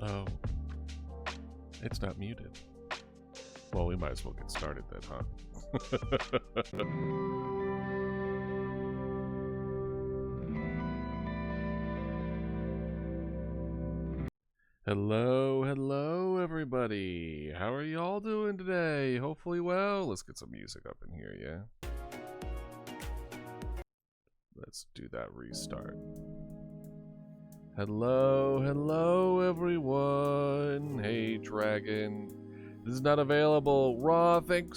Oh. It's not muted. Well, we might as well get started then, huh? Hello, everybody. How are y'all doing today? Hopefully well. Let's get some music up in here, yeah? Let's do that restart. Hello, everyone. Hey, Dragon. This is not available. Raw, thank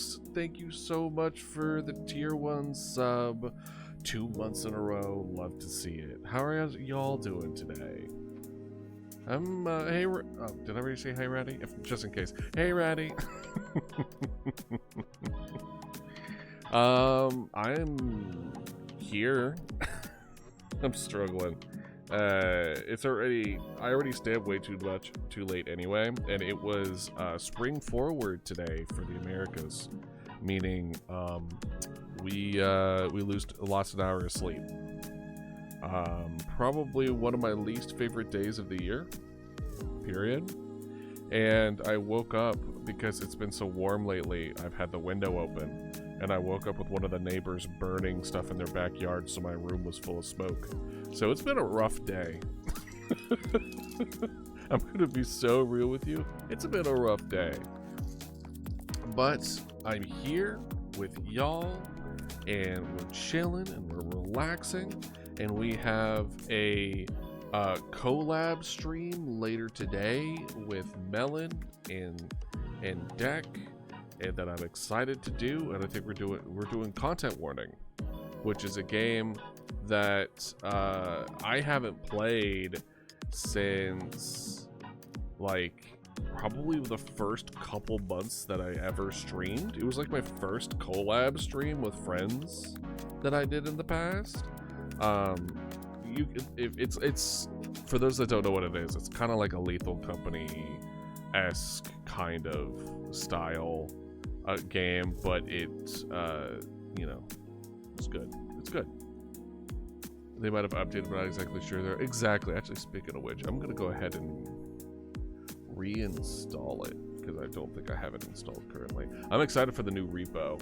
you so much for the tier 1 sub. 2 months in a row. Love to see it. How are y'all doing today? I'm, hey, oh, did I already say hey, Ratty? Just in case. Hey, Ratty. I'm here. I'm struggling. It's already, I already stayed up way too late anyway, and it was, spring forward today for the Americas, meaning, we lost an hour of sleep. Probably one of my least favorite days of the year, period. And I woke up because it's been so warm lately. I've had the window open, and I woke up with one of the neighbors burning stuff in their backyard, so my room was full of smoke. So it's been a rough day. I'm gonna be so real with you. It's been a rough day. But I'm here with y'all, and we're chilling, and we're relaxing. And we have a collab stream later today with Melon and Deck, and that I'm excited to do. And I think we're doing Content Warning, which is a game that I haven't played since like probably the first couple months that I ever streamed. It was like my first collab stream with friends that I did in the past. It's for those that don't know what it is, it's kind of like a Lethal Company-esque kind of style game, but it's you know, it's good. It's good. They might have updated, but I'm not exactly sure. They're exactly. Actually, speaking of which, I'm gonna go ahead and reinstall it because I don't think I have it installed currently. I'm excited for the new repo.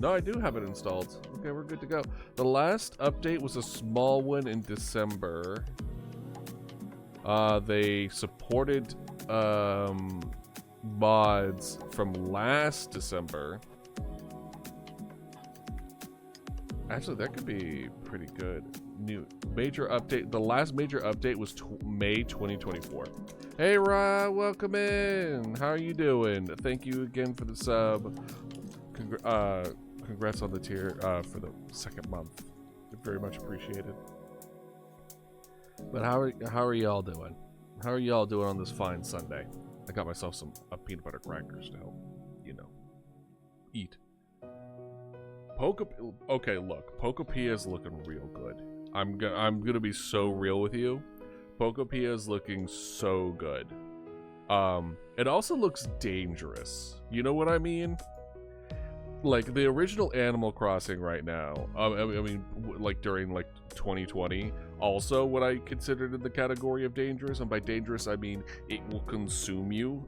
No, I do have it installed. Okay, we're good to go. The last update was a small one in December. They supported mods from last December. Actually, that could be pretty good. New major update. The last major update was May 2024. Hey, Ra, welcome in. How are you doing? Thank you again for the sub. Congrats on the tier for the 2nd month. Very much appreciated. But how are y'all doing? How are y'all doing on this fine Sunday? I got myself some peanut butter crackers to help, you know, eat. Okay, look, Pokopia is looking real good. I'm gonna be so real with you. Pokopia is looking so good. It also looks dangerous. You know what I mean? Like the original Animal Crossing right now, I mean, like during like 2020, also what I considered in the category of dangerous, and by dangerous I mean it will consume you.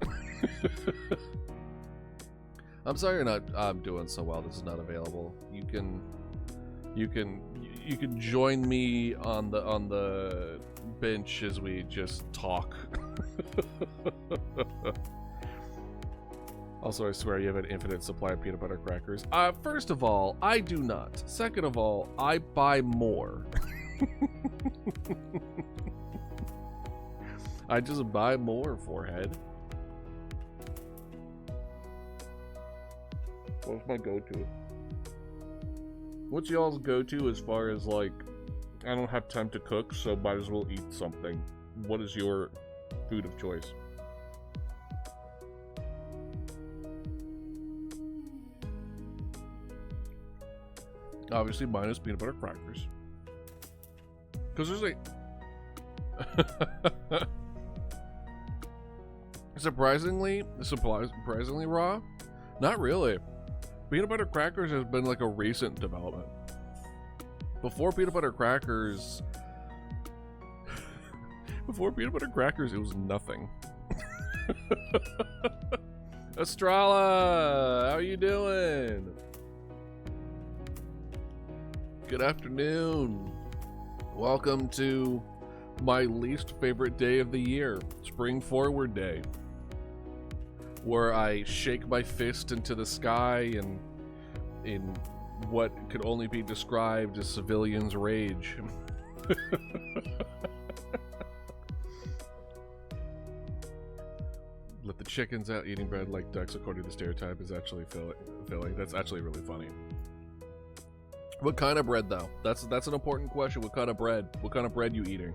I'm sorry you're not doing so well. This is not available. You can join me on the bench as we just talk. Also, I swear you have an infinite supply of peanut butter crackers. First of all, I do not. Second of all, I buy more. I just buy more, forehead. What's my go-to? What's y'all's go-to as far as like, I don't have time to cook, so might as well eat something. What is your food of choice? Obviously, mine is peanut butter crackers. Because there's like... surprisingly raw? Not really. Peanut butter crackers has been like a recent development. Before peanut butter crackers... Before peanut butter crackers, it was nothing. Estrella, how are you doing? Good afternoon. Welcome to my least favorite day of the year, Spring Forward Day, where I shake my fist into the sky and in what could only be described as civilians' rage. Let the chickens out. Eating bread like ducks, according to the stereotype, is actually filling. That's actually really funny. What kind of bread, though? That's an important question. What kind of bread? What kind of bread you eating?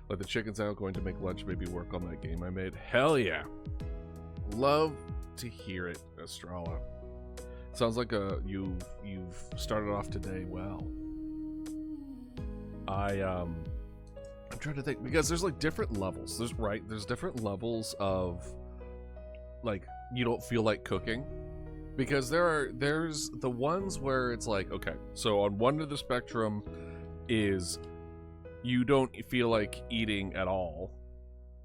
Let the chickens out. Going to make lunch. Maybe work on that game I made. Hell yeah! Love to hear it, Estrella. Sounds like you've started off today well. I'm trying to think, because there's like different levels. There's different levels of like you don't feel like cooking, because there's the ones where it's like, okay, so on one end of the spectrum is you don't feel like eating at all,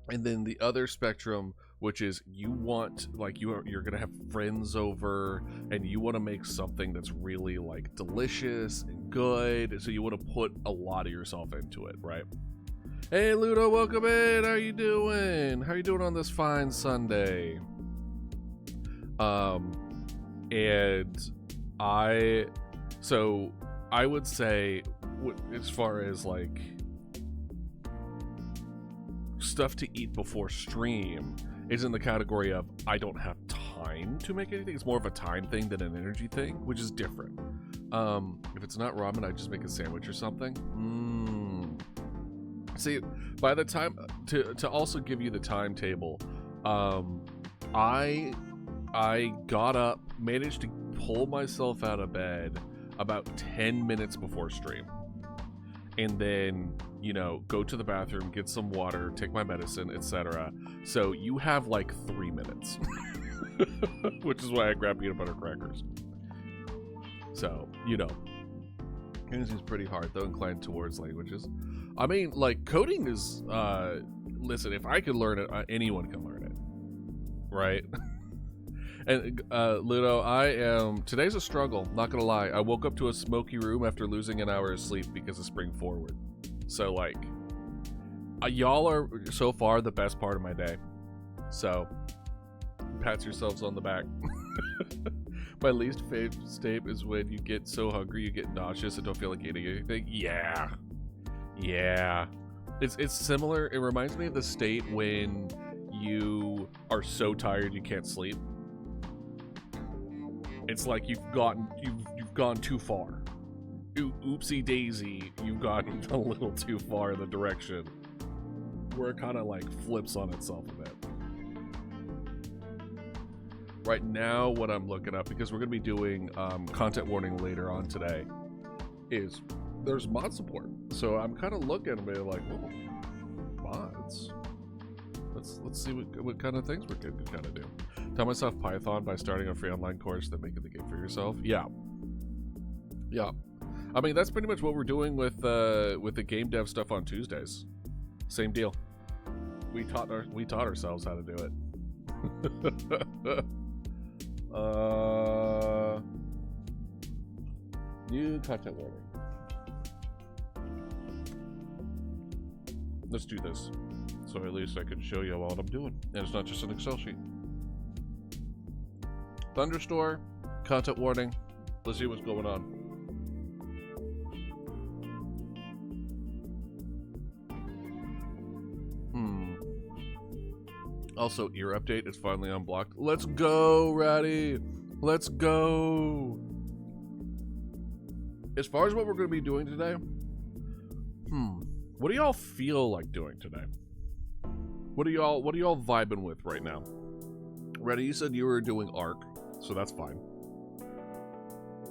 and then the other spectrum, which is you want, like, you're gonna have friends over and you want to make something that's really like delicious and good, so you want to put a lot of yourself into it, right? Hey Ludo, welcome in. How you doing? How you doing on this fine Sunday? And I would say, as far as like stuff to eat before stream, is in the category of I don't have time to make anything. It's more of a time thing than an energy thing, which is different. If it's not ramen, I just make a sandwich or something. See, by the time to also give you the timetable, I got up, managed to pull myself out of bed about 10 minutes before stream, and then, you know, go to the bathroom, get some water, take my medicine, etc. So you have like 3 minutes, which is why I grab peanut butter crackers. So, you know, it seems pretty hard, though, inclined towards languages. I mean, like, coding is, listen, if I could learn it, anyone can learn it, right? And, Ludo, today's a struggle, not gonna lie. I woke up to a smoky room after losing an hour of sleep because of Spring Forward. So, like, y'all are, so far, the best part of my day. So, pat yourselves on the back. My least favorite state is when you get so hungry you get nauseous and don't feel like eating anything. Yeah. It's similar. It reminds me of the state when you are so tired you can't sleep. It's like you've gone too far. Oopsie daisy, you've gotten a little too far in the direction where it kind of like flips on itself a bit. Right now, what I'm looking up, because we're going to be doing content warning later on today, is there's mod support. So I'm kind of looking and being like, oh, mods. Let's see what kind of things we can kind of do. Tell myself Python by starting a free online course, then making the game for yourself. Yeah. I mean, that's pretty much what we're doing with the game dev stuff on Tuesdays. Same deal. We taught ourselves how to do it. New content warning. Let's do this, so at least I can show you what I'm doing, and it's not just an Excel sheet. Thunderstore, content warning. Let's see what's going on. Also, ear update is finally unblocked. Let's go, Ratty. Let's go. As far as what we're going to be doing today, what do y'all feel like doing today? What are y'all vibing with right now? Reddy, you said you were doing Ark, so that's fine.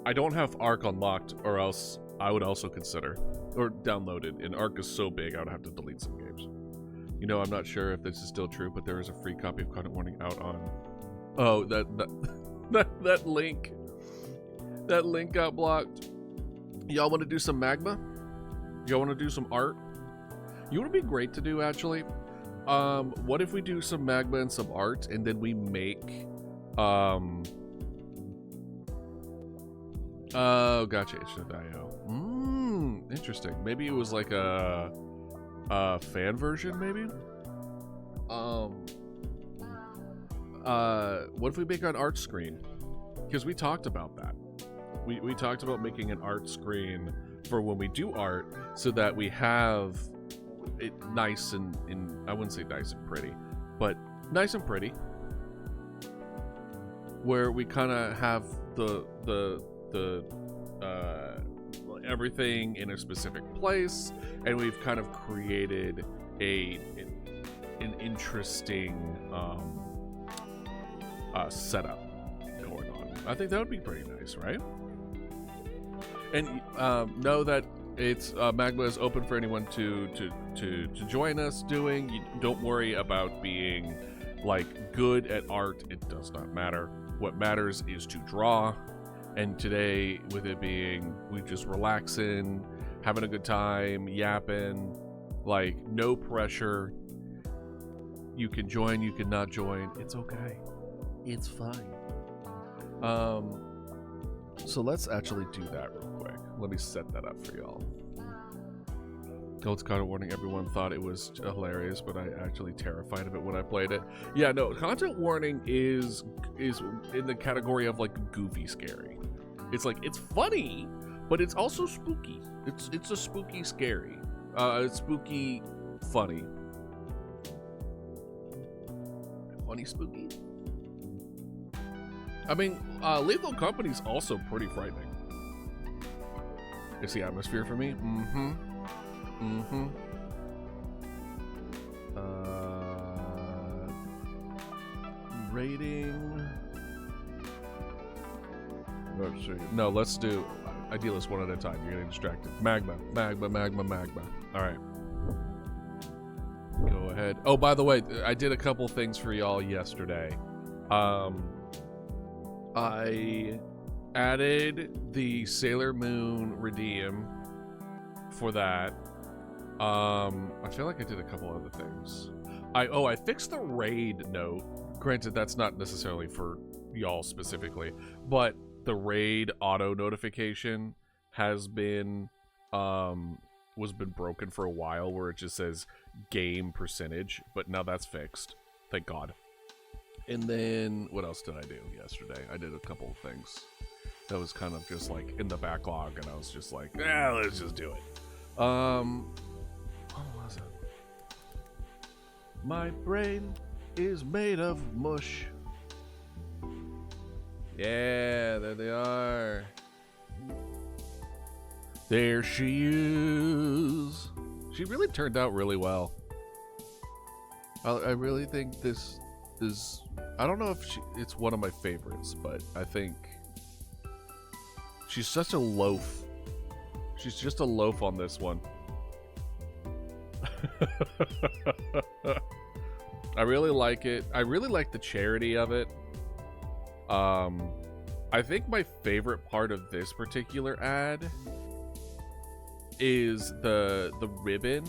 I don't have Ark unlocked, or else I would also consider, or downloaded, and Ark is so big I would have to delete some games. You know, I'm not sure if this is still true, but there is a free copy of Content Warning out on... Oh, that link. That link got blocked. Y'all want to do some magma? Y'all want to do some art? You would be great to do, actually, What if we do some magma and some art, and then we make, oh, gotcha, itch.io. Interesting. Maybe it was like a fan version, maybe? What if we make an art screen? Because we talked about that. We talked about making an art screen for when we do art, so that we have it nice and I wouldn't say nice and pretty, but nice and pretty, where we kind of have the everything in a specific place, and we've kind of created an interesting setup going on. I think that would be pretty nice, right? And know that it's Magma is open for anyone to join us doing. You don't worry about being like good at art. It does not matter. What matters is to draw. And today, with it being we just relaxing, having a good time, yapping, like no pressure. You can join, you can not join. It's okay. It's fine. So let's actually do that real quick. Let me set that up for y'all. Cold content warning, everyone thought it was hilarious, but I actually terrified of it when I played it. Yeah, no, content warning is in the category of like goofy scary. It's like, it's funny, but it's also spooky. It's a spooky scary. It's spooky funny. Funny spooky? I mean, Lethal Company's also pretty frightening. It's the atmosphere for me. Rating. Let's see. No, let's do Idealist one at a time. You're getting distracted. Magma. All right. Go ahead. Oh, by the way, I did a couple things for y'all yesterday. I added the Sailor Moon Redeem for that. I feel like I did a couple other things. I fixed the raid note. Granted, that's not necessarily for y'all specifically, but the raid auto notification has been broken for a while, where it just says game percentage, but now that's fixed. Thank God. And then what else did I do yesterday? I did a couple of things that was kind of just like in the backlog, and I was just like, let's just do it. What was it? My brain is made of mush. Yeah, there they are. There she is. She really turned out really well. I really think this is, I don't know if it's one of my favorites, but I think she's such a loaf. She's just a loaf on this one. I really like it. I really like the charity of it. I think my favorite part of this particular ad is the ribbon.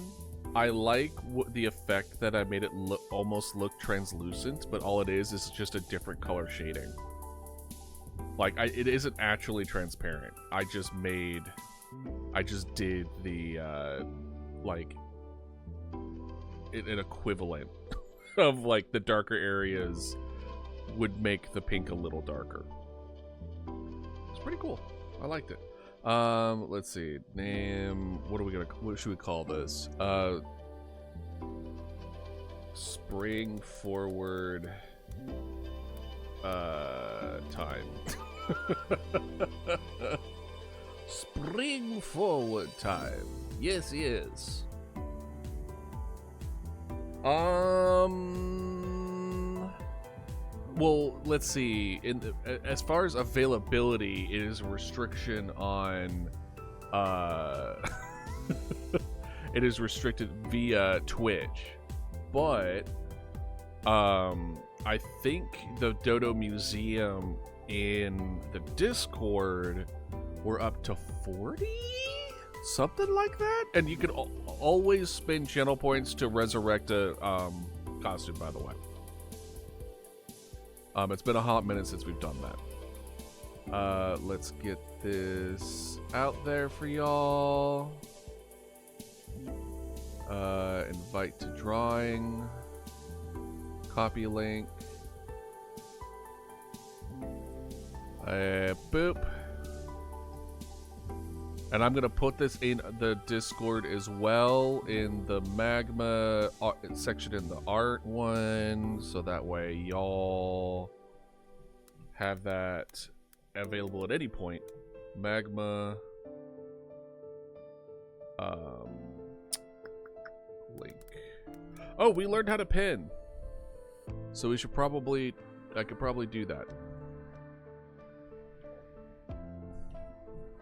I like the effect that I made it almost look translucent, but all it is just a different color shading. Like, it isn't actually transparent. I just did the, like, an equivalent of, like, the darker areas would make the pink a little darker. It's pretty cool. I liked it. Let's see. Name. What should we call this? Spring forward. Time. Spring forward time. Yes, yes. Well, let's see. As far as availability, it is a restriction on. It is restricted via Twitch, but I think the Dodo Museum in the Discord were up to 40. Something like that? And you can always spend channel points to resurrect a costume, by the way. It's been a hot minute since we've done that. Let's get this out there for y'all. Invite to drawing. Copy link. Boop. And I'm going to put this in the Discord as well, in the magma section in the art one, so that way y'all have that available at any point. Magma link. Oh, we learned how to pin. So we should probably, I could probably do that.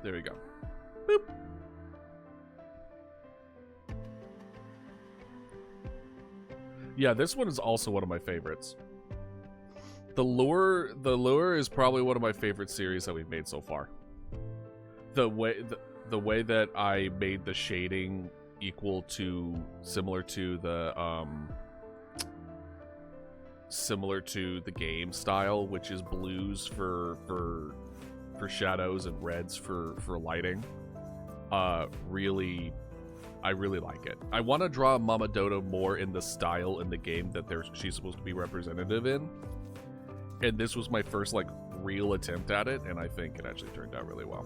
There we go. Boop. Yeah, this one is also one of my favorites. The lure is probably one of my favorite series that we've made so far. The way that I made the shading equal to similar to the game style, which is blues for shadows and reds for lighting. I really like it. I want to draw Mama Dodo more in the style in the game that she's supposed to be representative in. And this was my first like real attempt at it, and I think it actually turned out really well.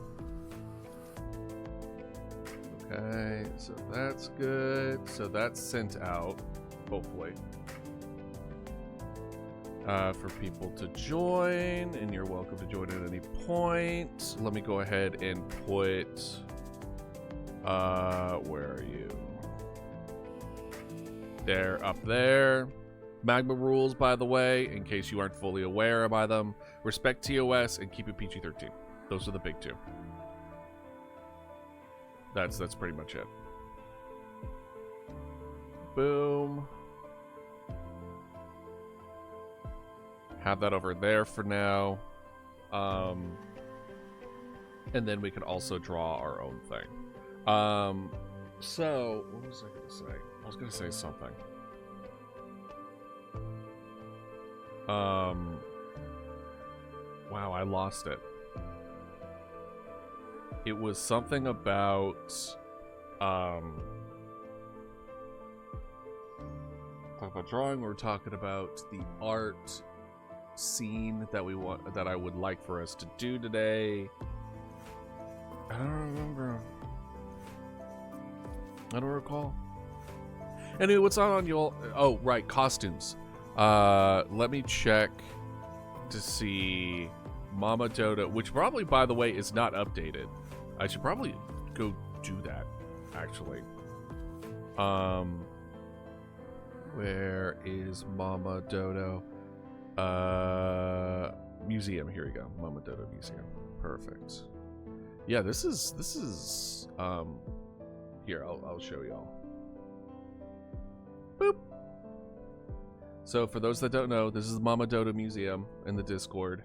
Okay, so that's good. So that's sent out, hopefully. For people to join, and you're welcome to join at any point. Let me go ahead and put, where are you? They're up there. Magma rules, by the way, in case you aren't fully aware by them. Respect TOS and keep it PG-13. Those are the big two. That's pretty much it. Boom. Have that over there for now. And then we can also draw our own thing. So, what was I going to say? I was going to say something. Wow, I lost it. It was something about, talking about drawing, we're talking about the art scene that we want, that I would like for us to do today. I don't remember. I don't recall. Anyway, what's on y'all? Oh, right, costumes. Let me check to see Mama Dodo, which probably, by the way, is not updated. I should probably go do that, actually. Where is Mama Dodo? Museum. Here we go. Mama Dodo Museum. Perfect. Yeah, this is here, I'll show y'all. Boop. So for those that don't know, this is the Mama Dodo Museum in the Discord,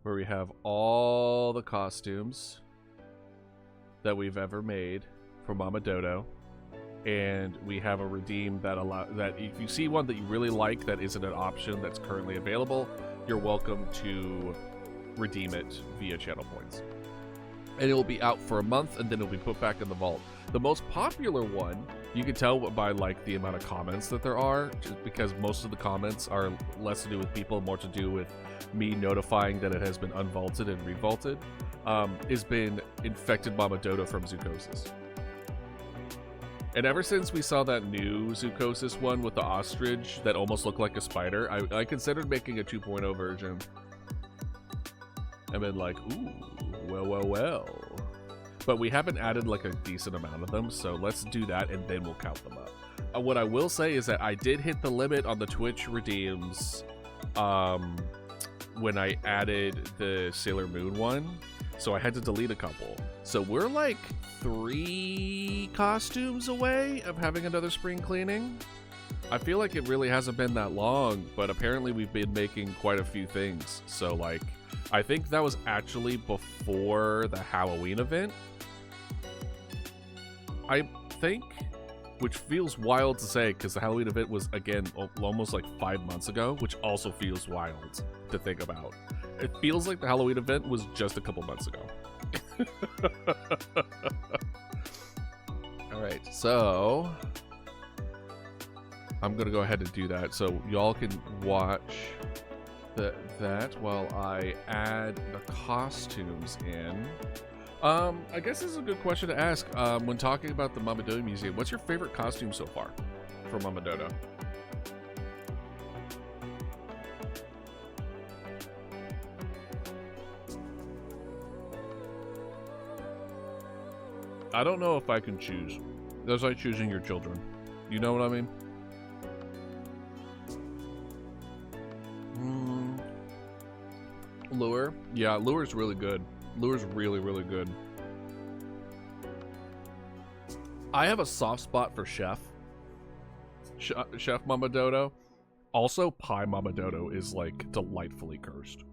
where we have all the costumes that we've ever made for Mama Dodo. And we have a redeem that that if you see one that you really like that isn't an option that's currently available, you're welcome to redeem it via channel points. And it will be out for a month, and then it'll be put back in the vault. The most popular one, you can tell by like the amount of comments that there are, just because most of the comments are less to do with people, more to do with me notifying that it has been unvaulted and revaulted, has been Infected Mama Dodo from Zoocosis. And ever since we saw that new Zoocosis one with the ostrich that almost looked like a spider, I considered making a 2.0 version. And been like, ooh, well. But we haven't added like a decent amount of them, so let's do that and then we'll count them up. What I will say is that I did hit the limit on the Twitch redeems when I added the Sailor Moon one, so I had to delete a couple. So we're like 3 costumes away of having another spring cleaning. I feel like it really hasn't been that long, but apparently we've been making quite a few things. So like, I think that was actually before the Halloween event. I think, which feels wild to say because the Halloween event was, again, almost like 5 months ago, which also feels wild to think about. It feels like the Halloween event was just a couple months ago. Alright, so I'm going to go ahead and do that so y'all can watch that while I add the costumes in. I guess this is a good question to ask when talking about the Mama Dodo Museum. What's your favorite costume so far for Mama Dodo? I don't know if I can choose. That's like choosing your children. You know what I mean? Lure? Yeah, lure's really good. Lure's really, really good. I have a soft spot for Chef. Chef Mama Dodo. Also, Pie Mama Dodo is, like, delightfully cursed.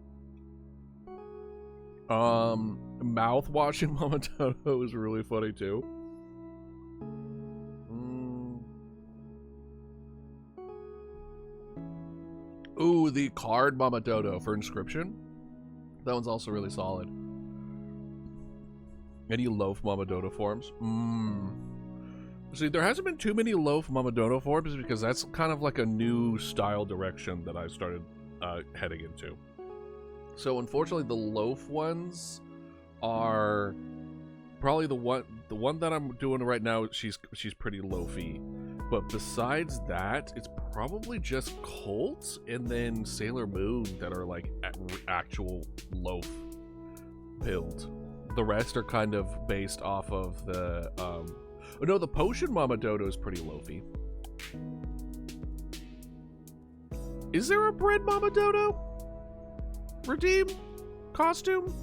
Mouth-washing Mama Dodo is really funny, too. Ooh, the card Mama Dodo for Inscription. That one's also really solid. Any loaf Mama Dodo forms? See, there hasn't been too many loaf Mama Dodo forms because that's kind of like a new style direction that I started heading into. So unfortunately, the loaf ones are probably the one that I'm doing right now. She's pretty loafy, but besides that, it's probably just Colt and then Sailor Moon that are like actual loaf build. The rest are kind of based off of the oh no, the Potion Mama Dodo is pretty loafy. Is there a bread Mama Dodo redeem costume?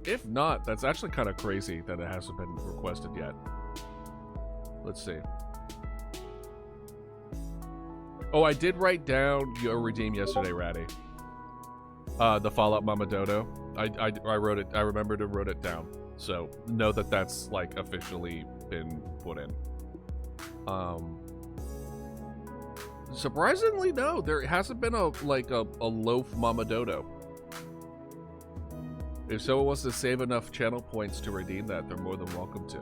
If not, that's actually kind of crazy that it hasn't been requested yet. Let's see. Oh, I did write down your redeem yesterday, Ratty. The Fallout Mama Dodo. I wrote it. I remembered to wrote it down. So know that that's like officially been put in. Surprisingly, no, there hasn't been a loaf Mama Dodo. If someone wants to save enough channel points to redeem that, they're more than welcome to.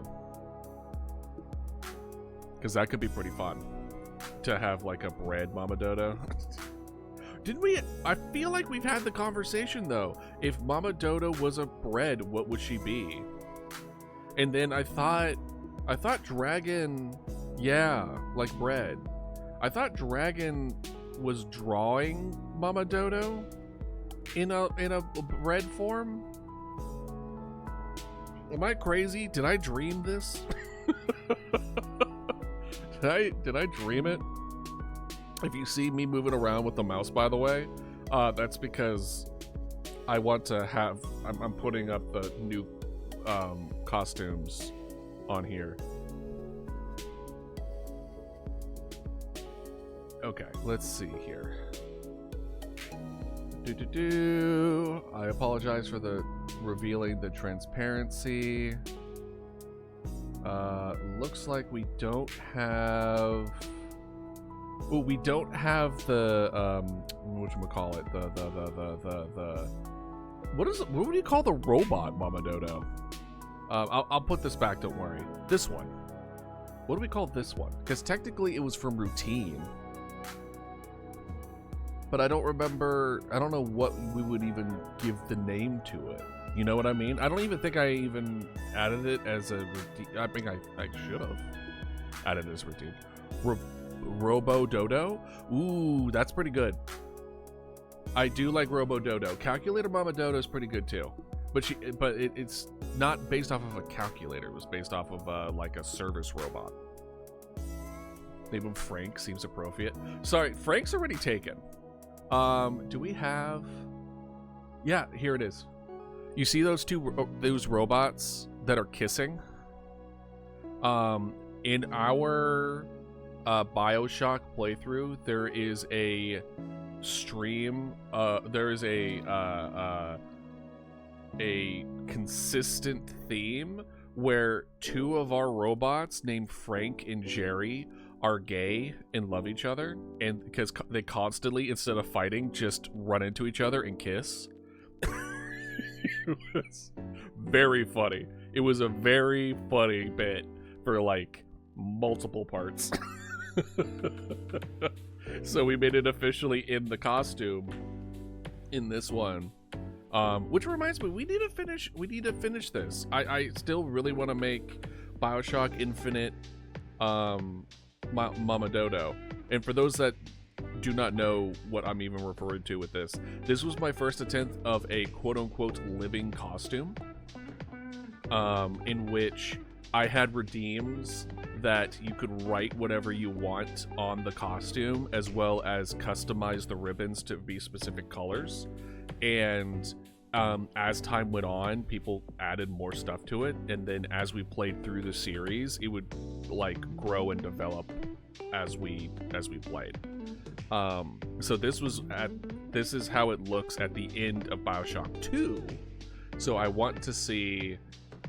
Because that could be pretty fun to have like a bread Mama Dodo. Didn't we? I feel like we've had the conversation though. If Mama Dodo was a bread, what would she be? And then I thought Dragon, yeah, like bread. I thought Dragon was drawing Mama Dodo in a bread form. Am I crazy? Did I dream this? Did I dream it? If you see me moving around with the mouse, by the way, that's because I want to have. I'm putting up the new costumes on here. Okay, let's see here. I apologize for the revealing the transparency. Looks like we don't have. Oh, we don't have the whatchamacallit, the what is it? What would you call the robot Mama Dodo? I'll put this back, don't worry. This one. What do we call this one? Because technically it was from Routine. But I don't remember, I don't know what we would even give the name to it. You know what I mean? I don't even think I even added it as a routine. I think I should have added it as routine. Robo Dodo? Ooh, that's pretty good. I do like Robo Dodo. Calculator Mama Dodo is pretty good too. But it's not based off of a calculator. It was based off of like a service robot. Name him Frank seems appropriate. Sorry, Frank's already taken. Do we have? Yeah, here it is. You see those those robots that are kissing? In our BioShock playthrough, there is a stream. There is a consistent theme where two of our robots named Frank and Jerry are gay and love each other, and because they constantly, instead of fighting, just run into each other and kiss. It was very funny. It was a very funny bit for like multiple parts. So we made it officially in the costume in this one. Which reminds me, we need to finish this. I still really want to make BioShock Infinite Mama Dodo. And for those that do not know what I'm even referring to with this, this was my first attempt of a quote-unquote living costume, in which I had redeems that you could write whatever you want on the costume, as well as customize the ribbons to be specific colors. And as time went on, people added more stuff to it, and then as we played through the series, it would like grow and develop as we played. So this is how it looks at the end of BioShock 2. So I want to see,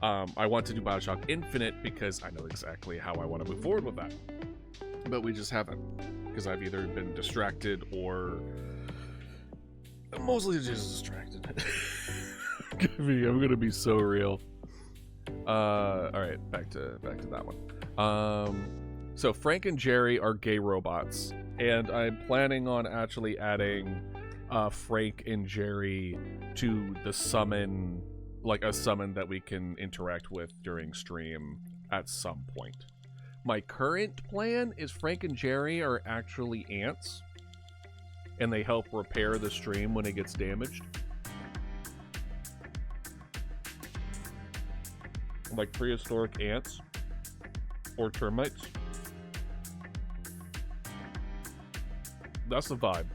I want to do BioShock Infinite because I know exactly how I want to move forward with that, but we just haven't, because I've either been distracted or mostly just distracted. I'm gonna be so real. All right, back to that one. So Frank and Jerry are gay robots, and I'm planning on actually adding Frank and Jerry to the summon, like a summon that we can interact with during stream at some point. My current plan is Frank and Jerry are actually ants, and they help repair the stream when it gets damaged. Like prehistoric ants or termites. That's the vibe.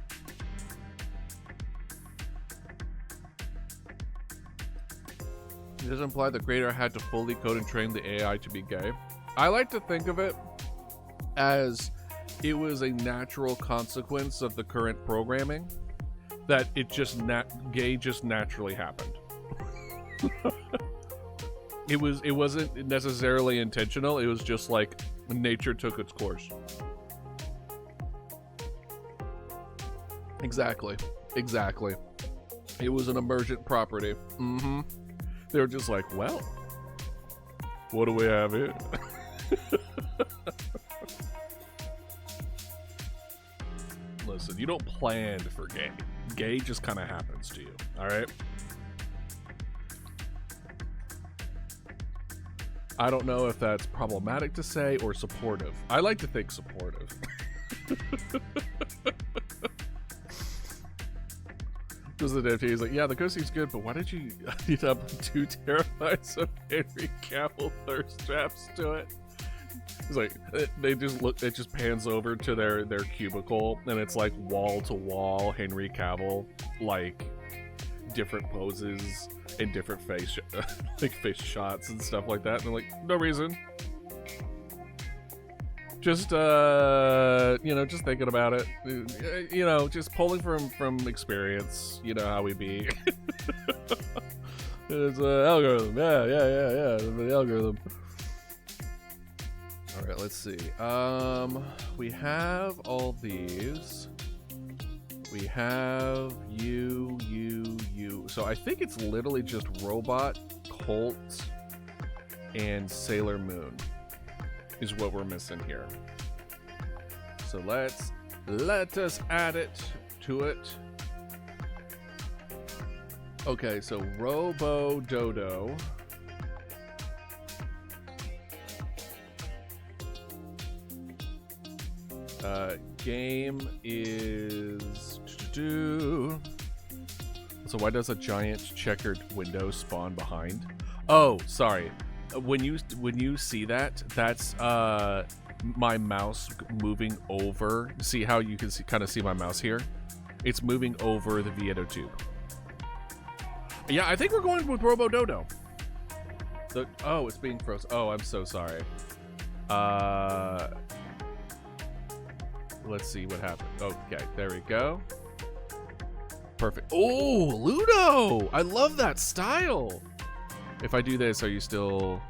It does imply the creator had to fully code and train the AI to be gay. I like to think of it as it was a natural consequence of the current programming, that it just gay just naturally happened. It wasn't necessarily intentional. It was just like nature took its course. Exactly. It was an emergent property. They were just like, well, what do we have here? Listen, you don't plan for gay. Gay just kind of happens to you, all right? I don't know if that's problematic to say or supportive. I like to think supportive. Because the dev is like, yeah, the coastie's good, but why did you eat up 2 terabytes of Henry Cavill thirst traps to it? It's like, they just look, it just pans over to their cubicle, and it's like wall to wall Henry Cavill, like different poses and different face shots and stuff like that. And they're like, no reason. Just just thinking about it. Just pulling from experience. You know how we be. It's an algorithm. Yeah. The algorithm. All right, let's see. We have all these. We have you. So I think it's literally just Robot, Colt, and Sailor Moon is what we're missing here. So let us add it to it. Okay, so Robo Dodo. Game is... So why does a giant checkered window spawn behind? Oh, sorry. When you see that, that's my mouse moving over. See how you can kind of see my mouse here? It's moving over the Vieto tube. Yeah, I think we're going with Robo Dodo. Oh, it's being frozen. Oh, I'm so sorry. Let's see what happened. Okay, there we go. Perfect. Oh, Ludo! I love that style. If I do this, are you still...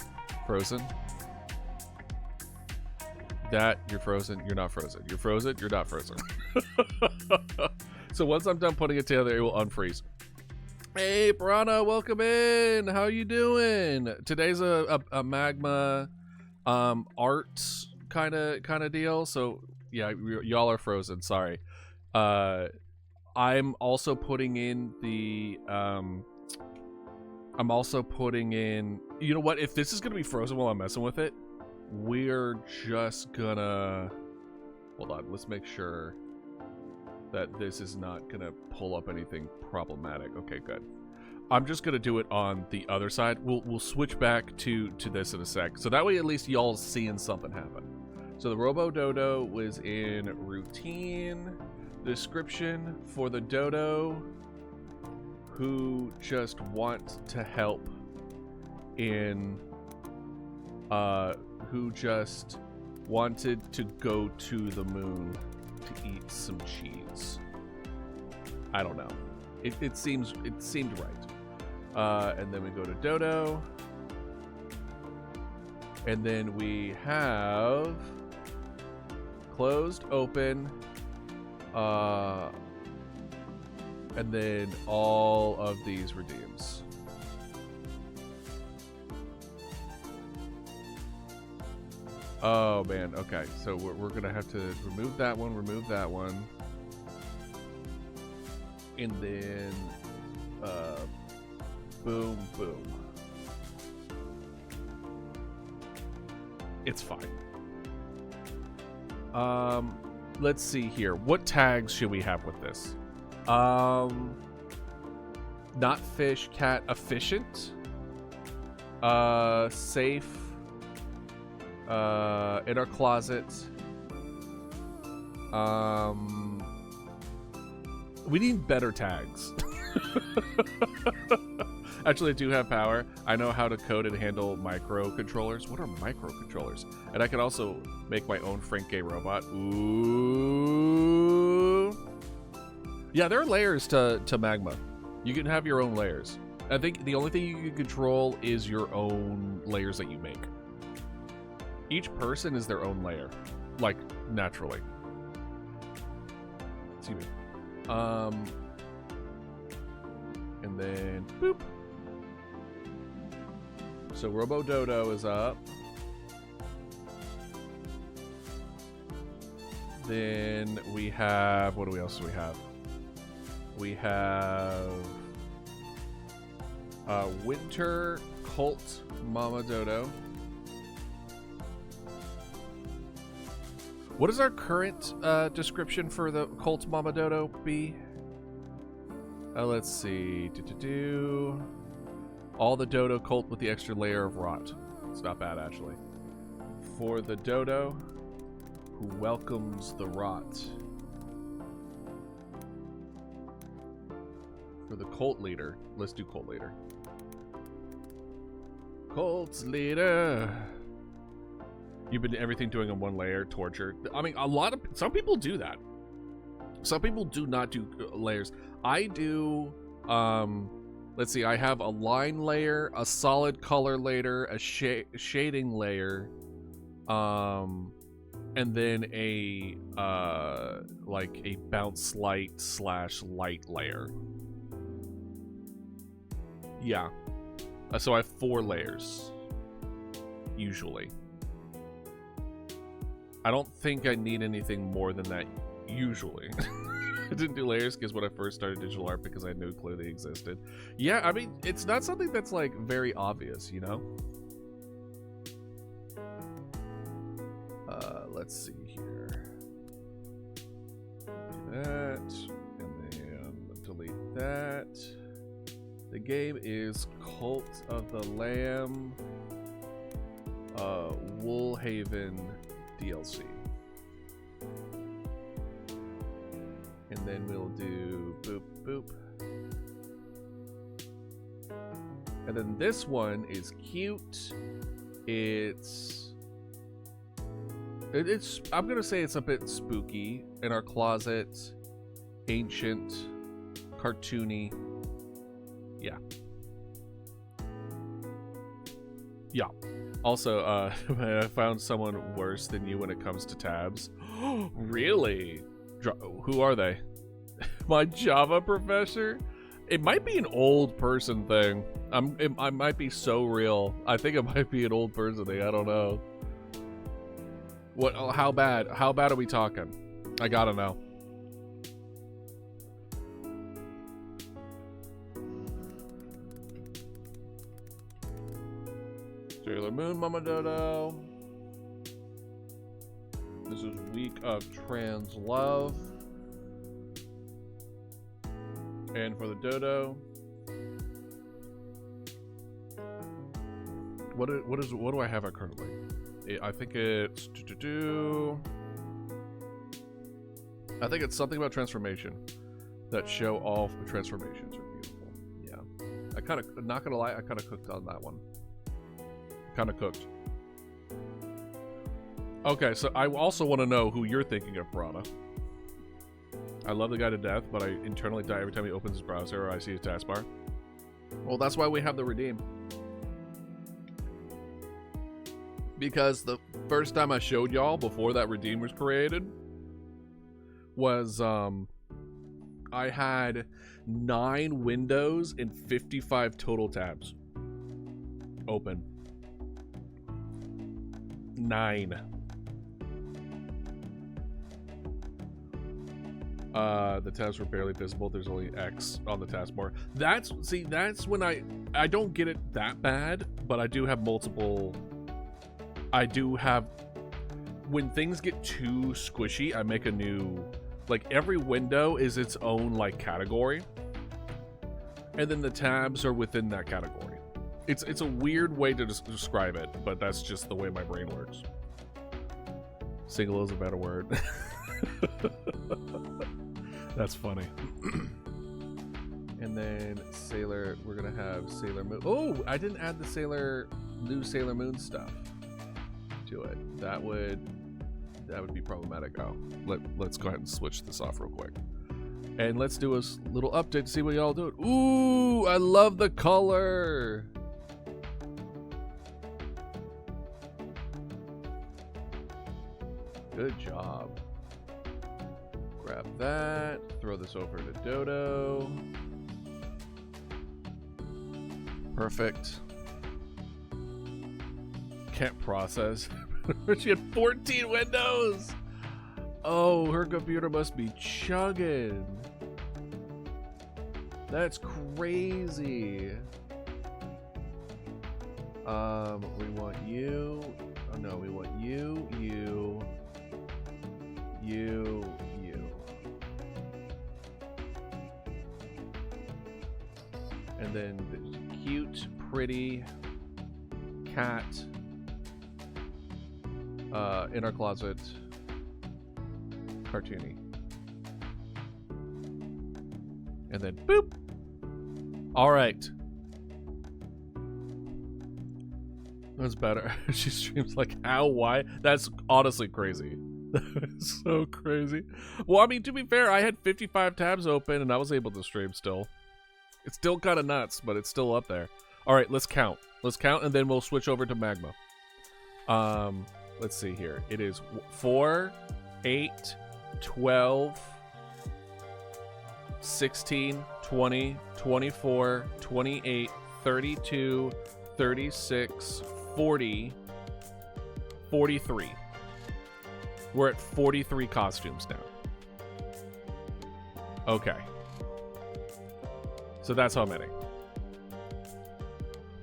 Frozen. That, you're frozen, you're not frozen. You're frozen, you're not frozen. So once I'm done putting it together, it will unfreeze. Hey, Brana, welcome in. How you doing? Today's a magma art kind of deal. So yeah, y'all are frozen. Sorry. I'm also putting in the I'm also putting in, you know what? If this is gonna be frozen while I'm messing with it, we're just gonna, hold on, let's make sure that this is not gonna pull up anything problematic. Okay, good. I'm just gonna do it on the other side. We'll switch back to this in a sec, so that way at least y'all seeing something happen. So the Robo Dodo was in routine. Description for the dodo who just want to help in who just wanted to go to the moon to eat some cheese. I don't know. It seemed right. And then we go to Dodo. And then we have closed, open, and then all of these redeems. Oh man, okay, so we're gonna have to remove that one, and then boom, boom. It's fine. Let's see here. What tags should we have with this? Not fish, cat, efficient. Safe. In our closet. We need better tags. Actually, I do have power. I know how to code and handle microcontrollers. What are microcontrollers? And I can also make my own Frank Gay robot. Ooh. Yeah, there are layers to magma. You can have your own layers. I think the only thing you can control is your own layers that you make. Each person is their own layer, like naturally. Excuse me. And then boop. So Robo Dodo is up. Then we have, what else do we have? We have Winter Colt Mama Dodo. What is our current description for the Colt Mama Dodo be? Let's see. All the dodo colt with the extra layer of rot. It's not bad, actually. For the dodo who welcomes the rot. For the cult leader, let's do cult leader. Cult leader. You've been everything doing in one layer, torture. I mean, some people do that. Some people do not do layers. I do, let's see, I have a line layer, a solid color layer, a shading layer, and then a, like a bounce light / light layer. Yeah. So I have 4 layers, usually. I don't think I need anything more than that, usually. I didn't do layers because when I first started digital art because I had no clue they existed. Yeah, I mean, it's not something that's like very obvious, you know? Let's see here. Do that, and then delete that. The game is Cult of the Lamb, Woolhaven DLC. And then we'll do boop, boop. And then this one is cute. It's I'm gonna say it's a bit spooky. In our closet, ancient, cartoony. Yeah. Yeah. Also, I found someone worse than you when it comes to tabs. Really? Who are they? My Java professor? It might be an old person thing. I might be so real. I think it might be an old person thing. I don't know. What? How bad? How bad are we talking? I gotta know. Sailor Moon, Mama Dodo. This is week of trans love. And for the dodo, what do I have it currently? I think it's I think it's something about transformation that show all transformations are beautiful. Yeah, I kind of, not gonna lie, I kind of cooked on that one. Kind of cooked. Okay, so I also want to know who you're thinking of, Piranha. I love the guy to death, but I internally die every time he opens his browser or I see his taskbar. Well, that's why we have the redeem. Because the first time I showed y'all before that redeem was created was I had 9 windows and 55 total tabs open. 9. The tabs were barely visible. There's only X on the taskbar. That's when I don't get it that bad, but I do have multiple. I do have, when things get too squishy, I make a new, like every window is its own like category, and then the tabs are within that category. It's a weird way to describe it, but that's just the way my brain works. Single is a better word. That's funny. And then Sailor, we're gonna have Sailor Moon. Oh, I didn't add the new Sailor Moon stuff to it. That would be problematic. Oh, let's go ahead and switch this off real quick. And let's do a little update to see what y'all doing. Ooh, I love the color. Good job. Grab that, throw this over to Dodo. Perfect. Can't process. She had 14 windows! Oh, her computer must be chugging. That's crazy. We want you. Oh no, we want you, you. And then the cute, pretty cat in our closet, cartoony. And then boop. All right. That's better. She streams like how, why? That's honestly crazy. That's so crazy. Well, I mean, to be fair, I had 55 tabs open and I was able to stream still. It's still kind of nuts, but it's still up there. All right, let's count. Let's count, and then we'll switch over to Magma. Let's see here. It is 4, 8, 12, 16, 20, 24, 28, 32, 36, 40, 43. We're at 43 costumes now. Okay. So that's how many.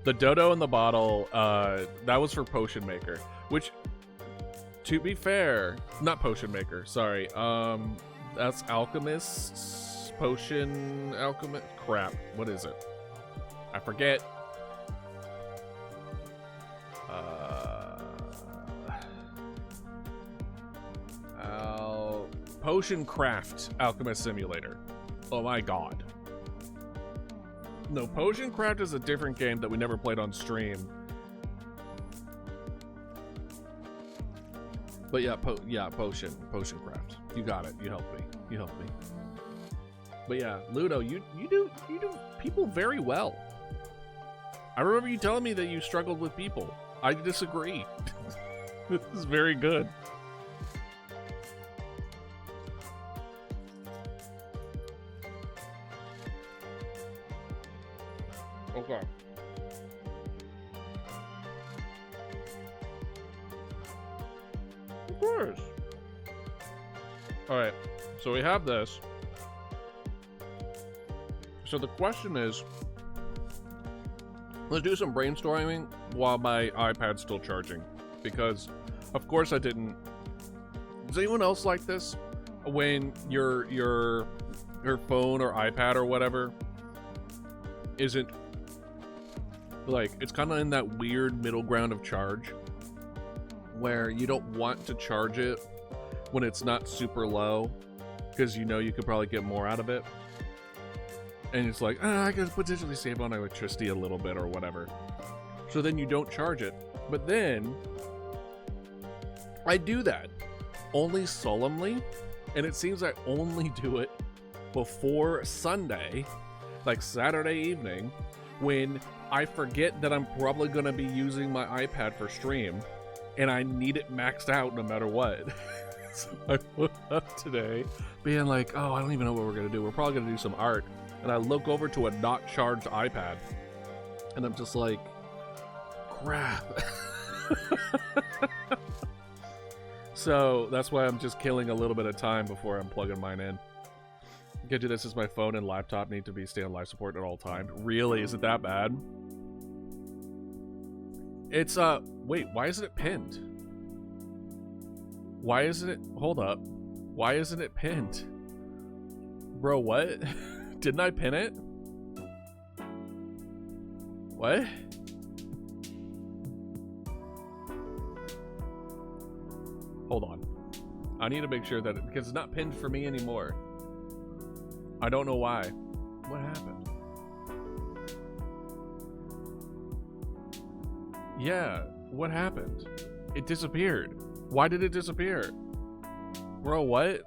The dodo in the bottle, that was for Potion Maker, which, to be fair, not Potion Maker, sorry. That's Alchemist's Potion Alchemist. Crap, what is it? I forget. Potion Craft Alchemist Simulator. Oh my god. No, Potion Craft is a different game that we never played on stream. But yeah, Potion Craft. You got it. You helped me. You helped me. But yeah, Ludo, you do people very well. I remember you telling me that you struggled with people. I disagree. This is very good. Okay. Of course. All right. So we have this. So the question is, let's do some brainstorming while my iPad's still charging. Because, of course, I didn't. Does anyone else like this? When your phone or iPad or whatever isn't, like, it's kind of in that weird middle ground of charge where you don't want to charge it when it's not super low because you know you could probably get more out of it. And it's like, I could potentially save on electricity a little bit or whatever. So then you don't charge it. But then I do that only solemnly, and it seems I only do it before Sunday, like Saturday evening, when I forget that I'm probably going to be using my iPad for stream, and I need it maxed out no matter what. So I woke up today being like, oh, I don't even know what we're going to do. We're probably going to do some art. And I look over to a not charged iPad, and I'm just like, crap. So that's why I'm just killing a little bit of time before I'm plugging mine in. I can do this as my phone and laptop need to stay on live support at all times. Really? Is it that bad? It's, wait, why isn't it pinned? Why isn't it, hold up. Why isn't it pinned? Bro, what? Didn't I pin it? What? Hold on. I need to make sure that because it's not pinned for me anymore. I don't know why. What happened? Yeah, what happened? It disappeared. Why did it disappear? Bro, what?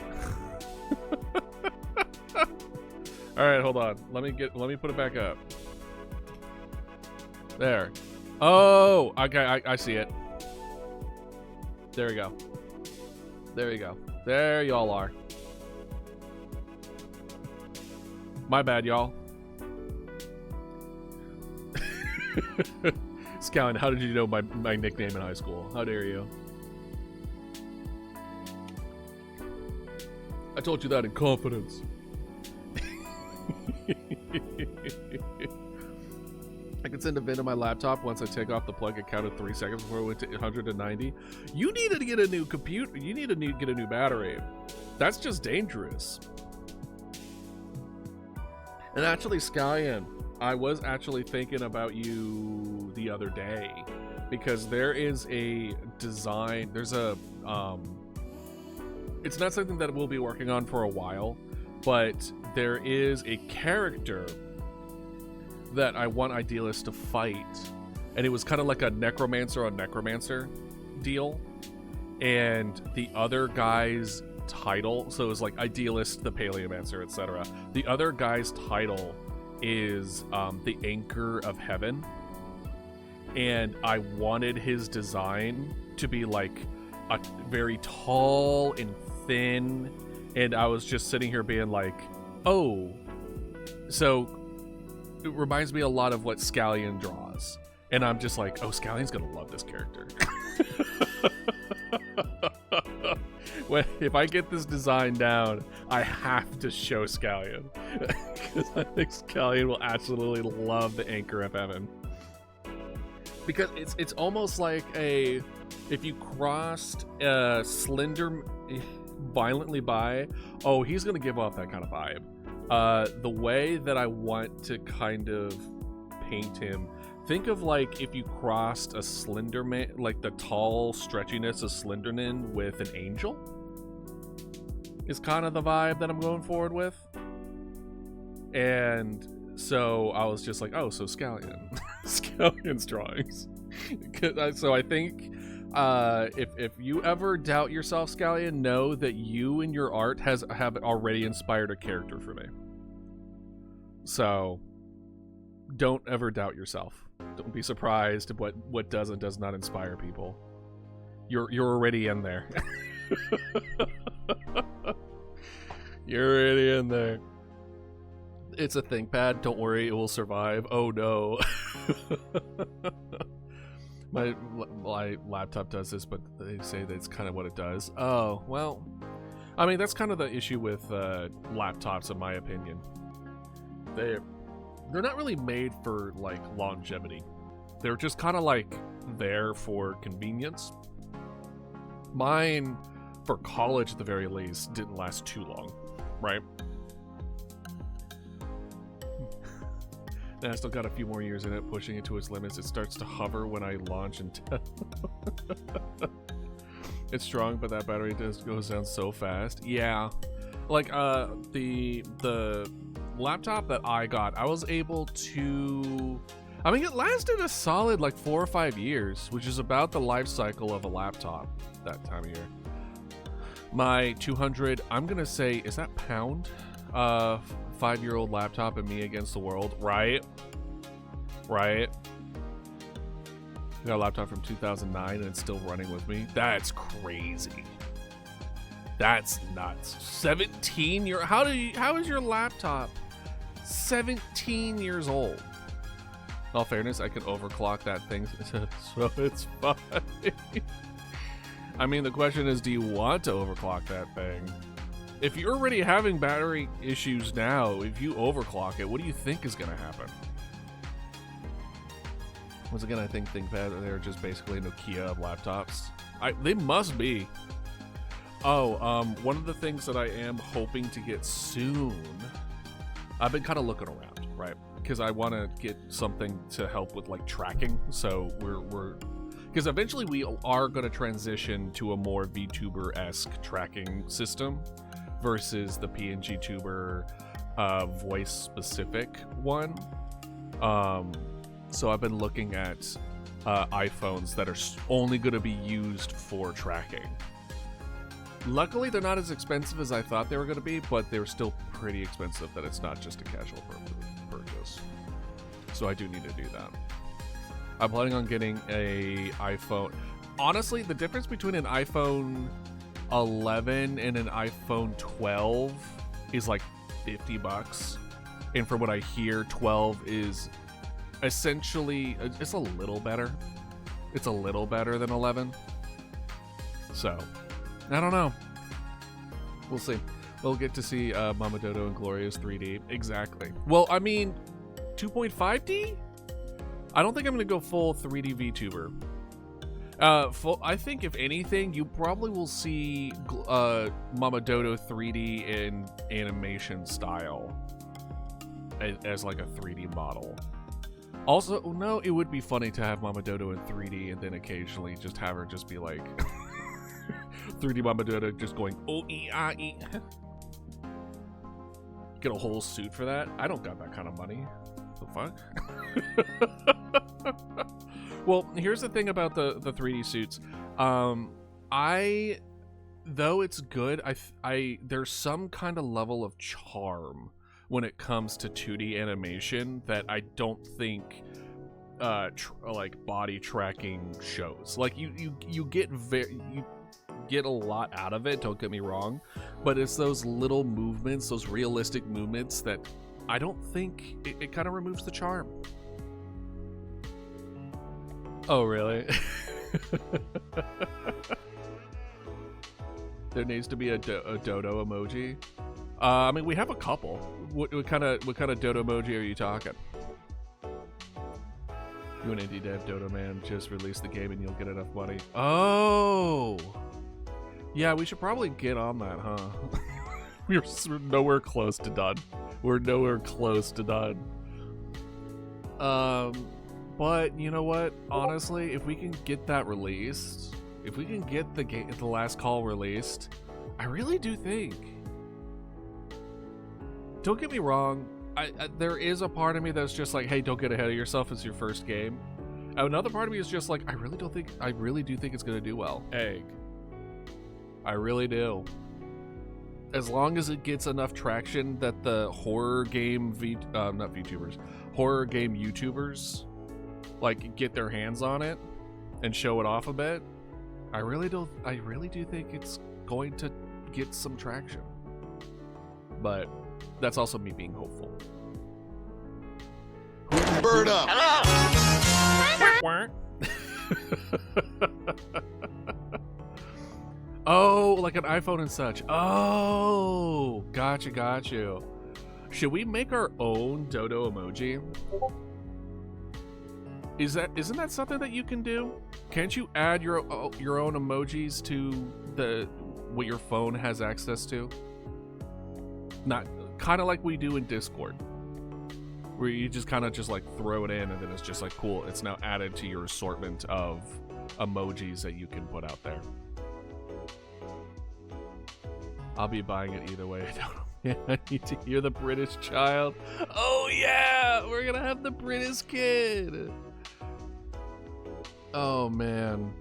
Alright, hold on. Let me put it back up. There. Oh, okay, I see it. There we go. There you go. There y'all are. My bad, y'all. Scallon, how did you know my nickname in high school? How dare you? I told you that in confidence. I can send a vid on my laptop once I take off the plug. It counted 3 seconds before it went to 190. You need to get a new computer. You need to get a new battery. That's just dangerous. And actually, Scallion, I was actually thinking about you the other day because there is a design. There's a it's not something that we'll be working on for a while, but there is a character that I want Idealist to fight, and it was kind of like a necromancer on necromancer deal, and the other guy's title, so it was like Idealist, the Paleomancer, etc. The other guy's title is the Anchor of Heaven, and I wanted his design to be like a very tall and thin, and I was just sitting here being like, oh, so it reminds me a lot of what Scallion draws, and I'm just like, oh, Scallion's gonna love this character. If I get this design down, I have to show Scallion because I think Scallion will absolutely love the Anchor of Heaven, because it's almost like if you crossed Slender violently by, oh, he's gonna give off that kind of vibe. The way that I want to kind of paint him, think of like if you crossed a Slenderman, like the tall stretchiness of Slenderman with an angel, is kind of the vibe that I'm going forward with. And so I was just like, oh, so Scallion. Scallion's drawings. So I think if you ever doubt yourself, Scallion, know that you and your art have already inspired a character for me. So don't ever doubt yourself. Don't be surprised at what does and does not inspire people. You're already in there. You're already in there. It's a ThinkPad. Don't worry, it will survive. Oh no. My laptop does this, but they say that's kind of what it does. Oh, well. I mean, that's kind of the issue with laptops, in my opinion. They're not really made for, like, longevity. They're just kind of, like, there for convenience. Mine, for college at the very least, didn't last too long, right? And I still got a few more years in it, pushing it to its limits. It starts to hover when I launch and it's strong, but that battery goes down so fast. Yeah, like the laptop that I got, I was able to. I mean, it lasted a solid like 4 or 5 years, which is about the life cycle of a laptop that time of year. My 200, I'm gonna say, is that pound? 5-year-old laptop and me against the world, right? Right. I got a laptop from 2009 and it's still running with me. That's crazy. That's nuts. 17 year. How is your laptop 17 years old? In all fairness, I can overclock that thing, so it's fine. I mean, the question is, do you want to overclock that thing? If you're already having battery issues now, if you overclock it, what do you think is going to happen? Once again, I think ThinkPad, they're just basically Nokia of laptops. They must be. Oh, one of the things that I am hoping to get soon, I've been kind of looking around, right? Because I want to get something to help with like tracking. So because eventually we are going to transition to a more VTuber-esque tracking system versus the PNG tuber voice specific one. So I've been looking at iPhones that are only going to be used for tracking. Luckily, they're not as expensive as I thought they were going to be, but they're still pretty expensive that it's not just a casual purchase. So I do need to do that. I'm planning on getting a iPhone. Honestly, the difference between an iPhone 11 and an iPhone 12 is like $50. And from what I hear, 12 is essentially, it's a little better. It's a little better than 11. So, I don't know. We'll see. We'll get to see Mama Dodo and Gloria's 3D. Exactly. Well, I mean, 2.5D? I don't think I'm going to go full 3D VTuber. I think, if anything, you probably will see Mama Dodo 3D in animation style as like a 3D model. Also, no, it would be funny to have Mama Dodo in 3D and then occasionally just have her just be like 3D Mama Dodo just going oh-ee-ah-ee. Get a whole suit for that? I don't got that kind of money. The fuck? Well, here's the thing about the 3D suits. Though it's good, there's some kind of level of charm when it comes to 2D animation that I don't think like body tracking shows. Like you get a lot out of it, don't get me wrong, but it's those little movements, those realistic movements that I don't think it kind of removes the charm. Oh, really? There needs to be a dodo emoji. I mean, we have a couple. What kind of dodo emoji are you talking? You an indie dev dodo man, just release the game and you'll get enough money. Oh, yeah, we should probably get on that, huh? We're nowhere close to done. We're nowhere close to done. But you know what? Honestly, if we can get that released, if we can get the last call released, I really do think. Don't get me wrong. There is a part of me that's just like, hey, don't get ahead of yourself. It's your first game. Another part of me is just like, I really do think it's gonna do well. Egg. I really do. As long as it gets enough traction that the horror game horror game YouTubers like get their hands on it and show it off a bit, I really do think it's going to get some traction. But that's also me being hopeful. Bird up. Oh, like an iPhone and such. Oh, got you. Should we make our own dodo emoji? Isn't that something that you can do? Can't you add your own emojis to what your phone has access to? Not kind of like we do in Discord, where you just kind of just like throw it in and then it's just like, cool, it's now added to your assortment of emojis that you can put out there. I'll be buying it either way. I need to hear the British child. Oh yeah, we're gonna have the British kid. Oh man,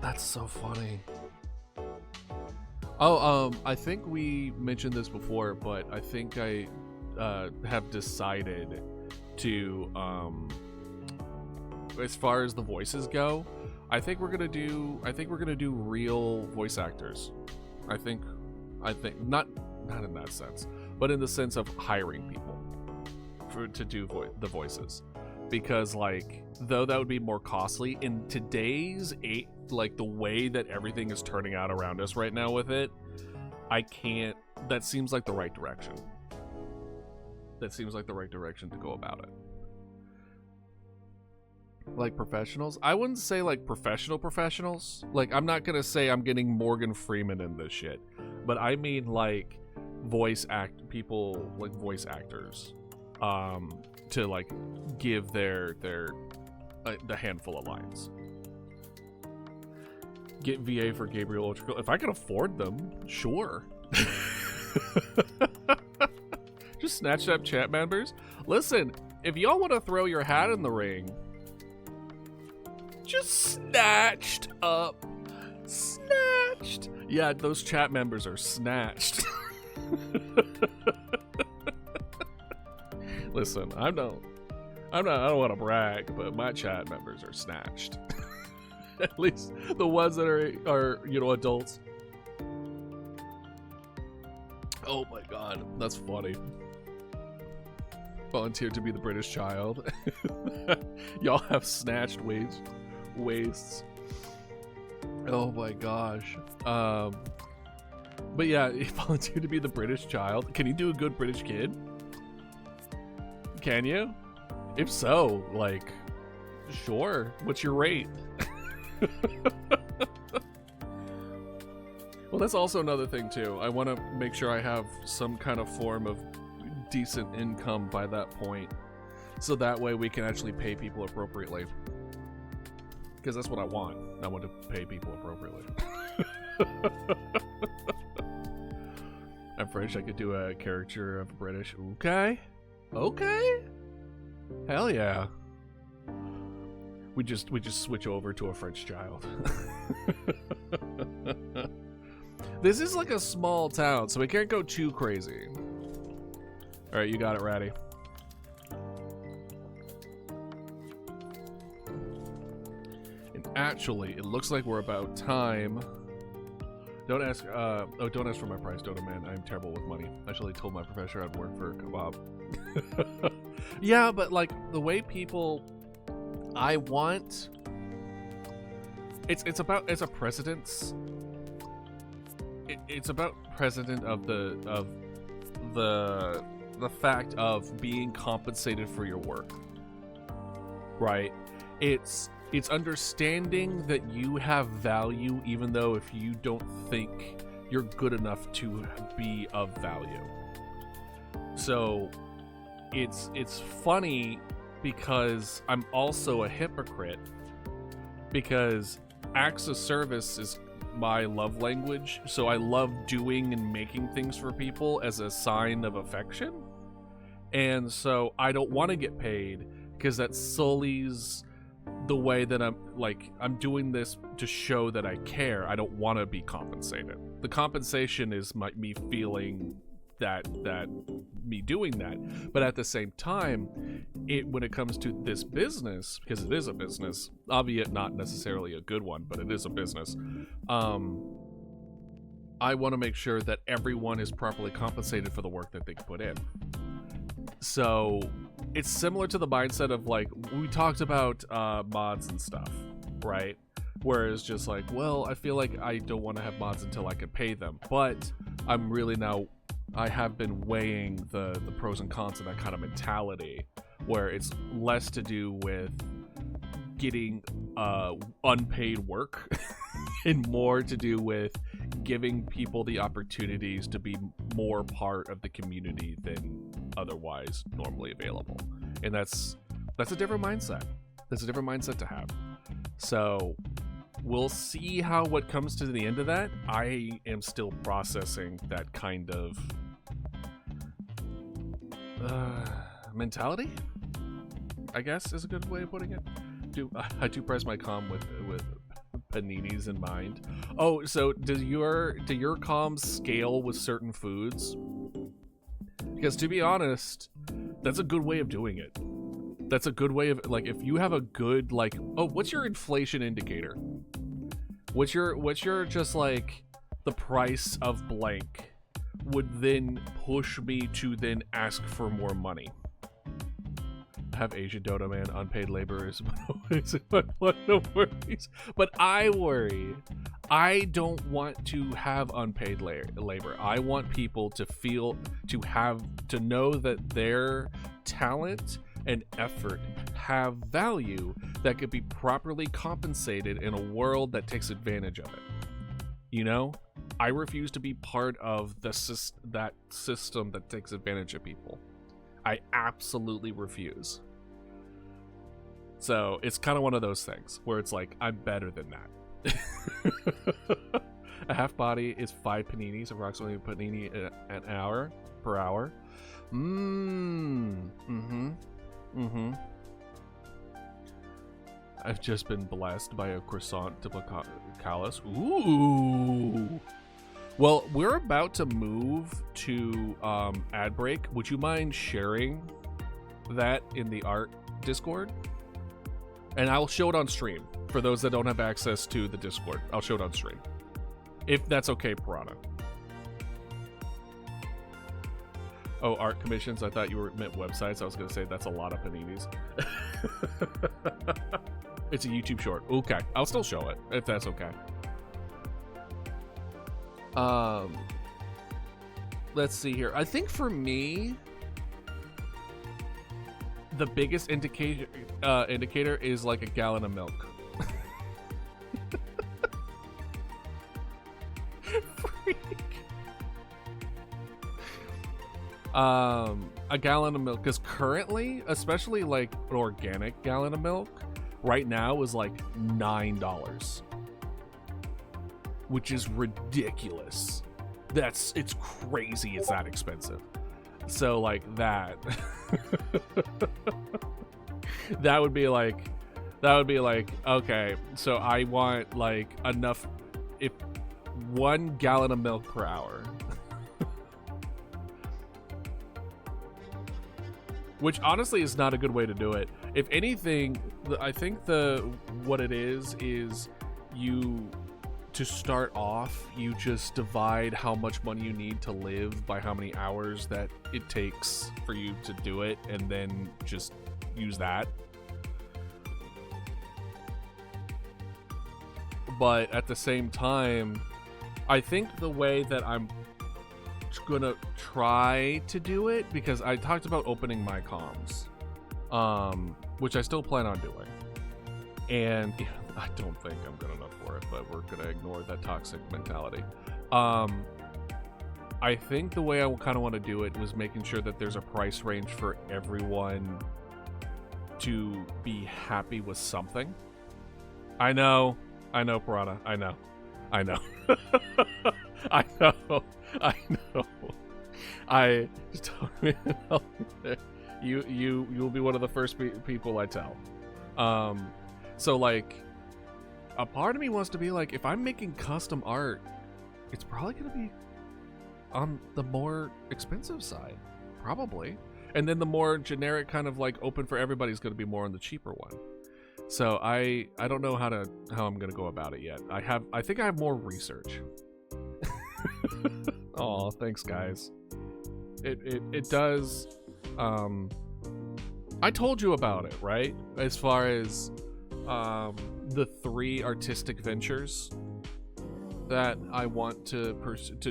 that's so funny. Oh, I think we mentioned this before, but I think I have decided to, as far as the voices go, I think we're gonna do real voice actors. I think not in that sense, but in the sense of hiring people to do the voices, because like, though that would be more costly in today's like the way that everything is turning out around us right now with it, that seems like the right direction. That seems like the right direction to go about it. Like professionals? I wouldn't say like professionals. Like, I'm not gonna say I'm getting Morgan Freeman in this shit, but I mean like voice actors to like give their the handful of lines. Get VA for Gabriel Otrico. If I can afford them, sure. Just snatch up chat members. Listen, if y'all want to throw your hat in the ring, just snatched up. Snatched. Yeah, those chat members are snatched. Listen, I don't want to brag, but my chat members are snatched. At least the ones that are adults. Oh my god, that's funny. Volunteered to be the British child. Y'all have snatched waists. Oh my gosh. But yeah, volunteered to be the British child. Can you do a good British kid? Can you? If so, like, sure. What's your rate? Well, that's also another thing too. I want to make sure I have some kind of form of decent income by that point, so that way we can actually pay people appropriately, because that's what I want. I want to pay people appropriately. I'm French. I could do a character of British. Okay, hell yeah. We just switch over to a French child. This is like a small town, so we can't go too crazy. All right, you got it, Ratty. And actually, it looks like we're about time. Don't ask. Don't ask for my price, Dodo Man. I'm terrible with money. I actually told my professor I'd work for a kebab. Yeah, but like the way people, I want. It's a precedence. It's about precedent of the fact of being compensated for your work, right? It's understanding that you have value, even though if you don't think you're good enough to be of value. So it's funny because I'm also a hypocrite, because acts of service is my love language, so I love doing and making things for people as a sign of affection, and so I don't want to get paid because that sullies the way that I'm doing this to show that I care. I don't want to be compensated. The compensation is me feeling me doing that. But at the same time, when it comes to this business, because it is a business, albeit not necessarily a good one, but it is a business, I want to make sure that everyone is properly compensated for the work that they put in. So it's similar to the mindset of, like, we talked about mods and stuff, right? Whereas just like, well, I feel like I don't want to have mods until I can pay them. But I'm really I have been weighing the pros and cons of that kind of mentality, where it's less to do with getting unpaid work and more to do with giving people the opportunities to be more part of the community than otherwise normally available. And that's a different mindset. That's a different mindset to have. So we'll see what comes to the end of that. I am still processing that kind of mentality, I guess is a good way of putting it. I do press my comm with paninis in mind. Oh, so do your comms scale with certain foods? Because to be honest, that's a good way of doing it. That's a good way of, like, if you have a good, like, oh, what's your inflation indicator? What's your just like the price of blank would then push me to then ask for more money. Have Asian Dodo Man, unpaid labor is one of worries. But I worry. I don't want to have unpaid labor. I want people to to know that their talent and effort have value that could be properly compensated in a world that takes advantage of it. You know? I refuse to be part of that system that takes advantage of people. I absolutely refuse. So it's kind of one of those things where it's like, I'm better than that. A half body is 5 paninis, approximately a panini per hour. I've just been blessed by a croissant typicalis. Ooh. Well, we're about to move to ad break. Would you mind sharing that in the art Discord? And I'll show it on stream. For those that don't have access to the Discord, I'll show it on stream. If that's okay, Piranha. Oh, art commissions. I thought you meant websites. I was going to say that's a lot of paninis. It's a YouTube short. Okay. I'll still show it, if that's okay. Let's see here. I think for me, the biggest indicator is like a gallon of milk. A gallon of milk, because currently, especially like an organic gallon of milk right now is like $9, which is ridiculous. It's crazy. It's that expensive. So like that that would be like okay, so I want like enough, if 1 gallon of milk per hour. Which honestly is not a good way to do it. If anything, I think what it is you, to start off, you just divide how much money you need to live by how many hours that it takes for you to do it, and then just use that. But at the same time, I think the way that I'm gonna try to do it, because I talked about opening my comms, which I still plan on doing, and I don't think I'm good enough for it, but we're gonna ignore that toxic mentality. I think the way I kind of want to do it was making sure that there's a price range for everyone to be happy with something. I know, Piranha. I know. I know. You'll be one of the first people I tell. So like, a part of me wants to be like, if I'm making custom art, it's probably gonna be on the more expensive side, probably. And then the more generic kind of like open for everybody is going to be more on the cheaper one. So I don't know how I'm going to go about it yet. I think I have more research. Oh, thanks guys. It does. I told you about it, right? As far as the 3 artistic ventures that I want to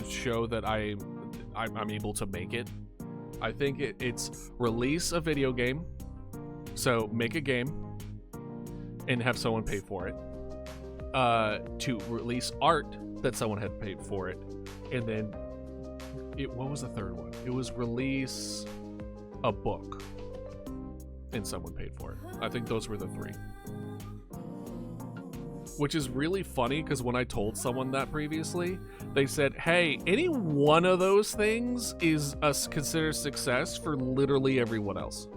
show that I'm able to make it. I think it's release a video game, so make a game and have someone pay for it. To release art that someone had paid for it, and then what was the third one? It was release a book and someone paid for it. I think those were the 3. Which is really funny because when I told someone that previously, they said, hey, any one of those things is considered success for literally everyone else.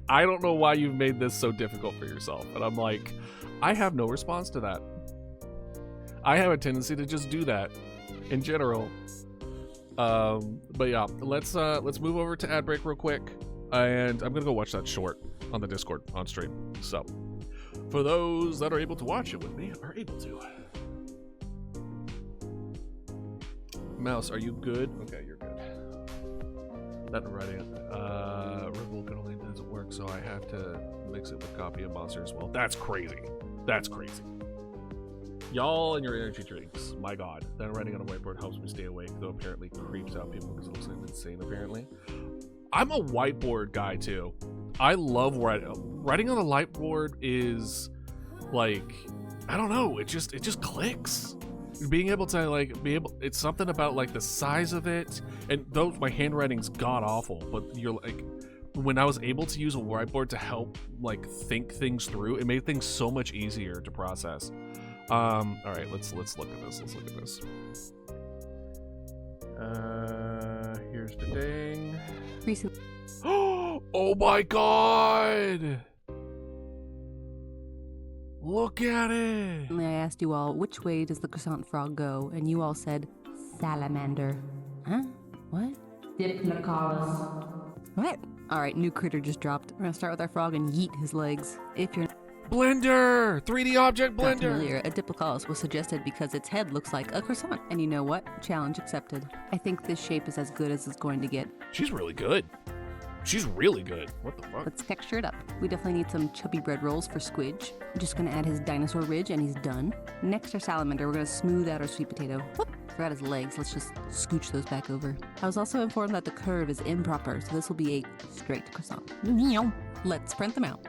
I don't know why you've made this so difficult for yourself. And I'm like, I have no response to that. I have a tendency to just do that in general. But yeah, let's move over to ad break real quick. And I'm gonna go watch that short on the Discord on stream. So for those that are able to watch it with me, are able to. Mouse, are you good? Okay, you're good. That already. Vulcan doesn't work, so I have to mix it with copy of monster as well. That's crazy. That's crazy. Y'all and your energy drinks. My god. Then writing on a whiteboard helps me stay awake, though apparently creeps out people because it looks like insane, apparently. I'm a whiteboard guy, too. I love writing. Writing on a whiteboard is, like, I don't know. It just clicks. Being able to, it's something about, like, the size of it. And though my handwriting's god-awful, but you're, like, when I was able to use a whiteboard to help, like, think things through, it made things so much easier to process. All right, let's look at this. Let's look at this. Here's the ding. Recently. Oh my god! Look at it! I asked you all, which way does the croissant frog go? And you all said, salamander. Huh? What? Diplocaulus. What? Alright, new critter just dropped. We're gonna start with our frog and yeet his legs. If you're Blender! 3D object not blender! familiar, a Diplocaulus was suggested because its head looks like a croissant. And you know what? Challenge accepted. I think this shape is as good as it's going to get. She's really good. She's really good. What the fuck? Let's texture it up. We definitely need some chubby bread rolls for Squidge. I'm just gonna add his dinosaur ridge and he's done. Next, our salamander, we're gonna smooth out our sweet potato. Whoop! Forgot his legs, let's just scooch those back over. I was also informed that the curve is improper, so this will be a straight croissant. Let's print them out.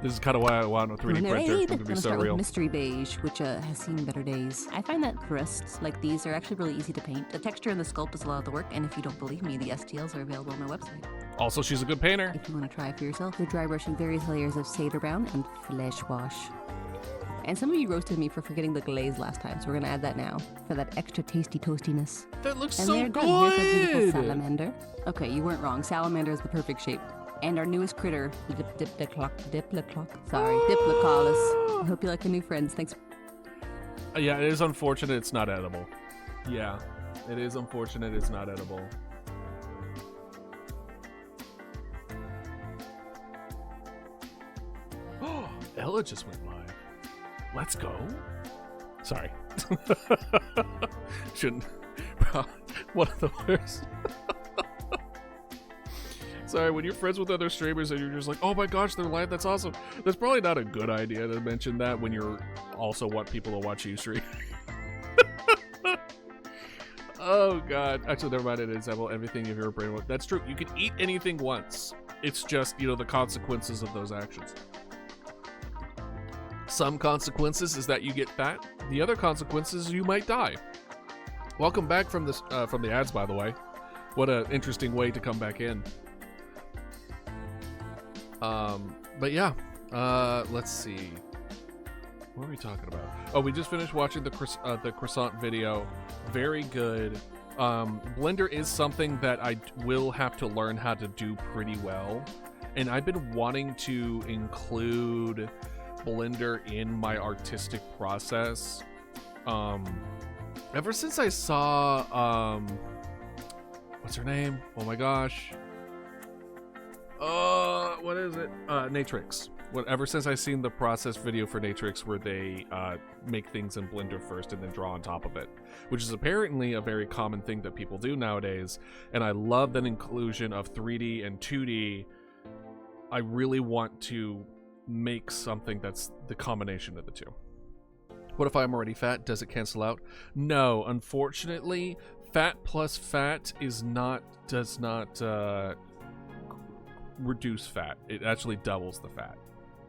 This is kind of why I want a 3D printer. It's going to be so start real. with Mystery Beige, which has seen better days. I find that crusts like these are actually really easy to paint. The texture and the sculpt is a lot of the work, and if you don't believe me, the STLs are available on my website. Also, she's a good painter. If you want to try it for yourself, we're dry brushing various layers of Seder Brown and Flesh Wash. And some of you roasted me for forgetting the glaze last time, so we're going to add that now for that extra tasty toastiness. That looks And so there, done. Here's our beautiful good! salamander. Okay, you weren't wrong. Salamander is the perfect shape. And our newest critter, Diplocaulus. I hope you like the new friends. Thanks. Yeah, it is unfortunate it's not edible. Yeah, it is unfortunate it's not edible. Oh, Ella just went live. Let's go. Sorry. Shouldn't. One of the worst. Sorry, when you're friends with other streamers and you're just like, oh my gosh, they're live, that's awesome. That's probably not a good idea to mention that when you're also want people to watch you stream. Oh god. Actually, never mind, it is everything you've ever brain. That's true. You can eat anything once. It's just, you know, the consequences of those actions. Some consequences is that you get fat. The other consequences is you might die. Welcome back from this from the ads, by the way. What an interesting way to come back in. But yeah, let's see. What are we talking about? Oh, we just finished watching the croissant video. Very good. Blender is something that I will have to learn how to do pretty well. And I've been wanting to include Blender in my artistic process. Ever since I saw, what's her name? Oh my gosh. What is it? Natrix. Ever since I seen the process video for Natrix where they make things in Blender first and then draw on top of it, which is apparently a very common thing that people do nowadays, and I love that inclusion of 3D and 2D. I really want to make something that's the combination of the two. What if I'm already fat? Does it cancel out? No, unfortunately, fat plus fat does not reduce fat. It actually doubles the fat.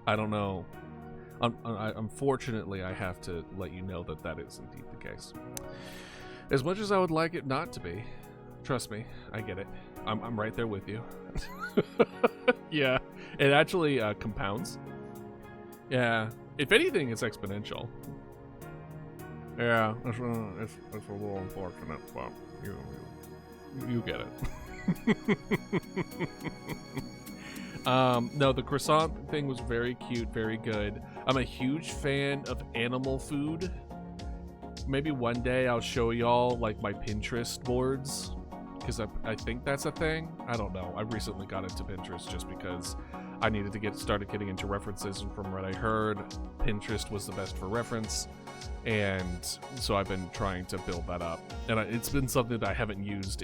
I don't know. Unfortunately, I have to let you know that is indeed the case. As much as I would like it not to be, trust me, I get it. I'm right there with you. Yeah, it actually compounds. Yeah, if anything, it's exponential. Yeah, it's a little unfortunate, but you get it. No, the croissant thing was very cute, very good. I'm a huge fan of animal food. Maybe one day I'll show y'all like my Pinterest boards, because I think that's a thing. I don't know. I recently got into Pinterest just because I needed to started getting into references, and from what I heard, Pinterest was the best for reference, and so I've been trying to build that up. And it's been something that I haven't used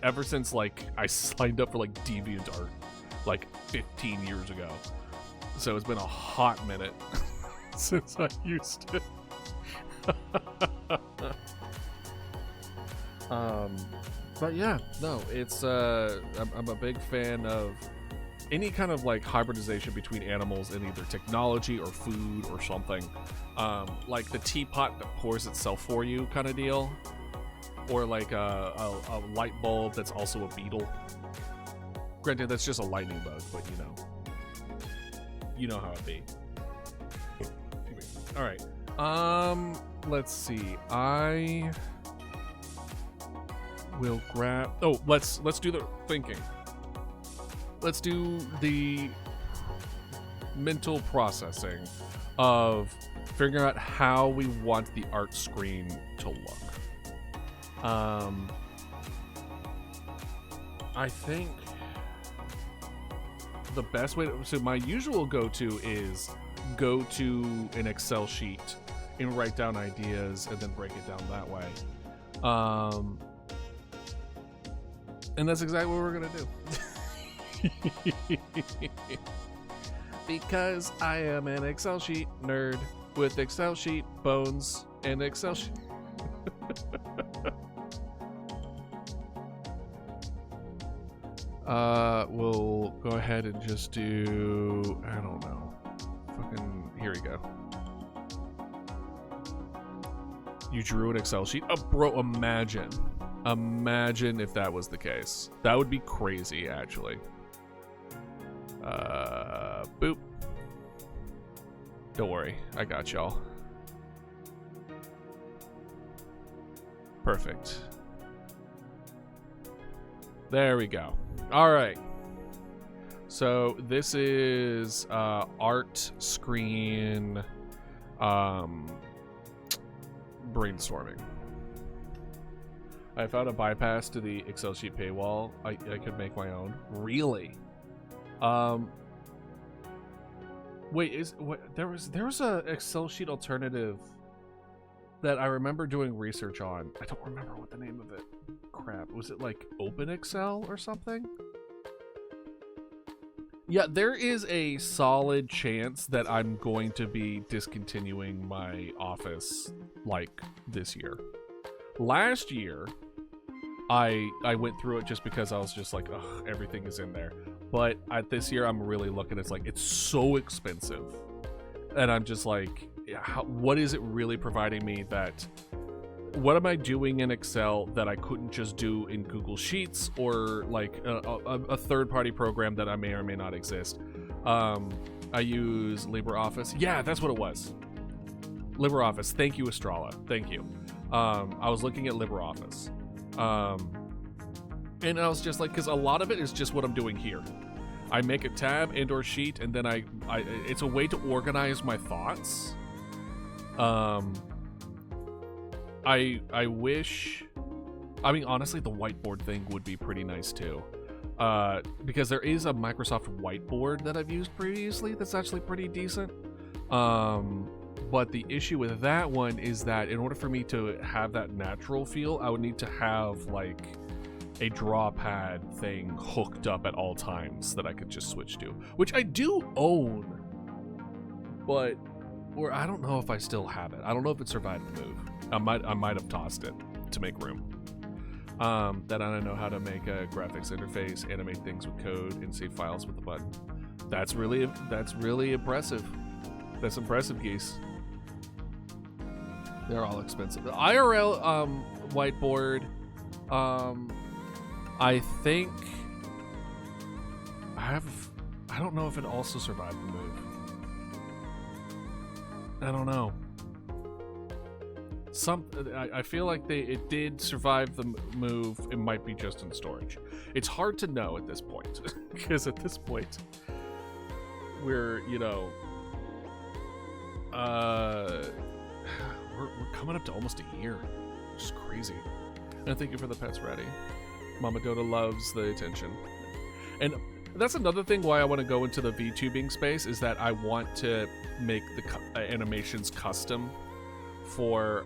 ever since like I signed up for like DeviantArt like 15 years ago. So it's been a hot minute since I used it. But yeah, no, it's I'm a big fan of any kind of like hybridization between animals and either technology or food or something. Like the teapot that pours itself for you kind of deal, or like a light bulb that's also a beetle. Granted, that's just a lightning bug, but you know how it be. All right. Let's see. I will grab. Oh, let's do the thinking. Let's do the mental processing of figuring out how we want the art screen to look. I think the best way so my usual go-to is go to an Excel sheet and write down ideas and then break it down that way. And that's exactly what we're gonna do. Because I am an Excel sheet nerd with Excel sheet bones and Excel sheet. We'll go ahead and just do, I don't know. Fucking, here we go. You drew an Excel sheet? Oh, bro, imagine. Imagine if that was the case. That would be crazy, actually. Boop. Don't worry, I got y'all. Perfect. There we go. All right. So this is art screen brainstorming. I found a bypass to the Excel sheet paywall. I could make my own. Really? Wait, there was a Excel sheet alternative that I remember doing research on. I don't remember what the name of it. Crap. Was it like OpenExcel or something? Yeah, there is a solid chance that I'm going to be discontinuing my Office like this year. Last year, I went through it just because I was just like, ugh, everything is in there. But this year, I'm really looking. It's like, it's so expensive. And I'm just like, what is it really providing me that... What am I doing in Excel that I couldn't just do in Google Sheets or like a third-party program that I may or may not exist? I use LibreOffice. Yeah, that's what it was. LibreOffice. Thank you, Estrella. Thank you. I was looking at LibreOffice. And I was just like, because a lot of it is just what I'm doing here. I make a tab and or sheet, and then it's a way to organize my thoughts. I wish. I mean, honestly, the whiteboard thing would be pretty nice too, because there is a Microsoft whiteboard that I've used previously that's actually pretty decent. But the issue with that one is that in order for me to have that natural feel, I would need to have like a draw pad thing hooked up at all times that I could just switch to, which I do own, but I don't know if I still have it. I don't know if it survived the move. I might have tossed it to make room. That I don't know how to make a graphics interface, animate things with code, and save files with the button. That's really impressive. That's impressive, geese. They're all expensive. The IRL whiteboard, I think I don't know if it also survived the move. I don't know. I feel like it did survive the move. It might be just in storage. It's hard to know at this point because at this point we're we're coming up to almost a year. Which is crazy. And thank you for the pets ready. Mama Doda loves the attention. And that's another thing why I want to go into the VTubing space is that I want to make the animations custom for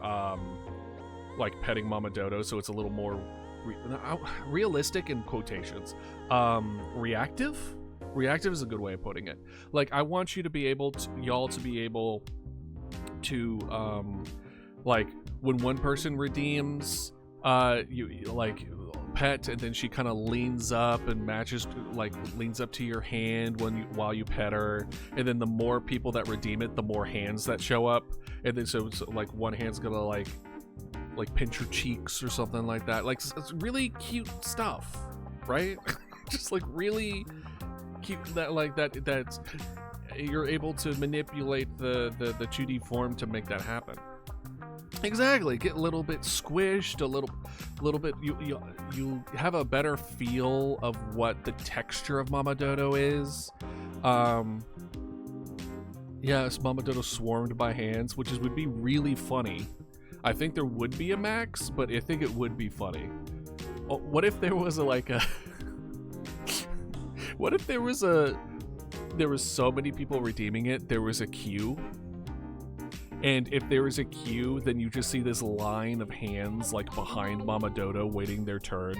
like petting Mama Dodo, so it's a little more realistic in quotations. Reactive is a good way of putting it. Like I want you to be able to, y'all to be able to like when one person redeems you like pet, and then she kind of leans up and leans up to your hand while you pet her, and then the more people that redeem it, the more hands that show up, and then so like one hand's gonna like pinch her cheeks or something like that. Like it's really cute stuff, right? Just like really cute that you're able to manipulate the 2D form to make that happen. Exactly. Get a little bit squished, a little bit. You have a better feel of what the texture of Mama Dodo is. Yes, Mama Dodo swarmed by hands, which would be really funny. I think there would be a max, but I think it would be funny. Oh, what if there was what if there was so many people redeeming it, there was a queue? And if there is a queue, then you just see this line of hands like behind Mama Dodo waiting their turn.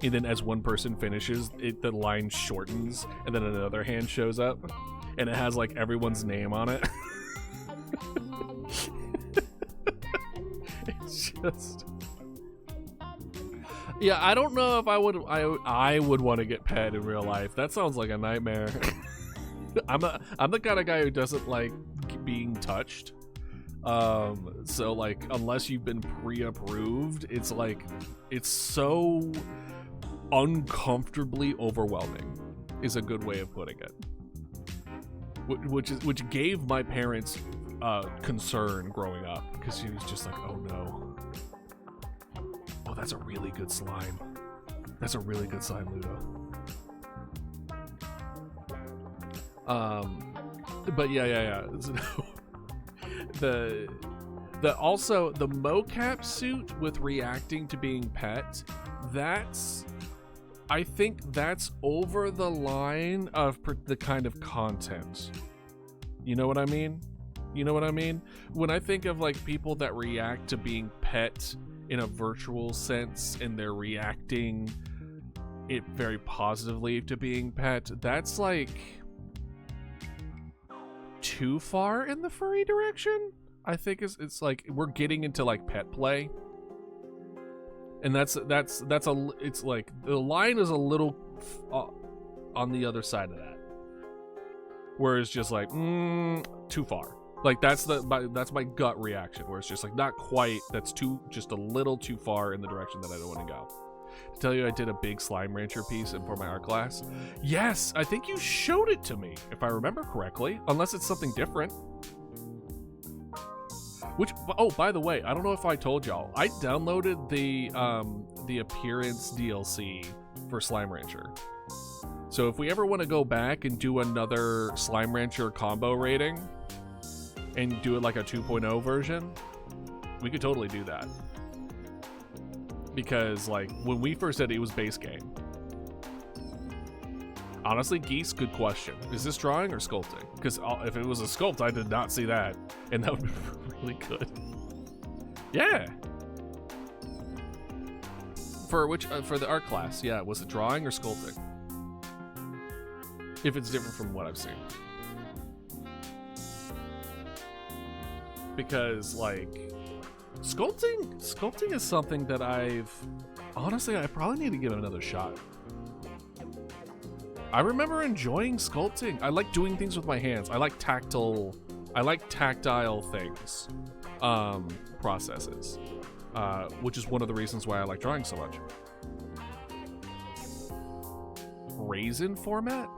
And then as one person finishes, the line shortens, and then another hand shows up, and it has like everyone's name on it. It's just... Yeah, I don't know if I would want to get pet in real life. That sounds like a nightmare. I'm the kind of guy who doesn't like being touched. So like unless you've been pre-approved, it's so uncomfortably overwhelming is a good way of putting it. Which gave my parents concern growing up, because she was just like, oh no. Oh, that's a really good slime. That's a really good slime, Ludo. But yeah. Also the mocap suit with reacting to being pet, I think that's over the line of the kind of content. You know what I mean? When I think of like people that react to being pet in a virtual sense, and they're reacting it very positively to being pet, that's like too far in the furry direction. I think it's like we're getting into like pet play, and it's like the line is a little on the other side of that, where it's just like too far. Like that's my gut reaction, where it's just like not quite. That's just a little too far in the direction that I don't want to go. To tell you, I did a big Slime Rancher piece for my art class. Yes, I think you showed it to me, if I remember correctly, unless it's something different. Which, oh, by the way, I don't know if I told y'all, I downloaded the appearance DLC for Slime Rancher. So if we ever want to go back and do another Slime Rancher combo rating and do it like a 2.0 version, We could totally do that. Because, like, when we first said it was base game. Honestly, Geese, good question. Is this drawing or sculpting? Because if it was a sculpt, I did not see that. And that would be really good. Yeah. For which, for the art class, yeah, was it drawing or sculpting? If it's different from what I've seen. Because, like, sculpting is something that honestly, I probably need to give it another shot. I remember enjoying sculpting. I like doing things with my hands. I like tactile things, processes, which is one of the reasons why I like drawing so much. Raisin format?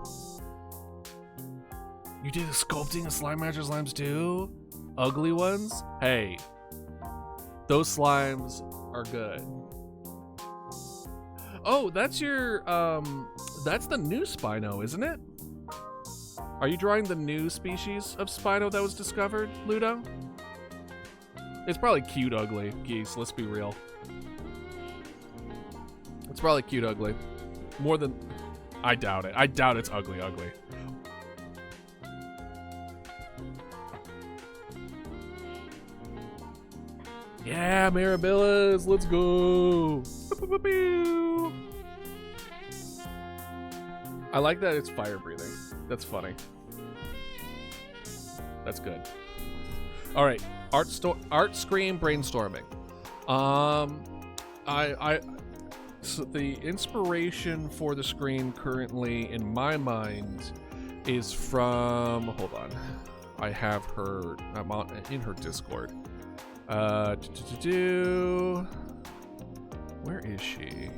You did sculpting of Slime Master slimes too? Ugly ones? Hey, those slimes are good. Oh, that's your, that's the new Spino, isn't it? Are you drawing the new species of Spino that was discovered, Ludo? It's probably cute ugly, Geese, let's be real. It's probably cute ugly. More than... I doubt it. I doubt it's ugly. Yeah, Mirabillas, let's go. I like that it's fire breathing. That's funny. That's good. All right, art screen brainstorming. So the inspiration for the screen currently in my mind is from, hold on, I have her, I'm in her Discord. Where is she?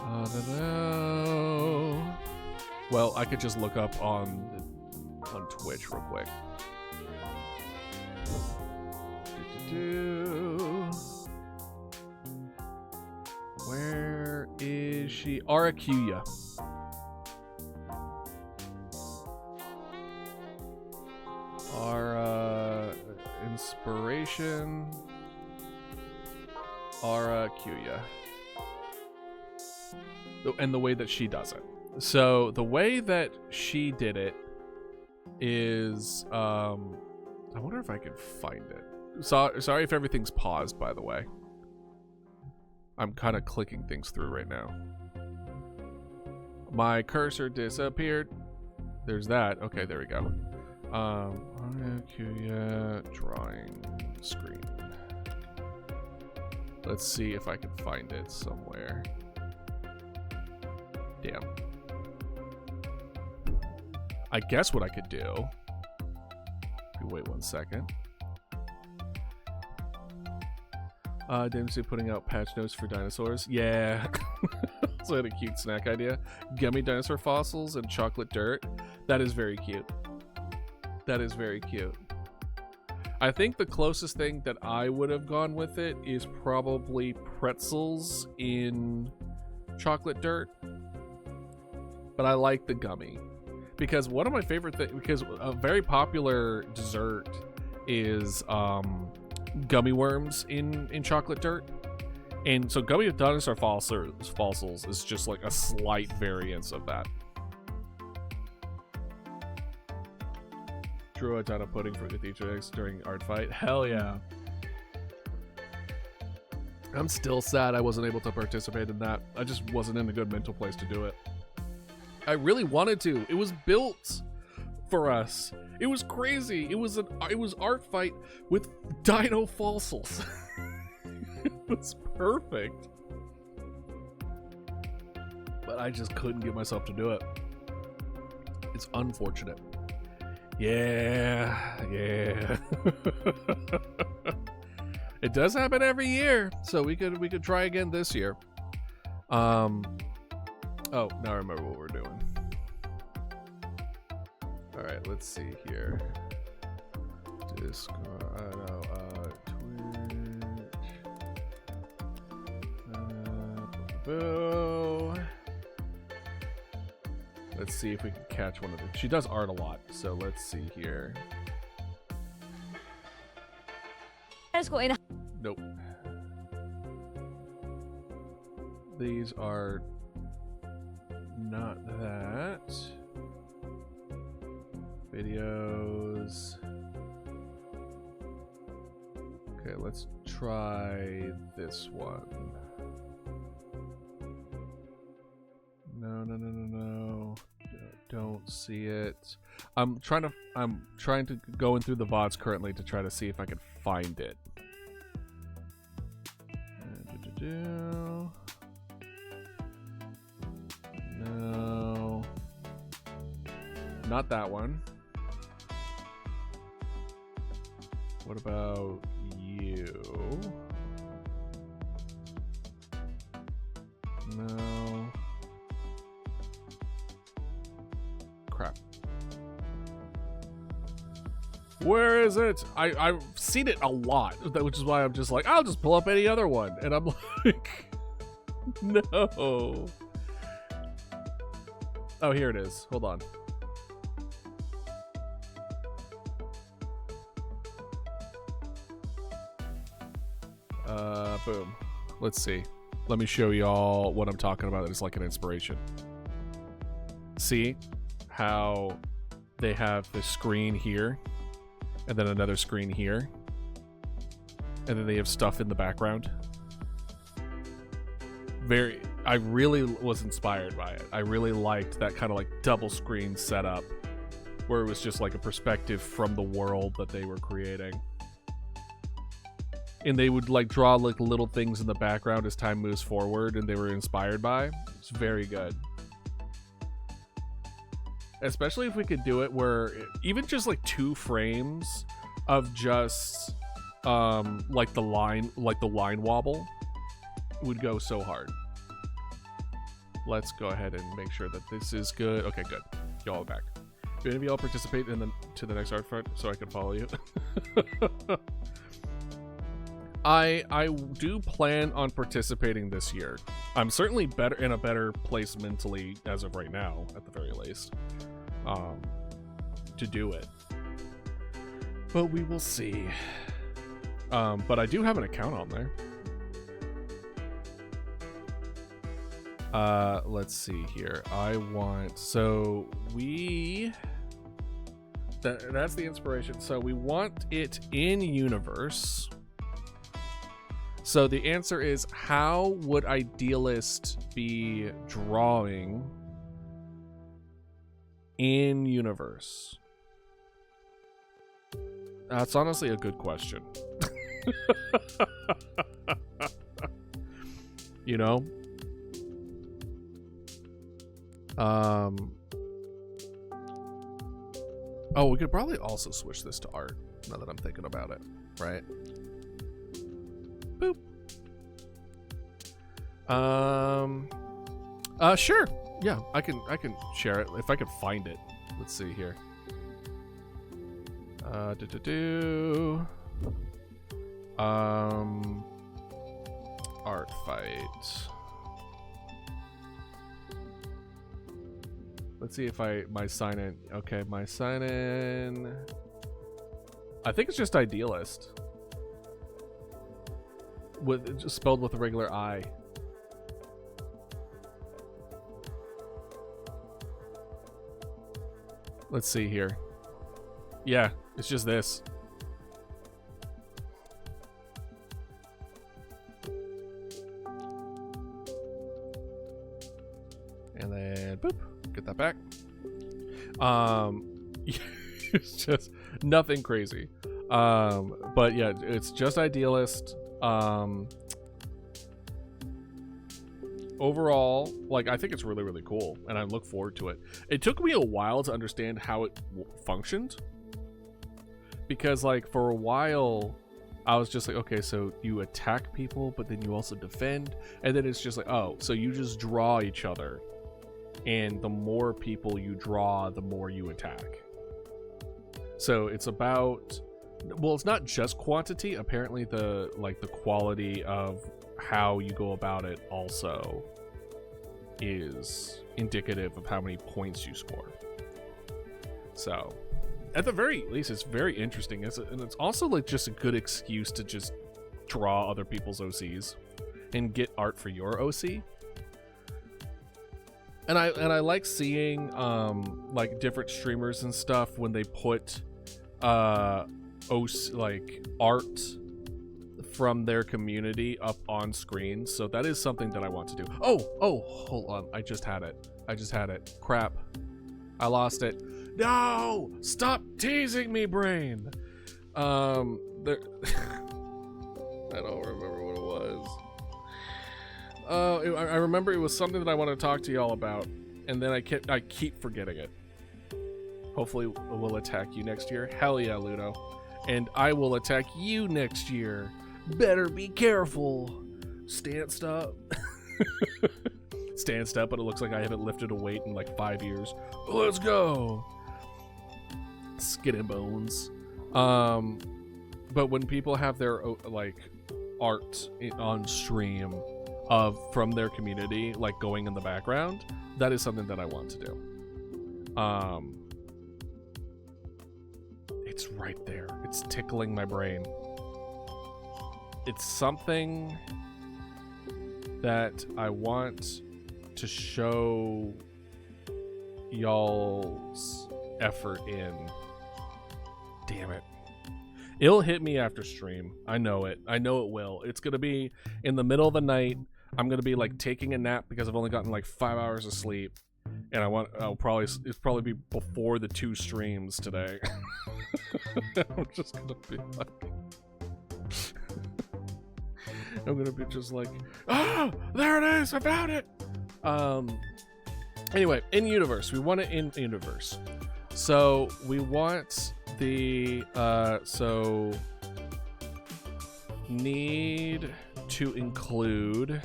I don't know. Well, I could just look up on Twitch real quick. Where is she? Aracuya. Our inspiration. Aracuya. And the way that she does it. So the way that she did it is, I wonder if I can find it. Sorry if everything's paused, by the way. I'm kind of clicking things through right now. My cursor disappeared. There's that. Okay, there we go. Drawing screen. Let's see if I can find it somewhere. Damn. I guess what I could do. If you wait 1 second. Dempsey putting out patch notes for dinosaurs. Yeah. So I had a cute snack idea. Gummy dinosaur fossils and chocolate dirt. That is very cute. That is very cute. I think the closest thing that I would have gone with it is probably pretzels in chocolate dirt. But I like the gummy. Because one of my favorite things, because a very popular dessert is gummy worms in chocolate dirt. And so gummy dinosaur fossils is just like a slight variance of that. Drew a ton of pudding for Cathedral X during art fight. Hell yeah. I'm still sad I wasn't able to participate in that. I just wasn't in a good mental place to do it. I really wanted to. It was built for us. It was crazy. It was art fight with dino fossils. It was perfect. But I just couldn't get myself to do it. It's unfortunate. Yeah. It does happen every year, so we could try again this year. Oh, now I remember what we're doing. All right, let's see here. Discord, Twitch. Let's see if we can catch one of them. She does art a lot, so let's see here. bicycle in. Nope. These are not that. Videos. Okay, let's try this one. No. Don't see it. I'm trying to go in through the VODs currently to try to see if I can find it. No. Not that one. What about you? No. Crap. Where is it? I've seen it a lot, which is why I'm just like, I'll just pull up any other one. And I'm like, no. Oh, here it is. Hold on. Boom. Let's see. Let me show y'all what I'm talking about. It's like an inspiration. See how they have the screen here and then another screen here, and then they have stuff in the background. I really was inspired by it. I really liked that kind of like double screen setup where it was just like a perspective from the world that they were creating. And they would like draw like little things in the background as time moves forward, and they were inspired by. It's very good. Especially if we could do it where even just like 2 frames of just like the line wobble would go so hard. Let's go ahead and make sure that this is good. Okay, good. Y'all are back. Do any of y'all participate in to the next art front so I can follow you? I do plan on participating this year. I'm certainly in a better place mentally as of right now, at the very least, to do it. But we will see. But I do have an account on there. Let's see here. So that's the inspiration. So we want it in universe. So the answer is, how would Idealist be drawing in universe? That's honestly a good question. You know? Oh, we could probably also switch this to art, now that I'm thinking about it, right? Boop. Sure. Yeah, I can share it if I can find it. Let's see here. Art fight. Let's see if my sign in. Okay, my sign in. I think it's just Idealist. Just spelled with a regular I. Let's see here. Yeah, it's just this. And then boop, get that back. It's just nothing crazy. But yeah, it's just Idealist. Overall, like, I think it's really, really cool, and I look forward to it. It took me a while to understand how it functioned, because like for a while I was just like, okay, so you attack people, but then you also defend, and then it's just like, oh, so you just draw each other, and the more people you draw, the more you attack. So it's about, well, it's not just quantity. Apparently the quality of how you go about it also is indicative of how many points you score. So at the very least, it's very interesting. And it's also like just a good excuse to just draw other people's OCs and get art for your OC. And I like seeing like different streamers and stuff when they put like art from their community up on screen. So that is something that I want to do. Oh, hold on. I just had it. Crap. I lost it. No! Stop teasing me, brain. There I don't remember what it was. I remember it was something that I want to talk to y'all about, and then I keep forgetting it. Hopefully we'll attack you next year. Hell yeah, Ludo. And I will attack you next year. Better be careful. Stanced up. Stanced up, but it looks like I haven't lifted a weight in like 5 years. Let's go. Skin and bones. But when people have their like art on stream from their community, like going in the background, that is something that I want to do. It's right there. It's tickling my brain. It's something that I want to show y'all's effort in. Damn it. It'll hit me after stream. I know it. I know it will. It's going to be in the middle of the night. I'm going to be like taking a nap because I've only gotten like 5 hours of sleep. And it'll probably be before the 2 streams today. I'm just going to be like... I'm gonna be just like, oh, there it is, I found it. Anyway, in universe, we want it in universe. So we want the need to include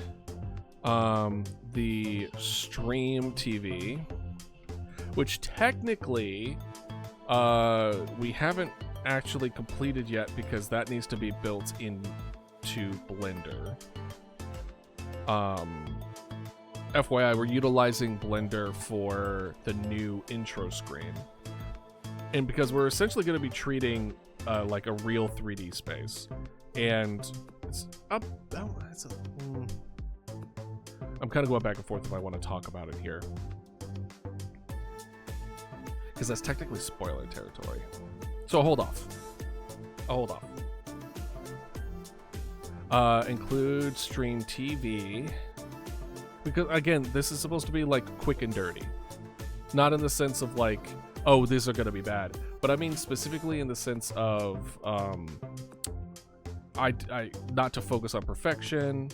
the stream TV, which technically we haven't actually completed yet because that needs to be built in to Blender. FYI, we're utilizing Blender for the new intro screen, and because we're essentially going to be treating like a real 3D space, and I'm kind of going back and forth if I want to talk about it here, because that's technically spoiler territory. So hold off. Include stream TV, because again, this is supposed to be like quick and dirty, not in the sense of like, oh, these are gonna be bad, but I mean specifically in the sense of I not to focus on perfection.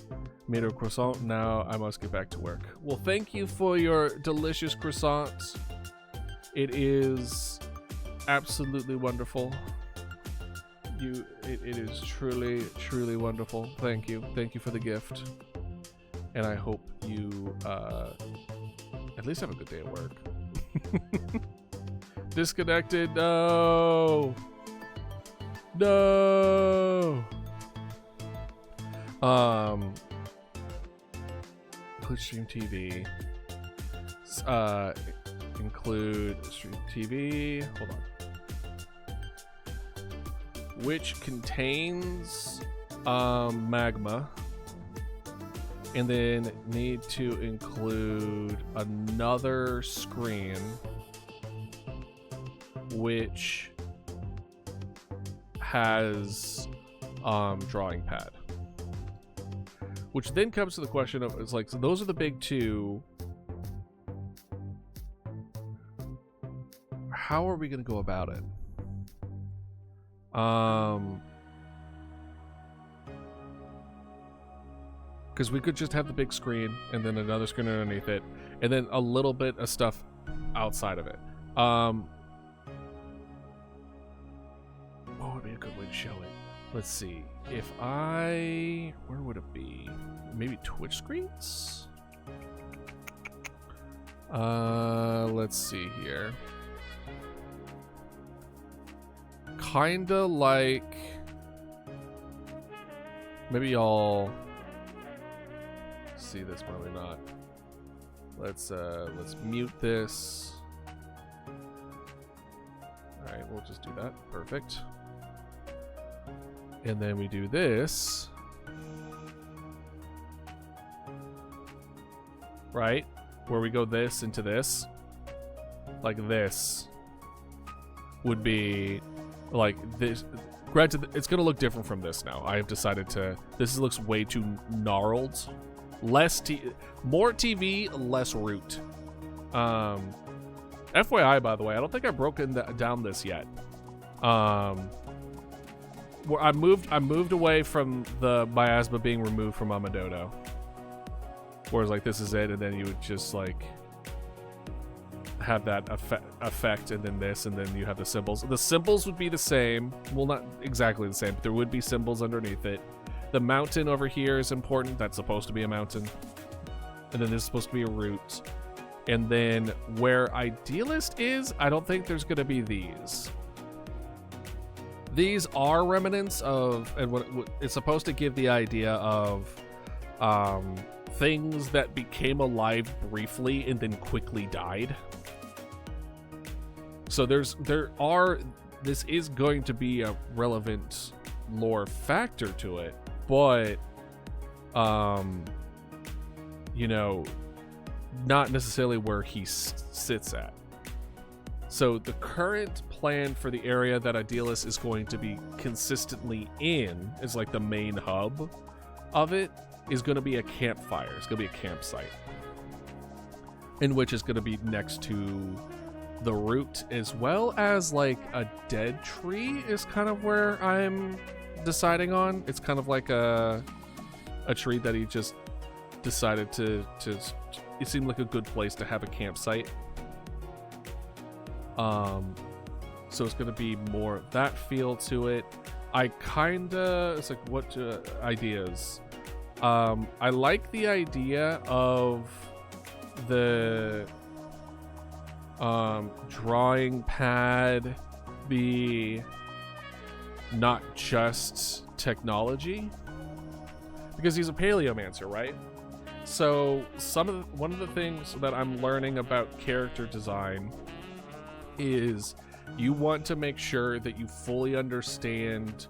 Made a croissant. Now I must get back to work. Well, thank you for your delicious croissant. It is absolutely wonderful. It is truly wonderful. Thank you for the gift, and I hope you at least have a good day at work. Disconnected. No. Include stream TV. Include stream TV. Hold on. Which contains magma, and then need to include another screen which has drawing pad, which then comes to the question of, it's like, so those are the big 2. How are we going to go about it? Because we could just have the big screen and then another screen underneath it, and then a little bit of stuff outside of it. What would be a good way to show it? Let's see. Where would it be? Maybe Twitch screens? Let's see here. Kinda like, maybe y'all see this, probably not. Let's mute this. All right, we'll just do that. Perfect. And then we do this. Right? Where we go this into this. Like this would be like this. Granted, it's going to look different from this now. I have decided to... This looks way too gnarled. More TV, less root. FYI, by the way, I don't think I've broken down this yet. Where I moved away from the miasma being removed from Amadodo. Whereas like this is it, and then you would just like have that effect, and then this, and then you have the symbols. The symbols would be the same. Well, not exactly the same, but there would be symbols underneath it. The mountain over here is important. That's supposed to be a mountain. And then this is supposed to be a root. And then where Idealist is, I don't think there's going to be these. These are remnants of, and what it's supposed to give the idea of things that became alive briefly and then quickly died. So this is going to be a relevant lore factor to it, but you know, not necessarily where he sits at. So the current plan for the area that Idealist is going to be consistently in is like the main hub of it is going to be a campfire. It's going to be a campsite in which is going to be next to the root, as well as like a dead tree is kind of where I'm deciding on. It's kind of like a tree that he just decided to it seemed like a good place to have a campsite. So it's going to be more of that feel to it. It's like, what ideas? I like the idea of the drawing pad be not just technology, because he's a paleomancer, right? So one of the things that I'm learning about character design is you want to make sure that you fully understand,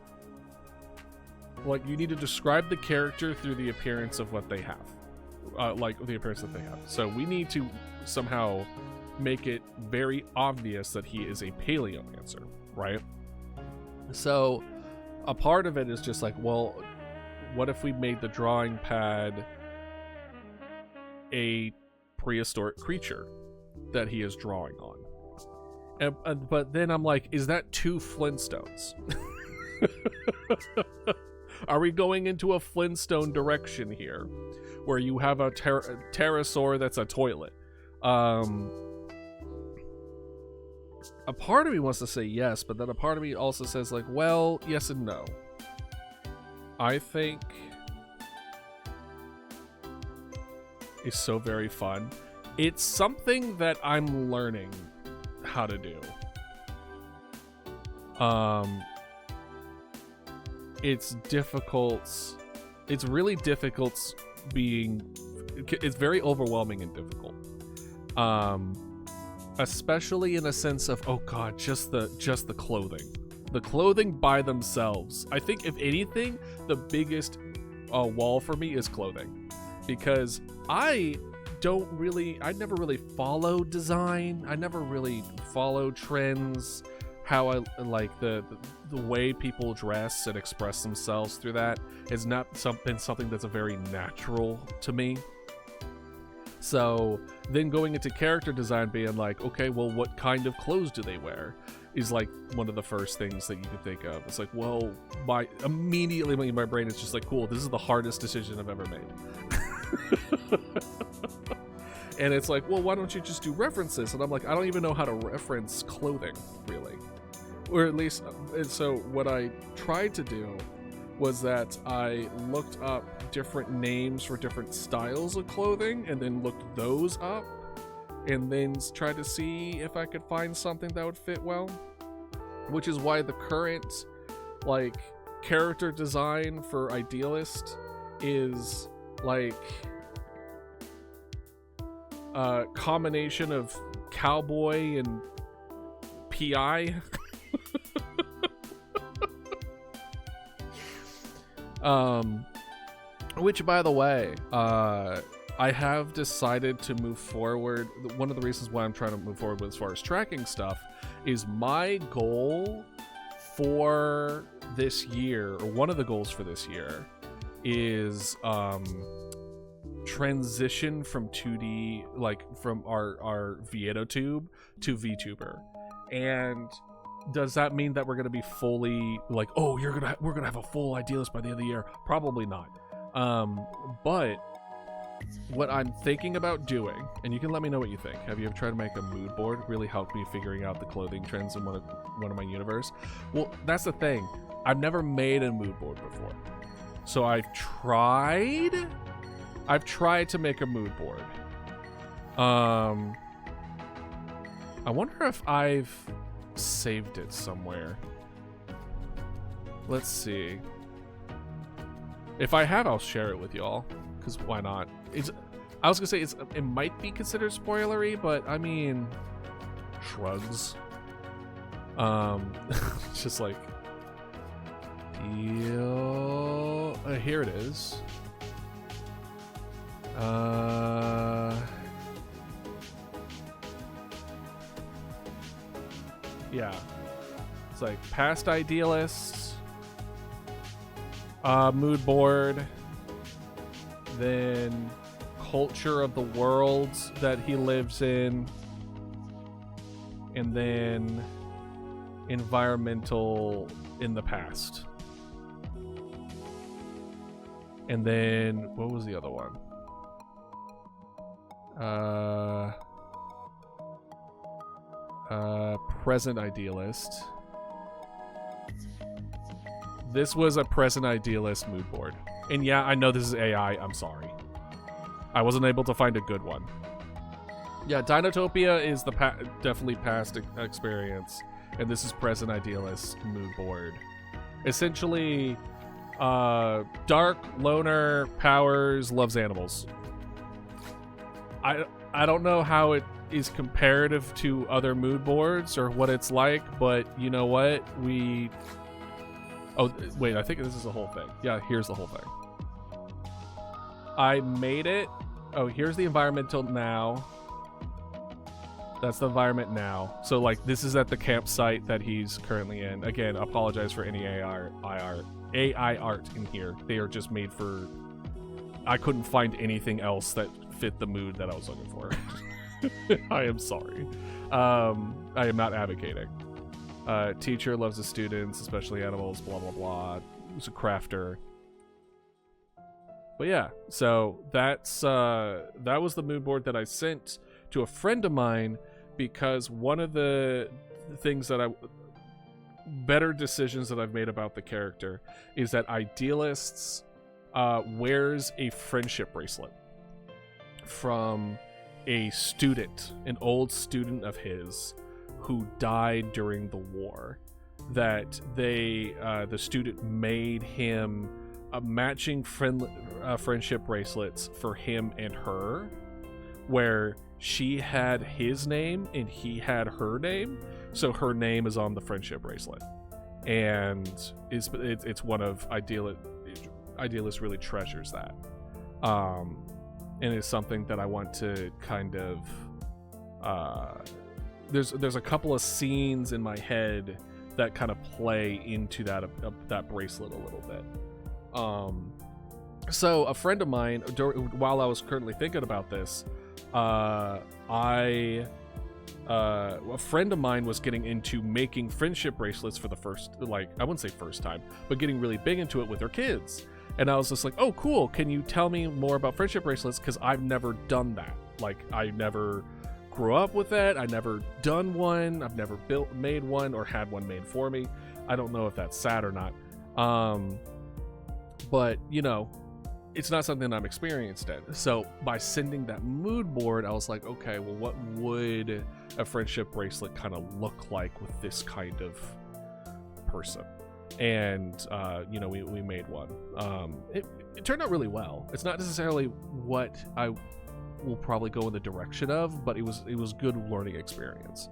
like, you need to describe the character through the appearance of what they have, like the appearance that they have. So we need to somehow make it very obvious that he is a paleomancer, right? So a part of it is just like, well, what if we made the drawing pad a prehistoric creature that he is drawing on? But then I'm like, is that two Flintstones? Are we going into a Flintstone direction here, where you have a pterosaur that's a toilet? A part of me wants to say yes, but then a part of me also says like, well, yes and no. I think it's so very fun. It's something that I'm learning how to do. It's difficult. It's really difficult it's very overwhelming and difficult. Especially in a sense of, oh god, just the clothing. The clothing by themselves. I think if anything, the biggest wall for me is clothing. Because I never really follow design. I never really follow trends. How I like the way people dress and express themselves through that has not been something that's a very natural to me. So then going into character design, being like, okay, well, what kind of clothes do they wear? Is like one of the first things that you can think of. It's like, well, immediately my brain is just like, cool, this is the hardest decision I've ever made. And it's like, well, why don't you just do references? And I'm like, I don't even know how to reference clothing, really. Or at least, and so what I tried to do was that I looked up different names for different styles of clothing and then looked those up and then tried to see if I could find something that would fit well. Which is why the current, like, character design for Idealist is, like, a combination of cowboy and PI. Which, by the way, I have decided to move forward. One of the reasons why I'm trying to move forward with as far as tracking stuff is my goal for this year, or one of the goals for this year, is transition from 2D, like from our Vieto tube to VTuber. And does that mean that we're gonna be fully like, oh, we're gonna have a full idealist by the end of the year? Probably not. But what I'm thinking about doing, and you can let me know what you think. Have you ever tried to make a mood board? Really helped me figuring out the clothing trends in one of my universe. Well, that's the thing. I've never made a mood board before. So I've tried to make a mood board. I wonder if I've saved it somewhere. Let's see. If I have, I'll share it with y'all, because why not? I was gonna say it might be considered spoilery, but I mean, shrugs. Just like, here it is. Yeah, it's like past idealists, mood board, then culture of the worlds that he lives in, and then environmental in the past. And then what was the other one? Present idealist. This was a present idealist mood board. And yeah, I know this is AI. I'm sorry. I wasn't able to find a good one. Yeah, Dinotopia is the definitely past experience, and this is present idealist mood board. Essentially, dark, loner, powers, loves animals. I don't know how it is comparative to other mood boards or what it's like, but you know what? Oh, wait, I think this is the whole thing. Yeah, here's the whole thing. I made it. Oh, here's the environmental now. That's the environment now. So, like, this is at the campsite that he's currently in. Again, apologize for any AI art in here. They are just made for... I couldn't find anything else that fit the mood that I was looking for. I am sorry. I am not advocating. Teacher loves his students, especially animals, blah, blah, blah. He's a crafter. But yeah, so that was the mood board that I sent to a friend of mine, because one of the things that better decisions that I've made about the character is that Idealists wears a friendship bracelet from a student, an old student of his who died during the war. That the student made him matching friendship bracelets for him and her, where she had his name and he had her name, so her name is on the friendship bracelet, and it's one of Idealist really treasures that, and it's something that I want to kind of there's a couple of scenes in my head that kind of play into that bracelet a little bit. So a friend of mine, while I was currently thinking about this, a friend of mine was getting into making friendship bracelets for the first, like, I wouldn't say first time, but getting really big into it with her kids. And I was just like, oh, cool. Can you tell me more about friendship bracelets? Because I've never done that. Like, I never grew up with that. I never done one. I've never made one or had one made for me. I don't know if that's sad or not. But, you know, it's not something I'm experienced in. So by sending that mood board, I was like, okay, well, what would a friendship bracelet kind of look like with this kind of person? And, you know, we made one. It turned out really well. It's not necessarily what I will probably go in the direction of, but it was good learning experience.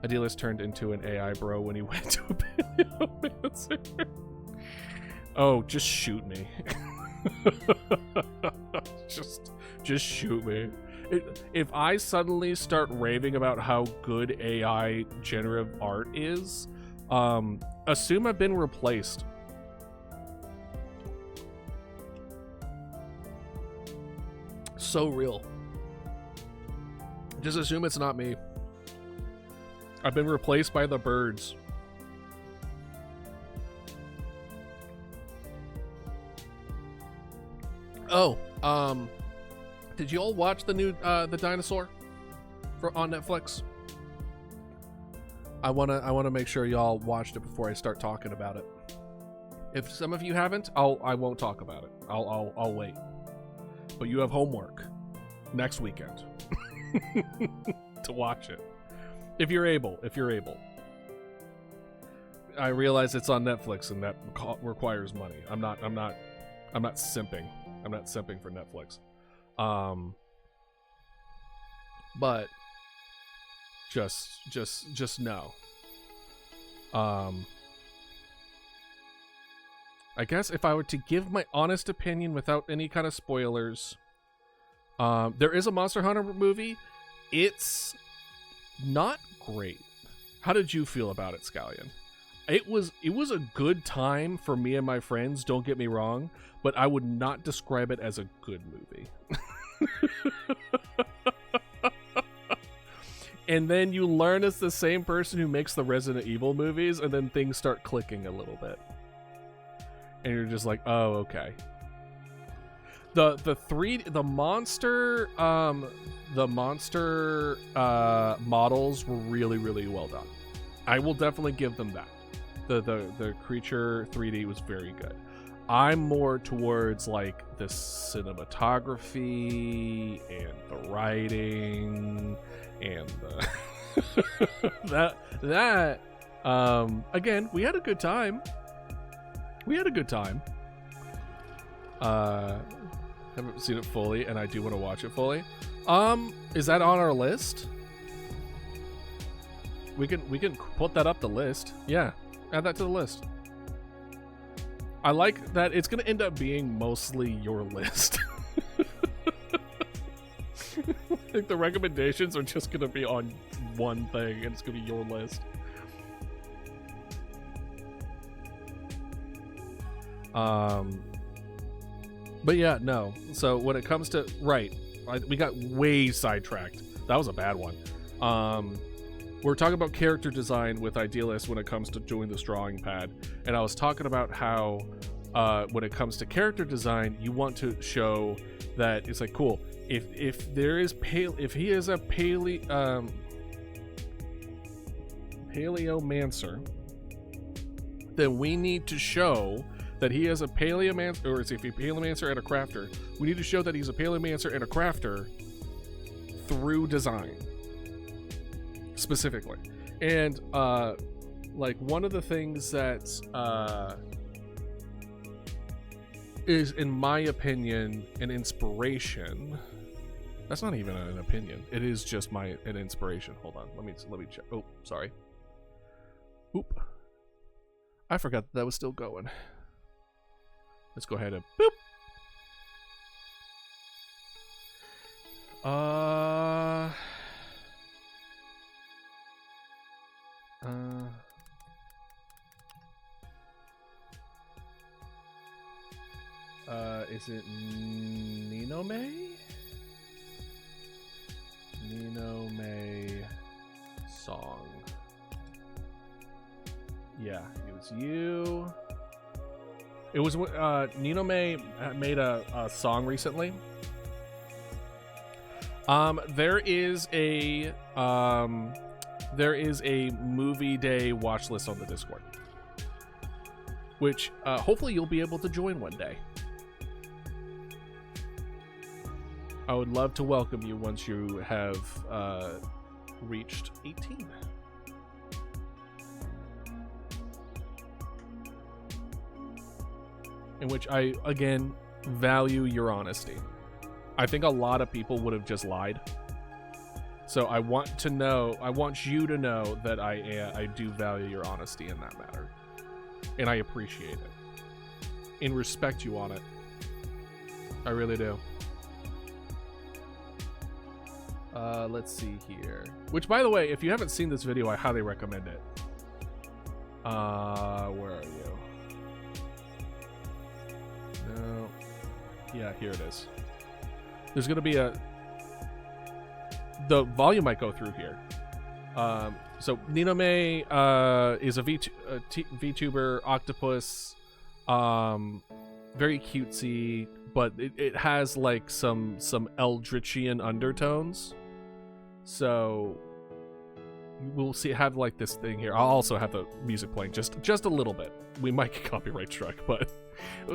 Idealist turned into an AI bro when he went to a paleomancer. Oh, just shoot me. just shoot me. If I suddenly start raving about how good AI generative art is, assume I've been replaced. So real. Just assume it's not me. I've been replaced by the birds. Oh, did you all watch the new the dinosaur on Netflix? I wanna make sure y'all watched it before I start talking about it. If some of you haven't, I won't talk about it. I'll wait. But you have homework next weekend to watch it. If you're able. I realize it's on Netflix and that requires money. I'm not simping. I'm not simping for Netflix. But just know. I guess if I were to give my honest opinion without any kind of spoilers, there is a Monster Hunter movie. It's not great. How did you feel about it, Scallion? It was a good time for me and my friends, don't get me wrong, but I would not describe it as a good movie. And then you learn it's the same person who makes the Resident Evil movies, and then things start clicking a little bit. And you're just like, oh, okay. The monster models were really, really well done. I will definitely give them that. The creature 3D was very good. I'm more towards like the cinematography and the writing and the that again, we had a good time. Haven't seen it fully, and I do want to watch it fully. Is that on our list? We can put that up the list. Yeah, add that to the list. I like that it's gonna end up being mostly your list. Like the recommendations are just gonna be on one thing, and it's gonna be your list. But yeah, no. So when it comes to we got way sidetracked. That was a bad one. We're talking about character design with Idealist when it comes to doing this drawing pad, and I was talking about how when it comes to character design, you want to show that it's like cool. If he is a paleomancer, then we need to show that he is a paleomancer, or is he a paleomancer and a crafter? We need to show that he's a paleomancer and a crafter through design, specifically. And like one of the things that is, in my opinion, an inspiration. That's not even an opinion. It is just an inspiration. Hold on. Let me check. Oh, sorry. Oop. I forgot that was still going. Let's go ahead and boop. Is it Ninome? Ninome song. Yeah, it was you. It was Ninome made a song recently. There is a movie day watch list on the Discord, which hopefully you'll be able to join one day. I would love to welcome you once you have reached 18. In which I, again, value your honesty. I think a lot of people would have just lied. So I want you to know that I do value your honesty in that matter. And I appreciate it. and respect you on it. I really do. Let's see here. Which, by the way, if you haven't seen this video, I highly recommend it. Where are you? No. Yeah, here it is. There's gonna be the volume might go through here. So Ninome is a VTuber octopus. Very cutesy, but it has like some Eldritchian undertones. So we'll see. Have like this thing here. I'll also have the music playing just a little bit. We might get copyright struck, but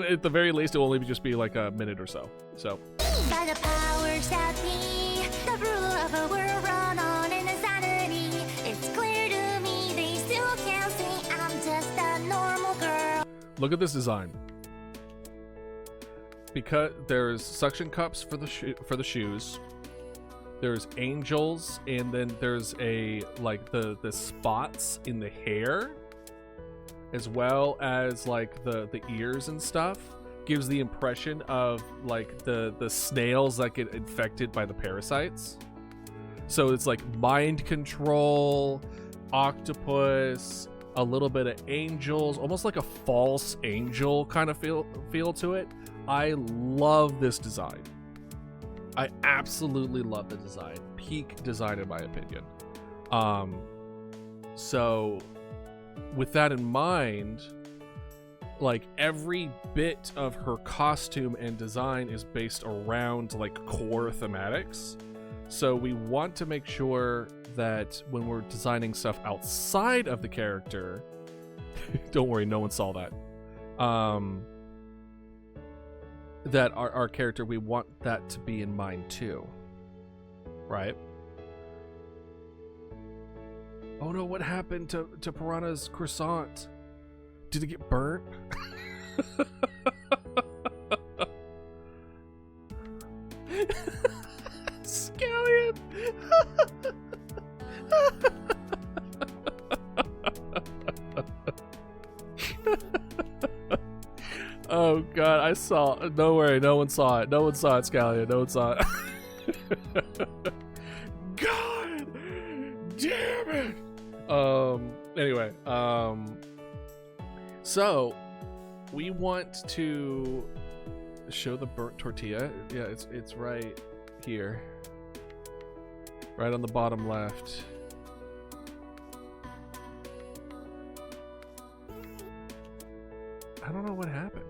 at the very least, it will only just be like a minute or so. So. By the powers that be, the rule of a world run on insanity. It's clear to me they still can't see I'm just a normal girl. Look at this design. Because there's suction cups for the shoes. There's angels, and then there's a like the spots in the hair, as well as like the ears and stuff. Gives the impression of like the snails that get infected by the parasites. So it's like mind control, octopus, a little bit of angels, almost like a false angel kind of feel to it. I love this design. I absolutely love the design. Peak design in my opinion. So with that in mind, like every bit of her costume and design is based around like core thematics. So we want to make sure that when we're designing stuff outside of the character, don't worry, no one saw that. That our character, we want that to be in mind too, right? Oh no, what happened to Piranha's croissant? Did it get burnt? Scallion! Oh god, I saw. Don't worry, no one saw it. No one saw it, Scallion. No one saw it. God damn it! Anyway, so we want to show the burnt tortilla. Yeah, it's right here. Right on the bottom left. I don't know what happened.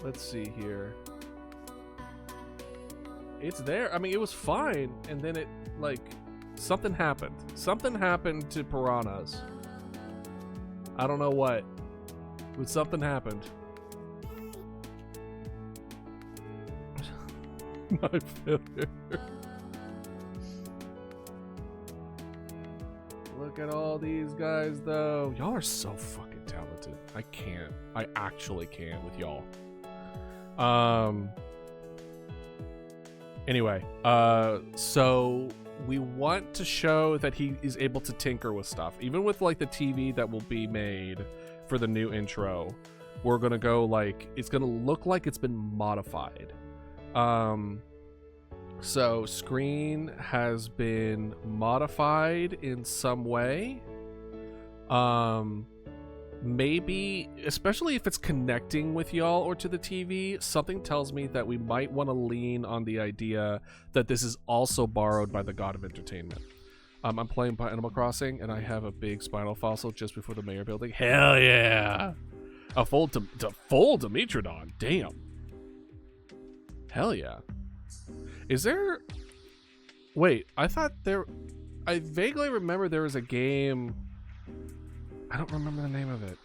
Let's see here. It's there. I mean, it was fine, and then it, like, something happened. Something happened to piranhas. I don't know what, but something happened. My failure. Look at all these guys, though. Y'all are so fucking talented. I can't. I actually can't with y'all. Anyway, so we want to show that he is able to tinker with stuff. Even with, like, the TV that will be made for the new intro, we're gonna go, like, it's gonna look like it's been modified. So screen has been modified in some way. Maybe, especially if it's connecting with y'all or to the TV, something tells me that we might want to lean on the idea that this is also borrowed by the God of Entertainment. I'm playing by Animal Crossing, and I have a big spinal fossil just before the mayor building. Hell yeah! A full Dimetrodon. Damn. Hell yeah. Is there... Wait, I thought there... I vaguely remember there was a game... I don't remember the name of it.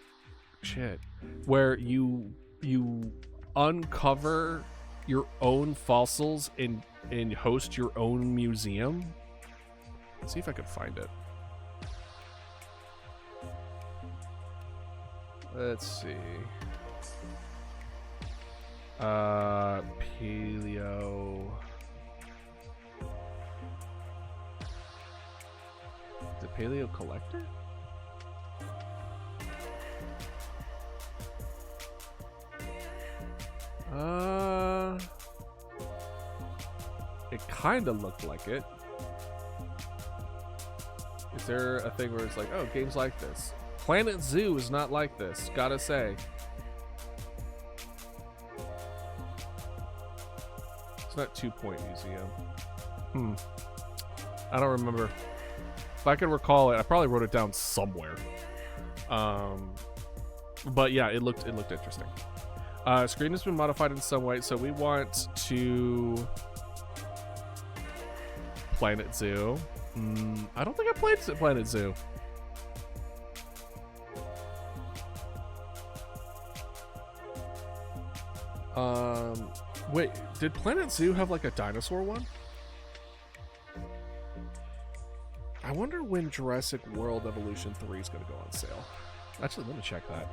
Shit. Where you uncover your own fossils and host your own museum. Let's see if I can find it. Let's see. Paleo. The Paleo Collector? It kind of looked like it. Is there a thing where it's like, oh, games like this? Planet Zoo is not like this, gotta say. It's not 2 Point Museum. I don't remember. If I can recall it, I probably wrote it down somewhere. But yeah, it looked interesting. Screen has been modified in some way, so we want to Planet Zoo. I don't think I played Planet Zoo. Wait, did Planet Zoo have like a dinosaur one? I wonder when Jurassic World Evolution 3 is going to go on sale. Actually, let me check that.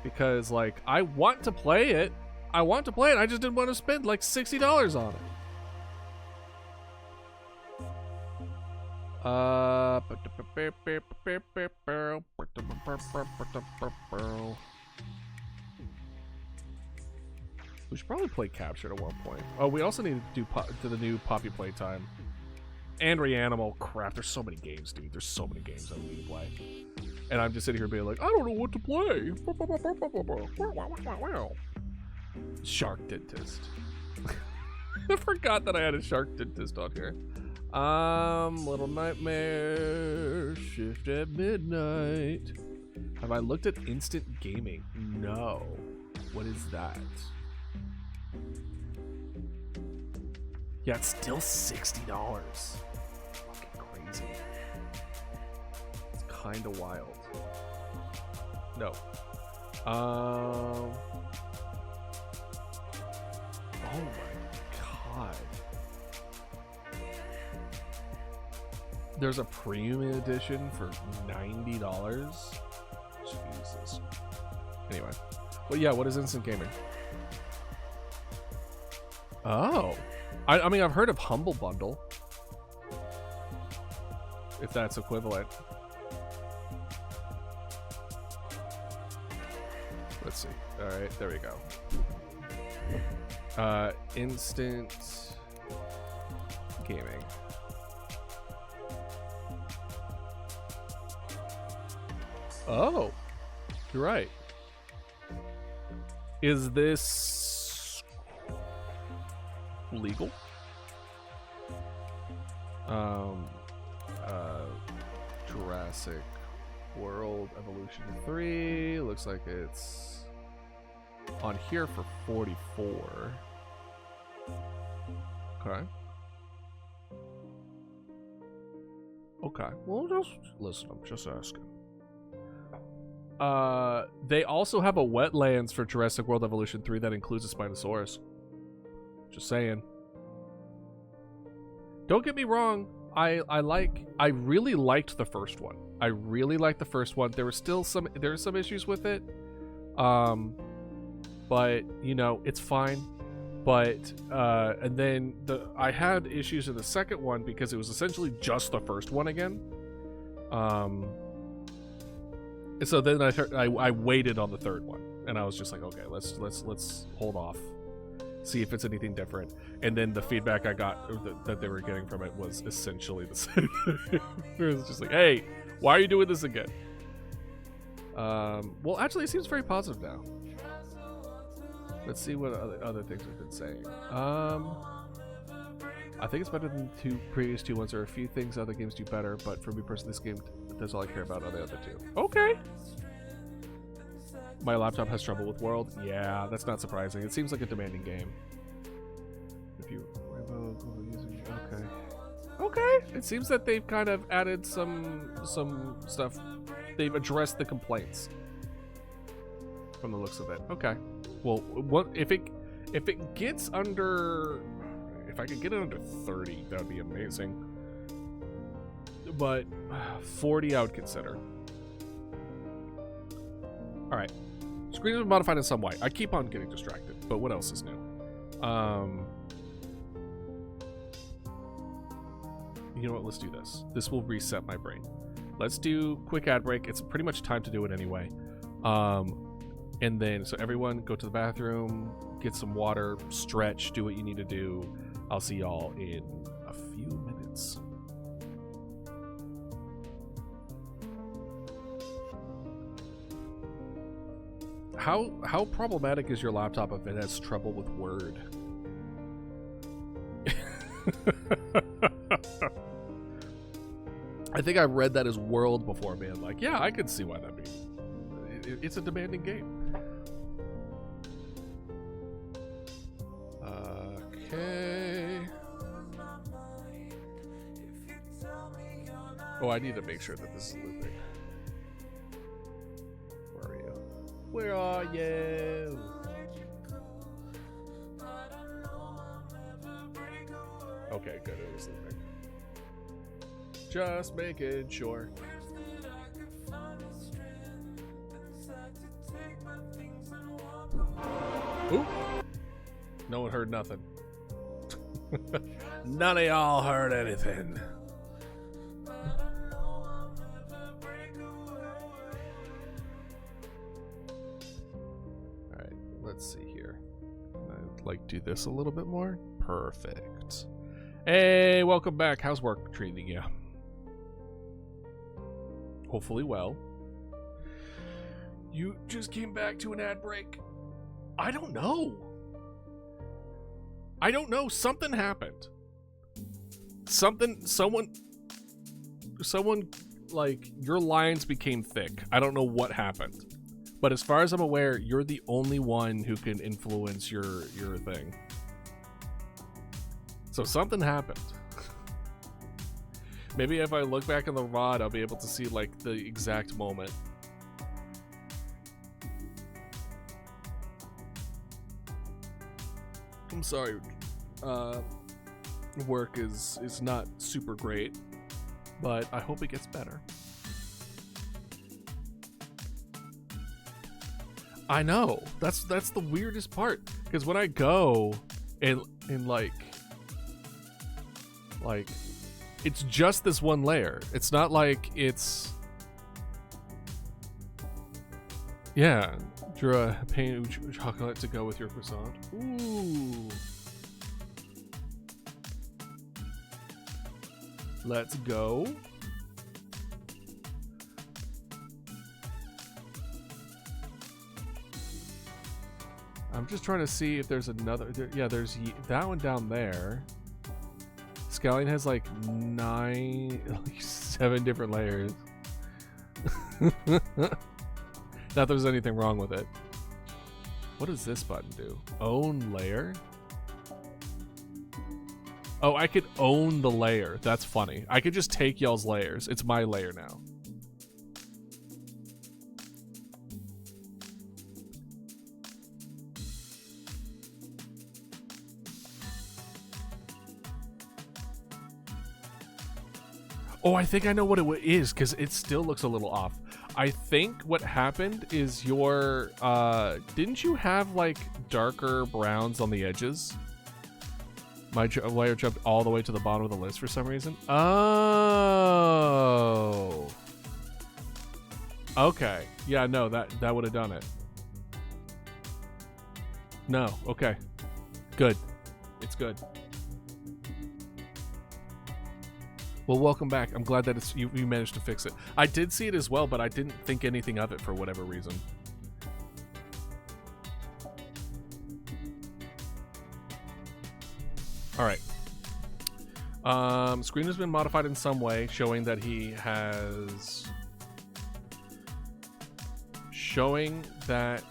Because, like, I want to play it. I just didn't want to spend like $60 on it. We should probably play Captured at one point. Oh, we also need to do the new Poppy Playtime. And Reanimal. Crap, there's so many games, dude. There's so many games that we need to play. And I'm just sitting here being like, I don't know what to play. Shark Dentist. I forgot that I had a Shark Dentist on here. Little Nightmare, Shift at Midnight. Have I looked at Instant Gaming? No. What is that? Yeah, it's still $60. Fucking crazy. It's kind of wild. No. Oh my god. There's a premium edition for $90. Jesus. Anyway. Well, yeah, what is Instant Gaming? Oh. I mean, I've heard of Humble Bundle. If that's equivalent. Let's see. Alright, there we go. Instant Gaming. Oh, you're right. Is this legal? Jurassic World Evolution 3 looks like it's on here for $44. Okay. Okay. Well, just listen. I'm just asking. They also have a wetlands for Jurassic World Evolution 3 that includes a Spinosaurus. Just saying. Don't get me wrong. I really liked the first one. I really liked the first one. There were some issues with it. But you know, it's fine. But and then I had issues in the second one because it was essentially just the first one again. So then I waited on the third one, and I was just like, okay, let's hold off, see if it's anything different. And then the feedback I got that they were getting from it was essentially the same. It was just like, hey, why are you doing this again? Well, actually, it seems very positive now. Let's see what other things we've been saying. I think it's better than the previous two ones. There are a few things other games do better, but for me personally, this game, that's all I care about on the other two. Okay. My laptop has trouble with World. Yeah, that's not surprising. It seems like a demanding game. If you okay. Okay. It seems that they've kind of added some stuff. They've addressed the complaints from the looks of it. Okay. Well, what if it gets under? If I could get it under 30, that would be amazing. But 40, I would consider. All right. Screen is modified in some way. I keep on getting distracted, but what else is new? You know what? Let's do this. This will reset my brain. Let's do quick ad break. It's pretty much time to do it anyway. And then, so everyone go to the bathroom, get some water, stretch, do what you need to do. I'll see y'all in a few minutes. How problematic is your laptop if it has trouble with Word? I think I've read that as World before, man. Like, yeah, I can see why that'd be. It's a demanding game. Okay. Oh, I need to make sure that this is looping. Where are you? Where are you? Okay, good. It was looping. Just making sure. Ooh. No one heard nothing. None of y'all heard anything. Alright, let's see here. I'd like do this a little bit more. Perfect. Hey, welcome back. How's work treating you? Hopefully well. You just came back to an ad break. I don't know. Something happened. Someone, like, your lines became thick. I don't know what happened. But as far as I'm aware, you're the only one who can influence your thing. So something happened. Maybe if I look back in the VOD, I'll be able to see, like, the exact moment. I'm sorry. Work is not super great, but I hope it gets better. I know. That's the weirdest part, because when I go and like it's just this one layer. It's not like it's, yeah. Drew a pain chocolate to go with your croissant. Ooh. Let's go. I'm just trying to see if there's another. Yeah, there's that one down there. Scallion has like 7 different layers. Not that there's anything wrong with it. What does this button do? Own layer? Oh, I could own the layer. That's funny. I could just take y'all's layers. It's my layer now. Oh, I think I know what it is, because it still looks a little off. I think what happened is your, didn't you have, like, darker browns on the edges? My layer jumped all the way to the bottom of the list for some reason. Oh. Okay. Yeah, no, that would have done it. No. Okay. Good. It's good. Well, welcome back. I'm glad that you managed to fix it. I did see it as well, but I didn't think anything of it for whatever reason. All right. Screen has been modified in some way, showing that he has... Showing that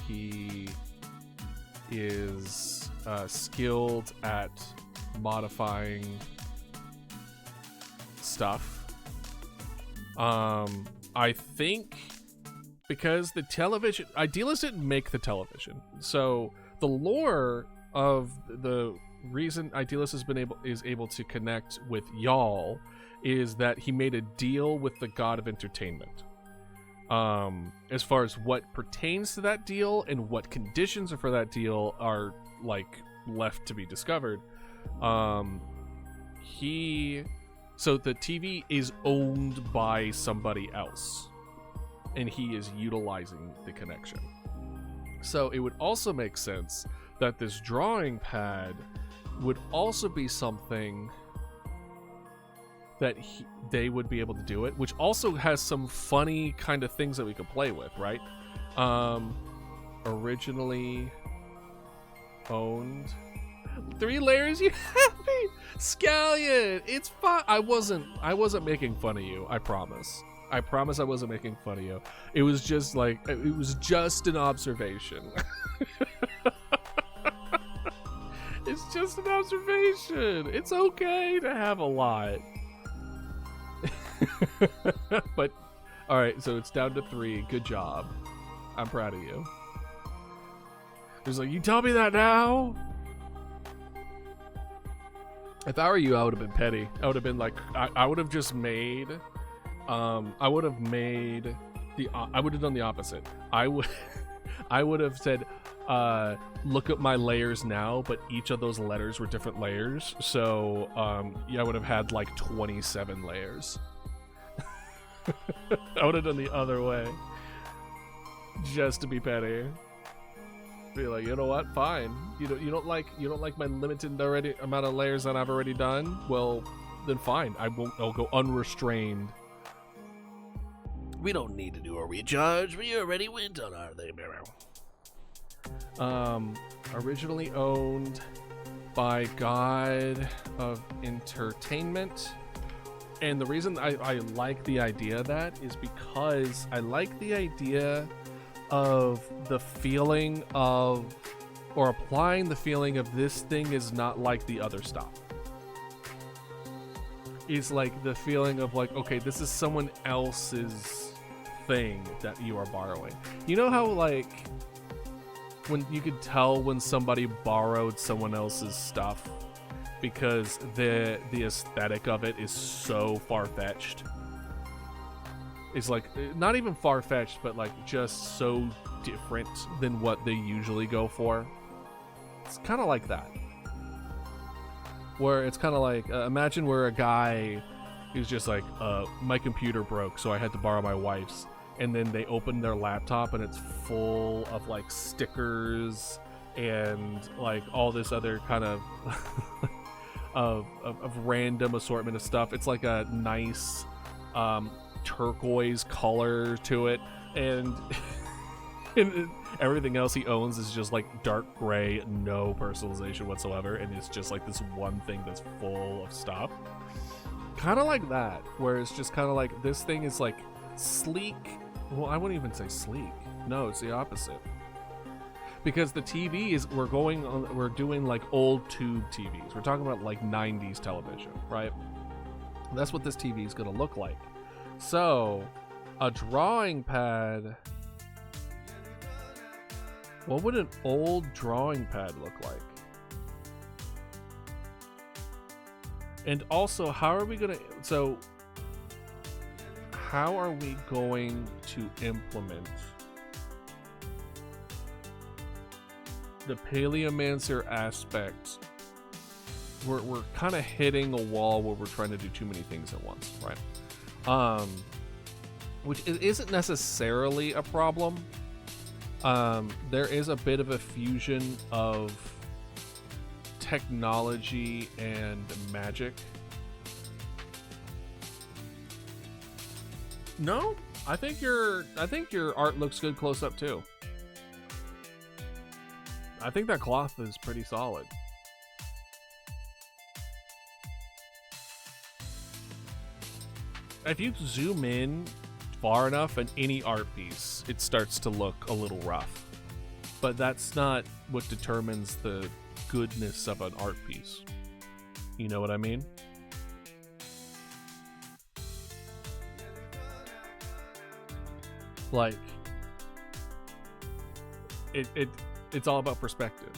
he is skilled at modifying stuff. I think because the television, Idealist didn't make the television, so the lore of the reason Idealist is able to connect with y'all is that he made a deal with the god of entertainment. As far as what pertains to that deal and what conditions are for that deal are like left to be discovered. He So the TV is owned by somebody else, and he is utilizing the connection. So it would also make sense that this drawing pad would also be something that they would be able to do it, which also has some funny kind of things that we could play with, right? Originally owned 3 layers. You happy scallion? It's fine. I wasn't making fun of you. I promise I wasn't making fun of you. It was just like, it was just an observation. It's just an observation. It's okay to have a lot. But all right, so it's down to 3. Good job. I'm proud of you. He's like, you tell me that now? If I were you, I would have been petty. I would have been like, I would have just made, I would have made I would have done the opposite. I would have said, look at my layers now, but each of those letters were different layers. So, yeah, I would have had like 27 layers. I would have done the other way, just to be petty. Be like, you know what? Fine. You don't like my limited amount of layers that I've already done. Well, then fine. I'll go unrestrained. We don't need to do a rejudge. We already went on our thing. Originally owned by God of Entertainment. And the reason I like the idea of that is because I like the idea of the feeling of, or applying the feeling of, this thing is not like the other stuff. It's like the feeling of like, okay, this is someone else's thing that you are borrowing. You know how like when you could tell when somebody borrowed someone else's stuff because the aesthetic of it is so far-fetched. It's like not even far-fetched, but like just so different than what they usually go for. It's kind of like that, where it's kind of like imagine where a guy is just like, my computer broke, so I had to borrow my wife's, and then they open their laptop and it's full of like stickers and like all this other kind of of random assortment of stuff. It's like a nice turquoise color to it, and everything else he owns is just like dark gray, no personalization whatsoever, and it's just like this one thing that's full of stuff. Kind of like that, where it's just kind of like, this thing is like sleek. Well, I wouldn't even say sleek. No, it's the opposite. Because the TV is, we're doing like old tube TVs. We're talking about like 90s television, right? That's what this TV is going to look like. So, a drawing pad. What would an old drawing pad look like? And also, how are we going to implement the Paleomancer aspect? We're kind of hitting a wall where we're trying to do too many things at once, right? Which isn't necessarily a problem. There is a bit of a fusion of technology and magic. No, I think your art looks good close up too. I think that cloth is pretty solid. If you zoom in far enough in any art piece, it starts to look a little rough. But that's not what determines the goodness of an art piece. You know what I mean? Like, it's all about perspective.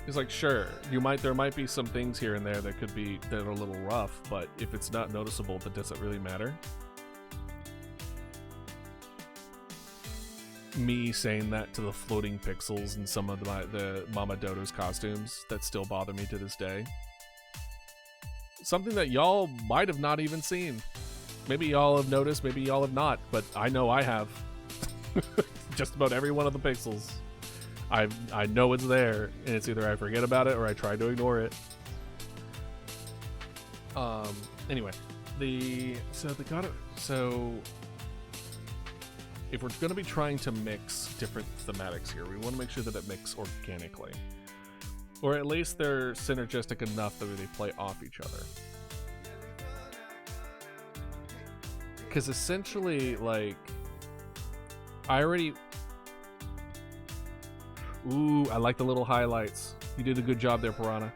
It's like, sure, there might be some things here and there that are a little rough, but if it's not noticeable, that doesn't really matter. Me saying that to the floating pixels in some of the Mama Dodo's costumes that still bother me to this day. something that y'all might have not even seen. Maybe y'all have noticed, maybe y'all have not, but I know I have. Just about every one of the pixels. I know it's there, and it's either I forget about it or I try to ignore it. Anyway, so if we're going to be trying to mix different thematics here, we want to make sure that it mixes organically, or at least they're synergistic enough that they play off each other. Because essentially, like, ooh, I like the little highlights. You did a good job there, Piranha.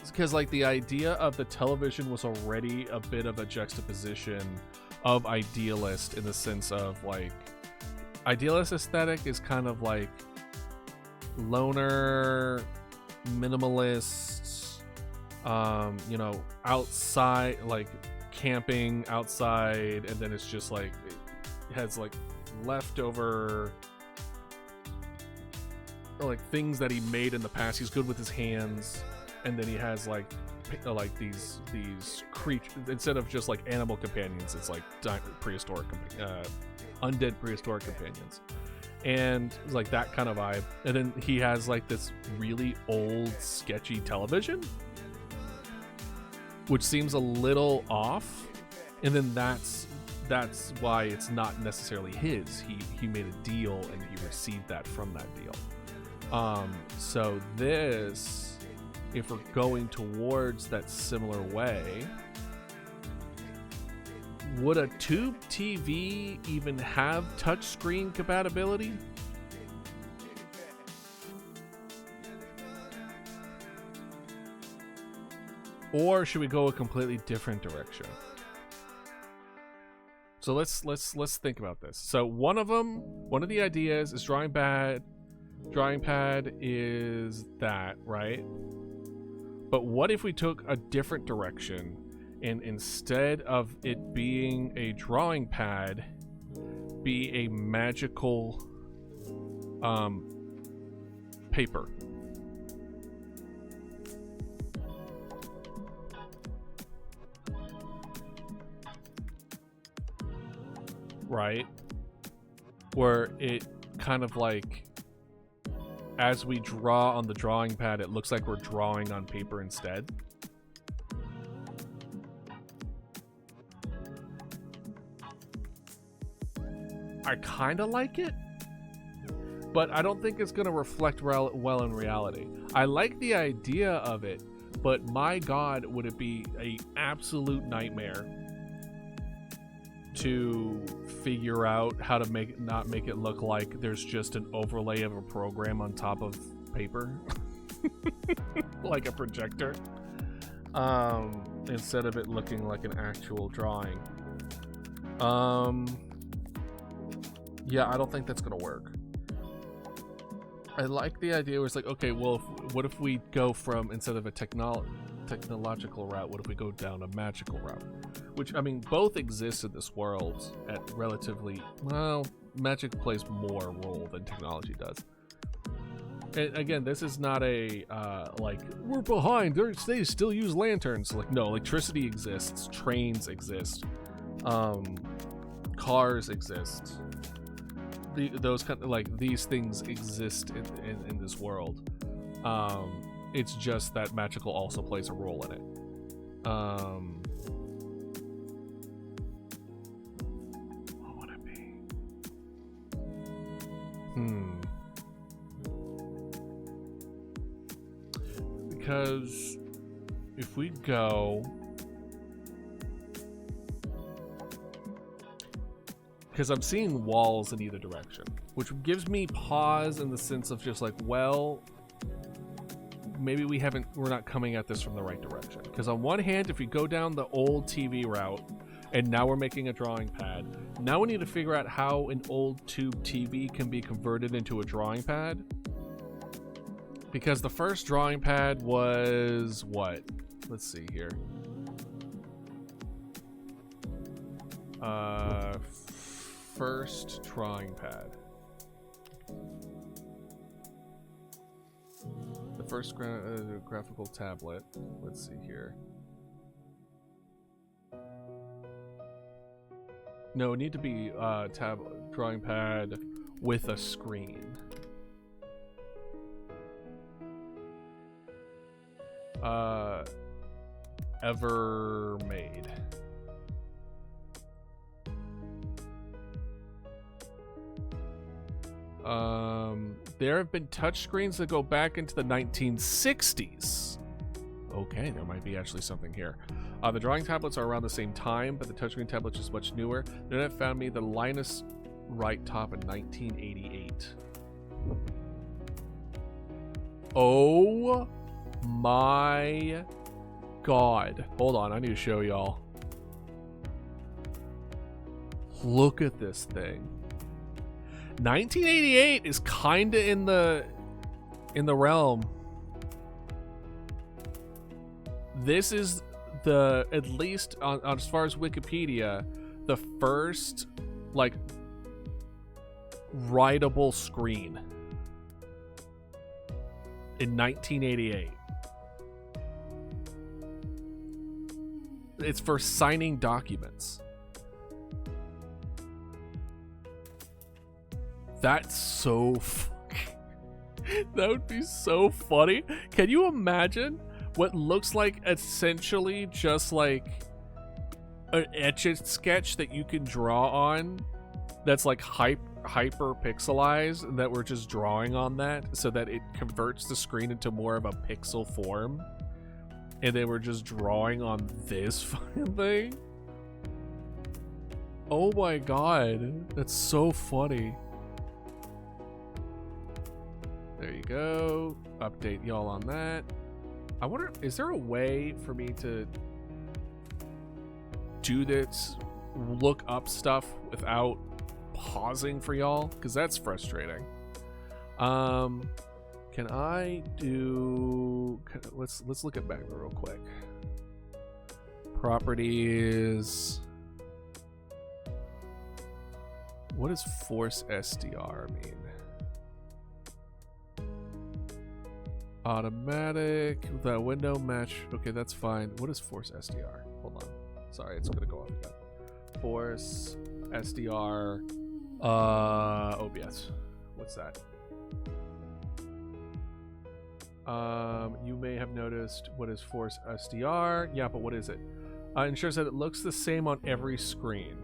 Because like the idea of the television was already a bit of a juxtaposition of Idealist, in the sense of like Idealist aesthetic is kind of like loner, minimalist, you know, outside, like camping outside, and then it's just like it has like leftover like things that he made in the past. He's good with his hands, and then he has like these creatures, instead of just like animal companions, it's like prehistoric undead prehistoric companions, and it's like that kind of vibe. And then he has like this really old sketchy television, which seems a little off, and then that's why it's not necessarily his. He made a deal and he received that from that deal. So this, if we're going towards that similar way, would a tube TV even have touchscreen compatibility? Or should we go a completely different direction? So let's think about this. So one of the ideas is drawing pad. Drawing pad is that, right? But what if we took a different direction, and instead of it being a drawing pad, be a magical paper? Right? Where it kind of like, as we draw on the drawing pad, it looks like we're drawing on paper instead. I kind of like it, but I don't think it's going to reflect well in reality. I like the idea of it, but my God, would it be an absolute nightmare to figure out how to not make it look like there's just an overlay of a program on top of paper. Like a projector, instead of it looking like an actual drawing. Yeah, I don't think that's gonna work. I like the idea where it's like, okay, well, what if we go from, instead of a technological route, what if we go down a magical route? Which, I mean, both exist in this world at relatively, well, magic plays more role than technology does. And again, this is not a, like, we're behind, they still use lanterns. Like, no, electricity exists, trains exist, cars exist. Those kind of, like, these things exist in this world. It's just that magical also plays a role in it. What would it be? Because if we go, because I'm seeing walls in either direction, which gives me pause in the sense of just like, well, maybe we're not coming at this from the right direction. Because on one hand, if we go down the old TV route, and now we're making a drawing pad, now we need to figure out how an old tube TV can be converted into a drawing pad. Because the first drawing pad was what? Let's see here. First drawing pad. The first graphical tablet. Let's see here. No, it need to be drawing pad with a screen. Ever made. There have been touchscreens that go back into the 1960s. Okay, there might be actually something here. The drawing tablets are around the same time, but the touchscreen tablet is much newer. The internet found me the Linus Right top in 1988. Oh my god. Hold on, I need to show y'all. Look at this thing. 1988 is kinda in the realm. This is the, at least on as far as Wikipedia, the first like writable screen in 1988. It's for signing documents. That's so that would be so funny. Can you imagine what looks like essentially just like an Etch-a-Sketch that you can draw on that's like hyper pixelized, and that we're just drawing on that so that it converts the screen into more of a pixel form, and then we're just drawing on this fucking thing? Oh my god, that's so funny. There you go. Update y'all on that. I wonder, is there a way for me to do this, look up stuff without pausing for y'all? Because that's frustrating. Can I do, let's look at Magma real quick. Properties. What does force SDR mean? Automatic, the window match. Okay, that's fine. What is force SDR? Hold on. Sorry, it's gonna go off again. Force SDR, OBS. What's that? You may have noticed what is force SDR. Yeah, but what is it? Ensures that it looks the same on every screen.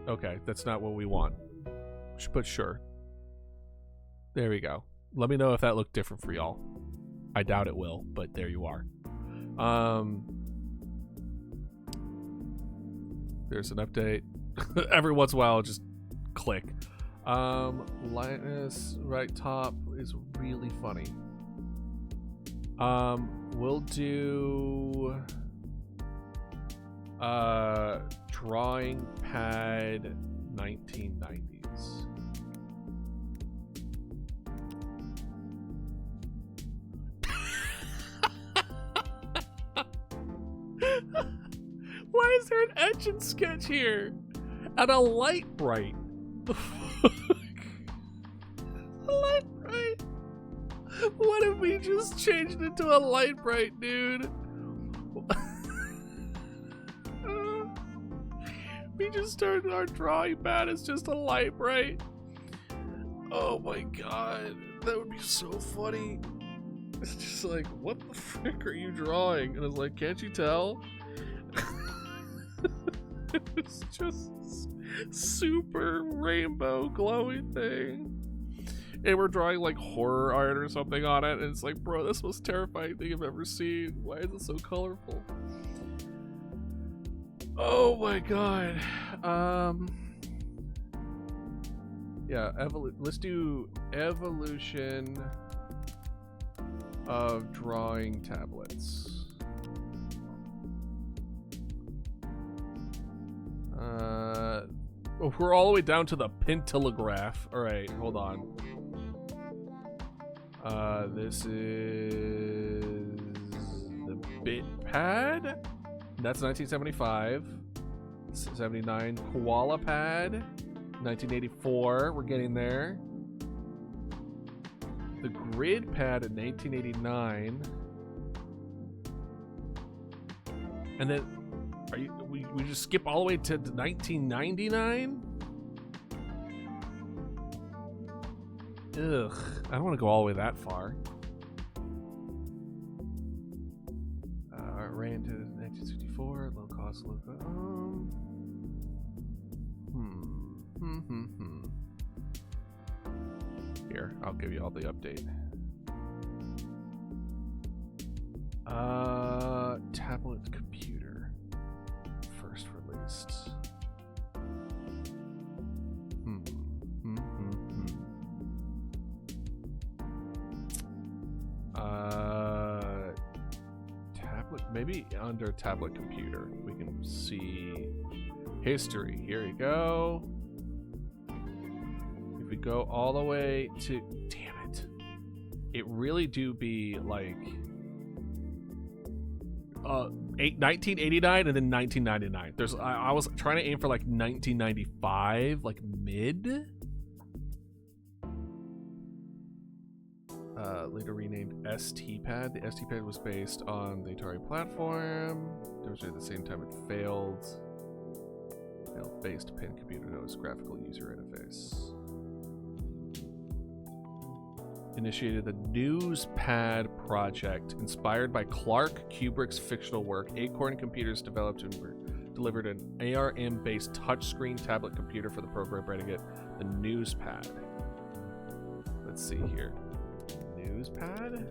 Okay, that's not what we want. But sure. There we go. Let me know if that looked different for y'all. I doubt it will, but there you are. There's an update. Every once in a while, I'll just click. Linus right top is really funny. We'll do drawing pad 1990s. Why is there an Etch-a-Sketch here? And a light bright. The fuck? A light bright? What if we just changed it to a light bright, dude? We just started our drawing pad as just a light bright. Oh my god, that would be so funny. It's just like, what the frick are you drawing? And I was like, can't you tell? It's just super rainbow glowy thing. And we're drawing like horror art or something on it, and it's like, bro, that's the most terrifying thing I've ever seen. Why is it so colorful? Oh my god. Yeah, let's do evolution of drawing tablets. We're all the way down to the pentallograph. Alright, hold on. This is the bit pad. That's 1975. 79 koala pad. 1984. We're getting there. the grid pad in 1989. And then, we just skip all the way to 1999? Ugh, I don't want to go all the way that far. Ran to 1964, low cost, low cost. Here, I'll give you all the update. Tablet computer. First released. Tablet, maybe under tablet computer, we can see history. Here you go. If we go all the way to, damn it, it really do be like 1989 and then 1999. There's I was trying to aim for like 1995, like mid. Later renamed ST-Pad. The ST-Pad was based on the Atari platform. It was at the same time it failed. Failed-based pen computer knows graphical user interface. Initiated the NewsPad project, inspired by Clark Kubrick's fictional work. Acorn Computers developed and delivered an ARM-based touchscreen tablet computer for the program, branding it the NewsPad. Let's see here. NewsPad?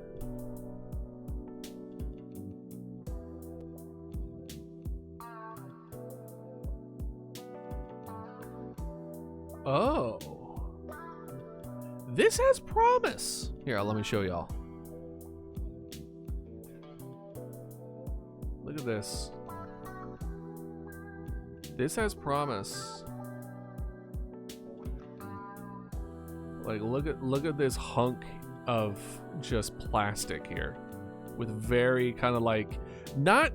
Oh. This has promise. Here, let me show y'all. Look at this. This has promise. Like, look at this hunk of just plastic here, with very kind of like, not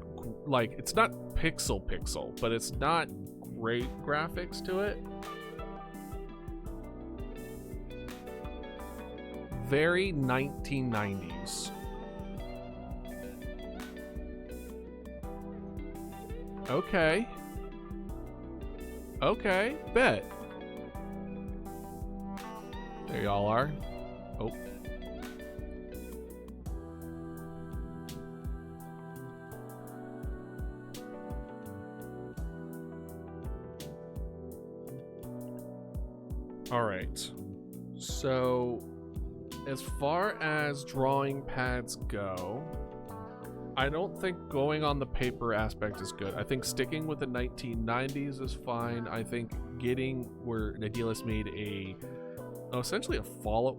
like, it's not pixel, but it's not great graphics to it. Very 1990s. Okay. Okay, bet. There y'all are. Oh. All right. So, as far as drawing pads go, I don't think going on the paper aspect is good. I think sticking with the 1990s is fine. I think getting where Idealist made essentially a follow,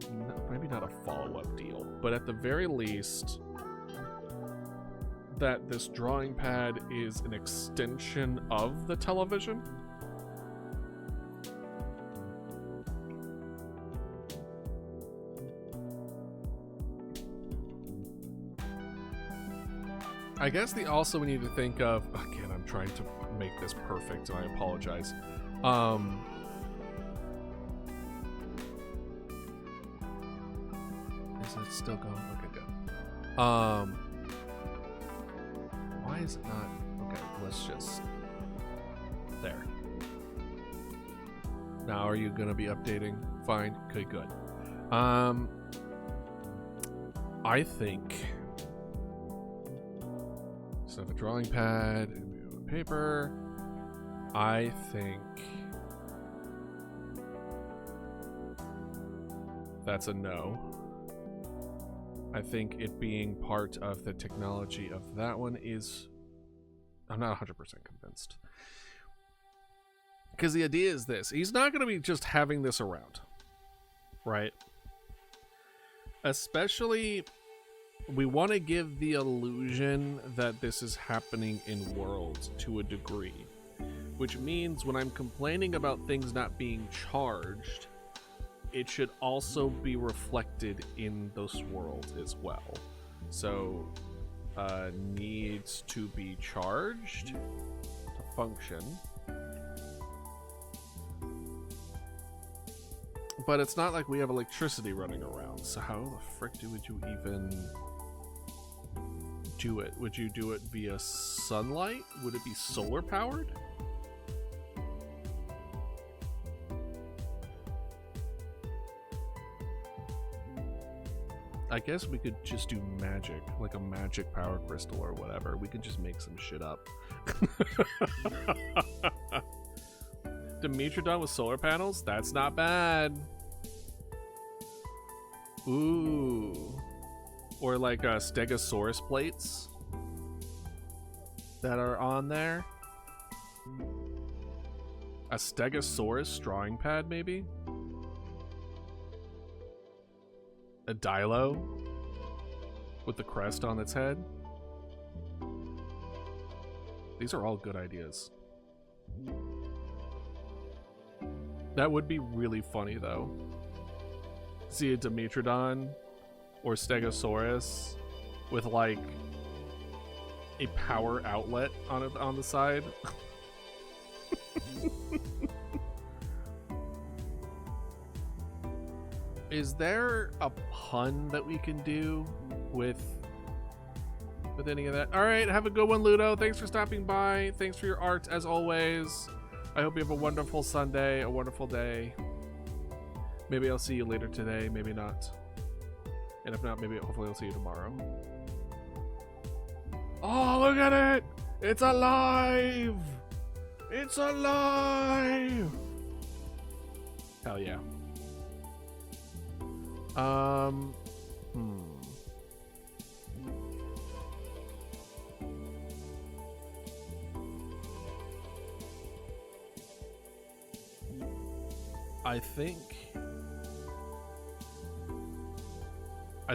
maybe not a follow-up deal, but at the very least, that this drawing pad is an extension of the television. I guess we need to think of, again, I'm trying to make this perfect and I apologize. Is it still going? Okay, good. Why is it not? Okay, let's just, there. Now, are you gonna be updating? Fine, okay, good. I think, instead of a drawing pad and paper, I think that's a no. I think it being part of the technology of that one is, I'm not 100% convinced. Because the idea is this, he's not going to be just having this around, right? Especially, we want to give the illusion that this is happening in worlds to a degree, which means when I'm complaining about things not being charged, it should also be reflected in those worlds as well. So, needs to be charged to function. But it's not like we have electricity running around, so how the frick would you even do it? Would you do it via sunlight? Would it be solar powered? I guess we could just do magic, like a magic power crystal or whatever. We could just make some shit up. Dimetrodon with solar panels? That's not bad. Ooh. Or like Stegosaurus plates that are on there. A Stegosaurus drawing pad, maybe? A Dilo with the crest on its head. These are all good ideas. That would be really funny, though. See a Dimetrodon or Stegosaurus with like a power outlet on it on the side. Is there a pun that we can do with any of that? All right, have a good one, Ludo. Thanks for stopping by. Thanks for your art as always. I hope you have a wonderful Sunday, a wonderful day. Maybe I'll see you later today, maybe not. And if not, maybe hopefully I'll see you tomorrow. Oh, look at it! It's alive! It's alive! Hell yeah. I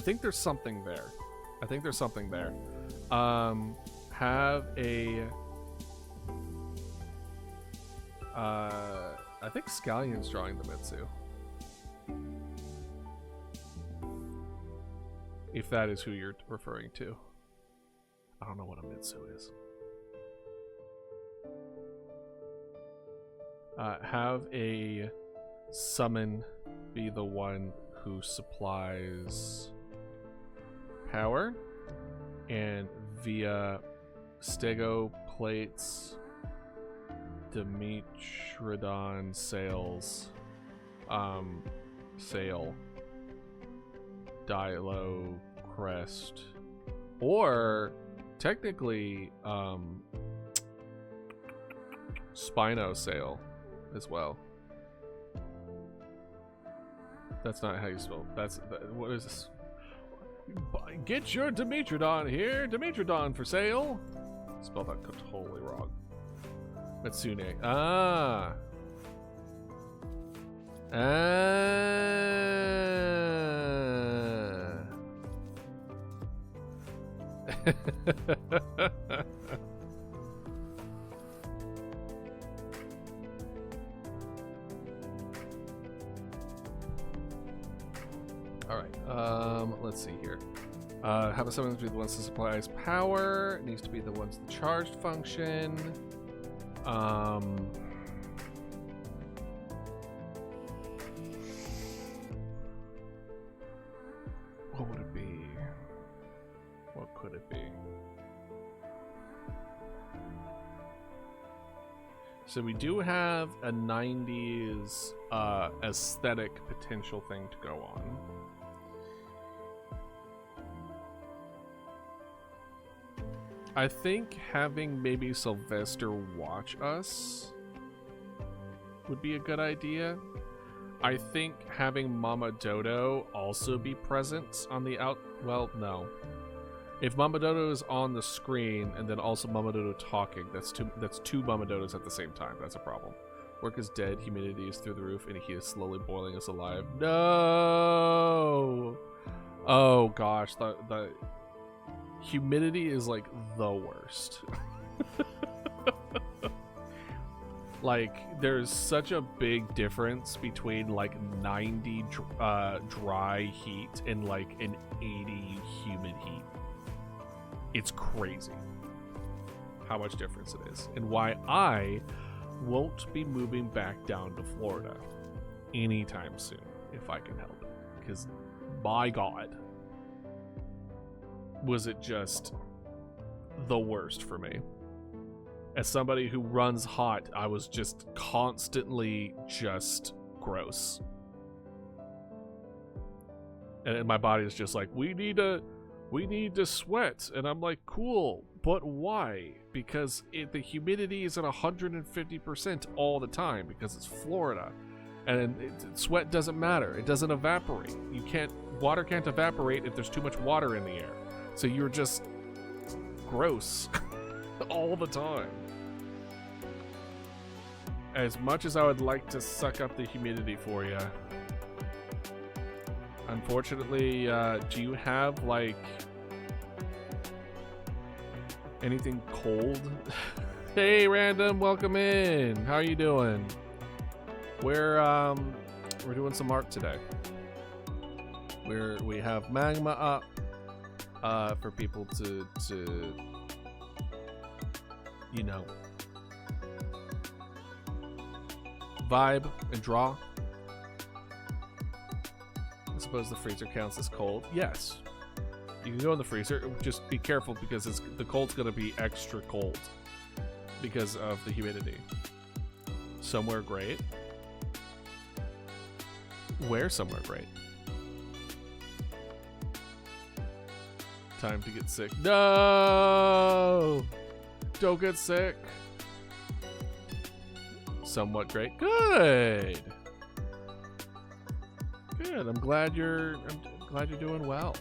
think there's something there. Have a I think Scallion's drawing the Mitsu. If that is who you're referring to. I don't know what a Mitsu is. Have a summon be the one who supplies power, and via Stego plates, Dimetrodon sales, sale, Dilo crest, or technically Spino sale as well. That's not how you spell. What is this? Get your Dimetrodon here. Dimetrodon for sale. Spelled that totally wrong. Matsune. Ah. Alright, let's see here. Have a summon be the ones that supplies power. It needs to be the ones that charged function. What would it be? What could it be? So we do have a 90s aesthetic potential thing to go on. I think having maybe Sylvester watch us would be a good idea. I think having Mama Dodo also be present on the well, no. If Mama Dodo is on the screen and then also Mama Dodo talking, that's two Mama Dodos at the same time. That's a problem. Work is dead, humidity is through the roof, and he is slowly boiling us alive. No! Oh gosh, the humidity is like the worst. Like, there's such a big difference between like 90 dry heat and like an 80 humid heat. It's crazy how much difference it is, and why I won't be moving back down to Florida anytime soon. if I can help it. Because, my God, was it just the worst for me. As somebody who runs hot, I was just constantly just gross. And my body is just like, we need to sweat. And I'm like, cool, but why? Because the humidity is at 150% all the time because it's Florida. And sweat doesn't matter. It doesn't evaporate. Water can't evaporate if there's too much water in the air. So you're just gross all the time. As much as I would like to suck up the humidity for you, unfortunately, do you have like anything cold? Hey, Random, welcome in. How are you doing? We're doing some art today. We have magma up for people to you know, vibe and draw. I suppose the freezer counts as cold. Yes, you can go in the freezer. Just be careful because the cold's gonna be extra cold because of the humidity. Somewhere great. Where somewhere great? Time to get sick. No! Don't get sick. Somewhat great. Good. Good. I'm glad you're doing well.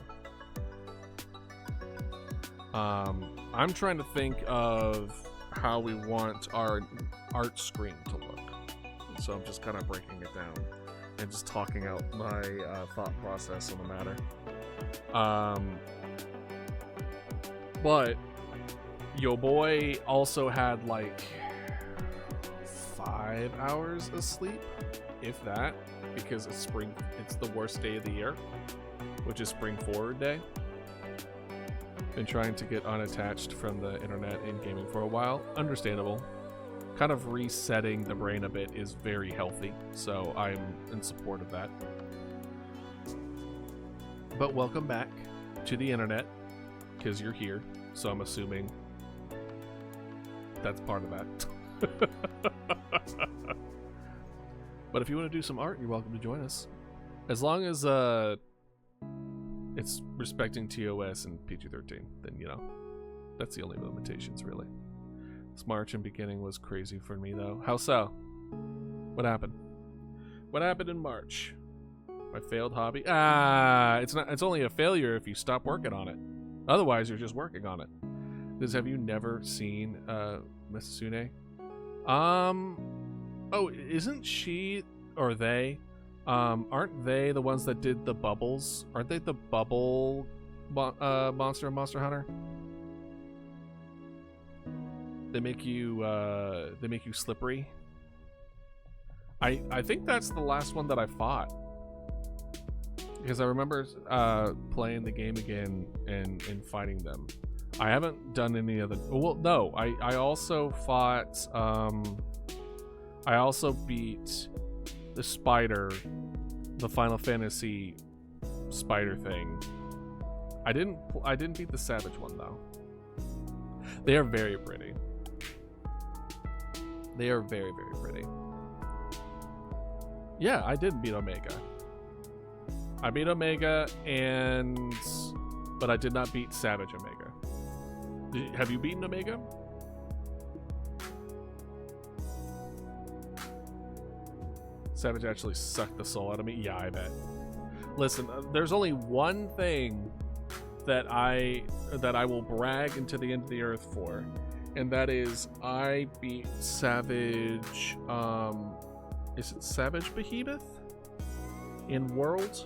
I'm trying to think of how we want our art screen to look. So I'm just kind of breaking it down and just talking out my thought process on the matter. But yo boy also had like 5 hours of sleep, if that, because it's spring. It's the worst day of the year, which is spring forward day. Been trying to get unattached from the internet and gaming for a while. Understandable. Kind of resetting the brain a bit is very healthy, so I'm in support of that. But welcome back to the internet, because you're here, so I'm assuming that's part of that. But if you want to do some art, you're welcome to join us. As long as it's respecting TOS and PG-13, then, you know, that's the only limitations, really. This March and beginning was crazy for me, though. How so? What happened? What happened in March? My failed hobby? It's only a failure if you stop working on it. Otherwise, you're just working on it. Have you never seen Misasune? Oh, isn't she or they? Aren't they the ones that did the bubbles? Aren't they the bubble monster in Monster Hunter? They make you slippery. I think that's the last one that I fought, because I remember playing the game again and fighting them. I haven't done any of the. Well, no, I also fought. I also beat the spider, the Final Fantasy spider thing. I didn't beat the savage one though. They are very pretty. They are very, very pretty. Yeah, I did beat Omega. I beat Omega, but I did not beat Savage Omega. Have you beaten Omega? Savage actually sucked the soul out of me. Yeah, I bet. Listen, there's only one thing that I will brag into the end of the earth for, and that is I beat Savage. Is it Savage Behemoth in World?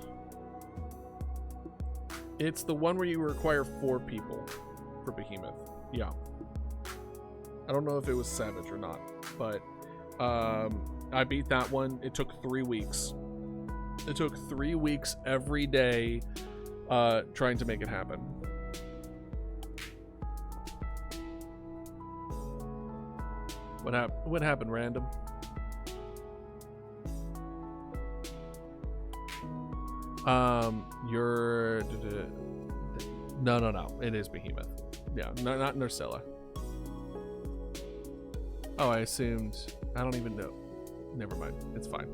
It's the one where you require 4 people for Behemoth. Yeah. I don't know if it was Savage or not, but I beat that one. It took 3 weeks. It took 3 weeks every day trying to make it happen. What happened, Random? You're no. It is Behemoth. Yeah, not Nursilla. Oh, I assumed. I don't even know. Never mind. It's fine.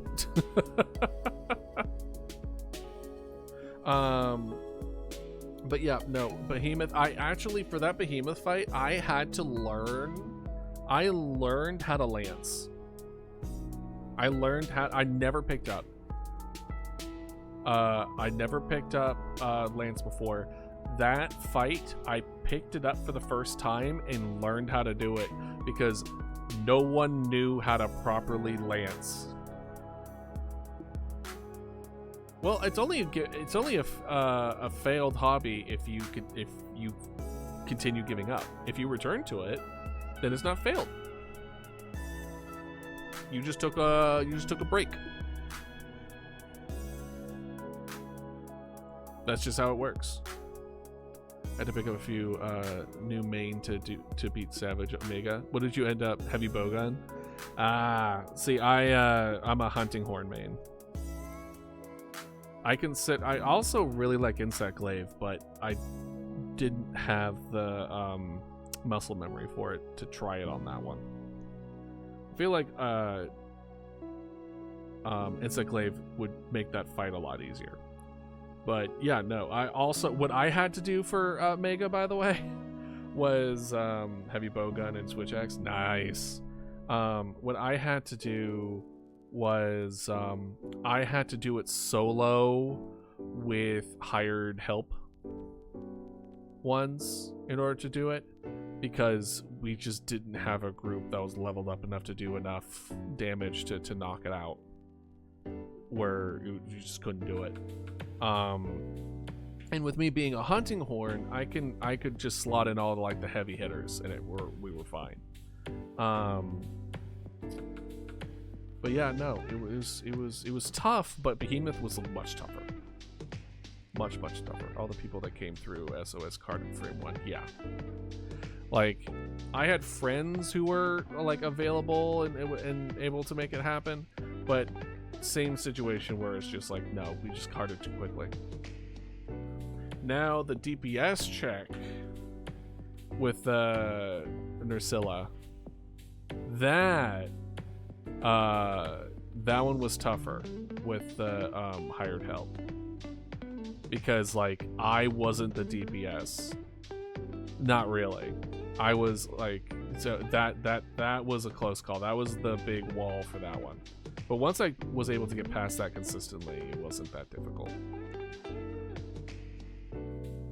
But yeah, no, Behemoth. I actually, for that Behemoth fight, I had to learn. I learned how to lance. I never picked up. I never picked up lance before. That fight, I picked it up for the first time and learned how to do it because no one knew how to properly lance. Well, it's only a failed hobby if you continue giving up. If you return to it, then it's not failed. You just took a break. That's just how it works. I had to pick up a few new main to beat Savage Omega. What did you end up? Heavy bowgun? See, I'm a hunting horn main. I also really like Insect Glaive, but I didn't have the muscle memory for it to try it on that one. I feel like Insect Glaive would make that fight a lot easier. But yeah, no, what I had to do for Mega, by the way, was heavy bowgun and switch axe. Nice. What I had to do was I had to do it solo with hired help ones in order to do it, because we just didn't have a group that was leveled up enough to do enough damage to knock it out, where you just couldn't do it. And with me being a hunting horn, I could just slot in all the heavy hitters, and we were fine. But yeah, no, it was tough, but Behemoth was much tougher. Much tougher. All the people that came through SOS card and frame 1, yeah. Like, I had friends who were available and able to make it happen, but same situation where it's just like, no, we just carded too quickly. Now the DPS check with Nursilla, that one was tougher with the hired help, because I wasn't the DPS. Not really. I was so that was a close call. That was the big wall for that one. But once I was able to get past that consistently, it wasn't that difficult.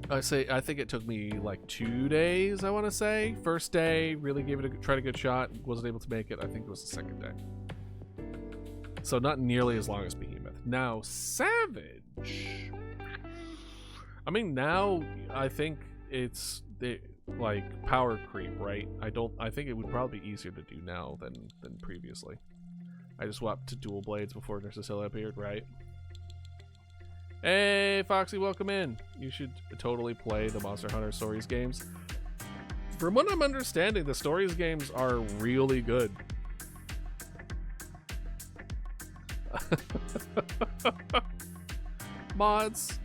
I think it took me 2 days, I want to say. First day, really tried a good shot, wasn't able to make it. I think it was the second day. So not nearly as long as Behemoth. Now, Savage. I mean, now I think it's power creep, right? I think it would probably be easier to do now than previously. I just swapped to dual blades before Nursilla appeared, right? Hey, Foxy, welcome in. You should totally play the Monster Hunter Stories games. From what I'm understanding, the Stories games are really good. Mods,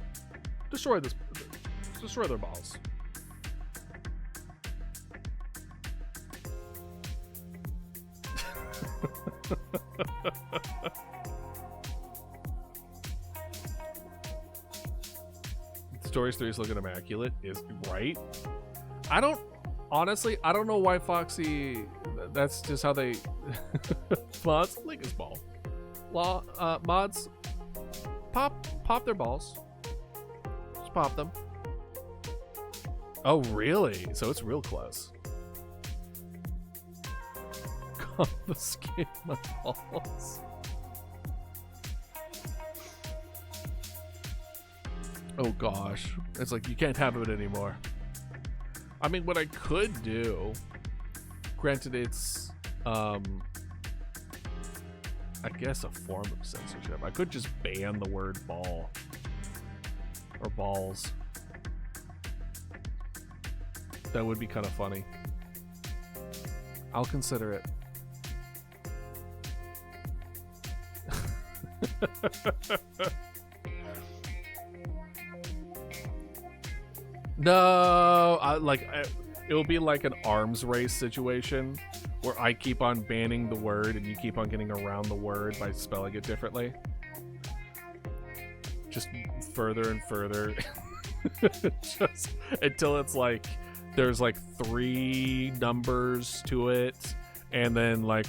destroy their balls. Stories 3 is looking immaculate, is right. I don't know why Foxy. That's just how they. Mods, lick his ball. Mods, pop their balls. Just pop them. Oh, really? So it's real close. Confiscate my balls. Oh gosh, it's you can't have it anymore. I mean, what I could do, granted it's I guess a form of censorship, I could just ban the word ball or balls. That would be kind of funny. I'll consider it. No, it'll be like an arms race situation where I keep on banning the word and you keep on getting around the word by spelling it differently. Just further and further. Just until it's like there's like 3 numbers to it and then like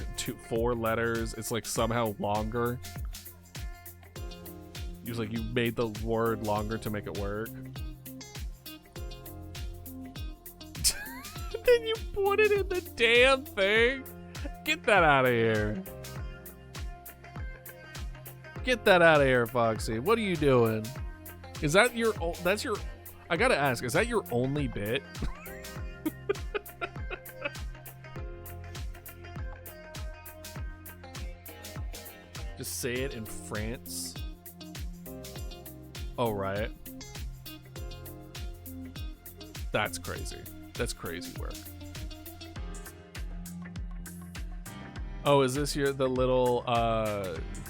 4 letters. It's like somehow longer. It's like you made the word longer to make it work. Then you put it in the damn thing. Get that out of here. Get that out of here, Foxy. What are you doing? Is that your... That's your... I gotta ask, is that your only bit? Just say it in France. Oh, right. That's crazy. That's crazy work. Oh, is this the little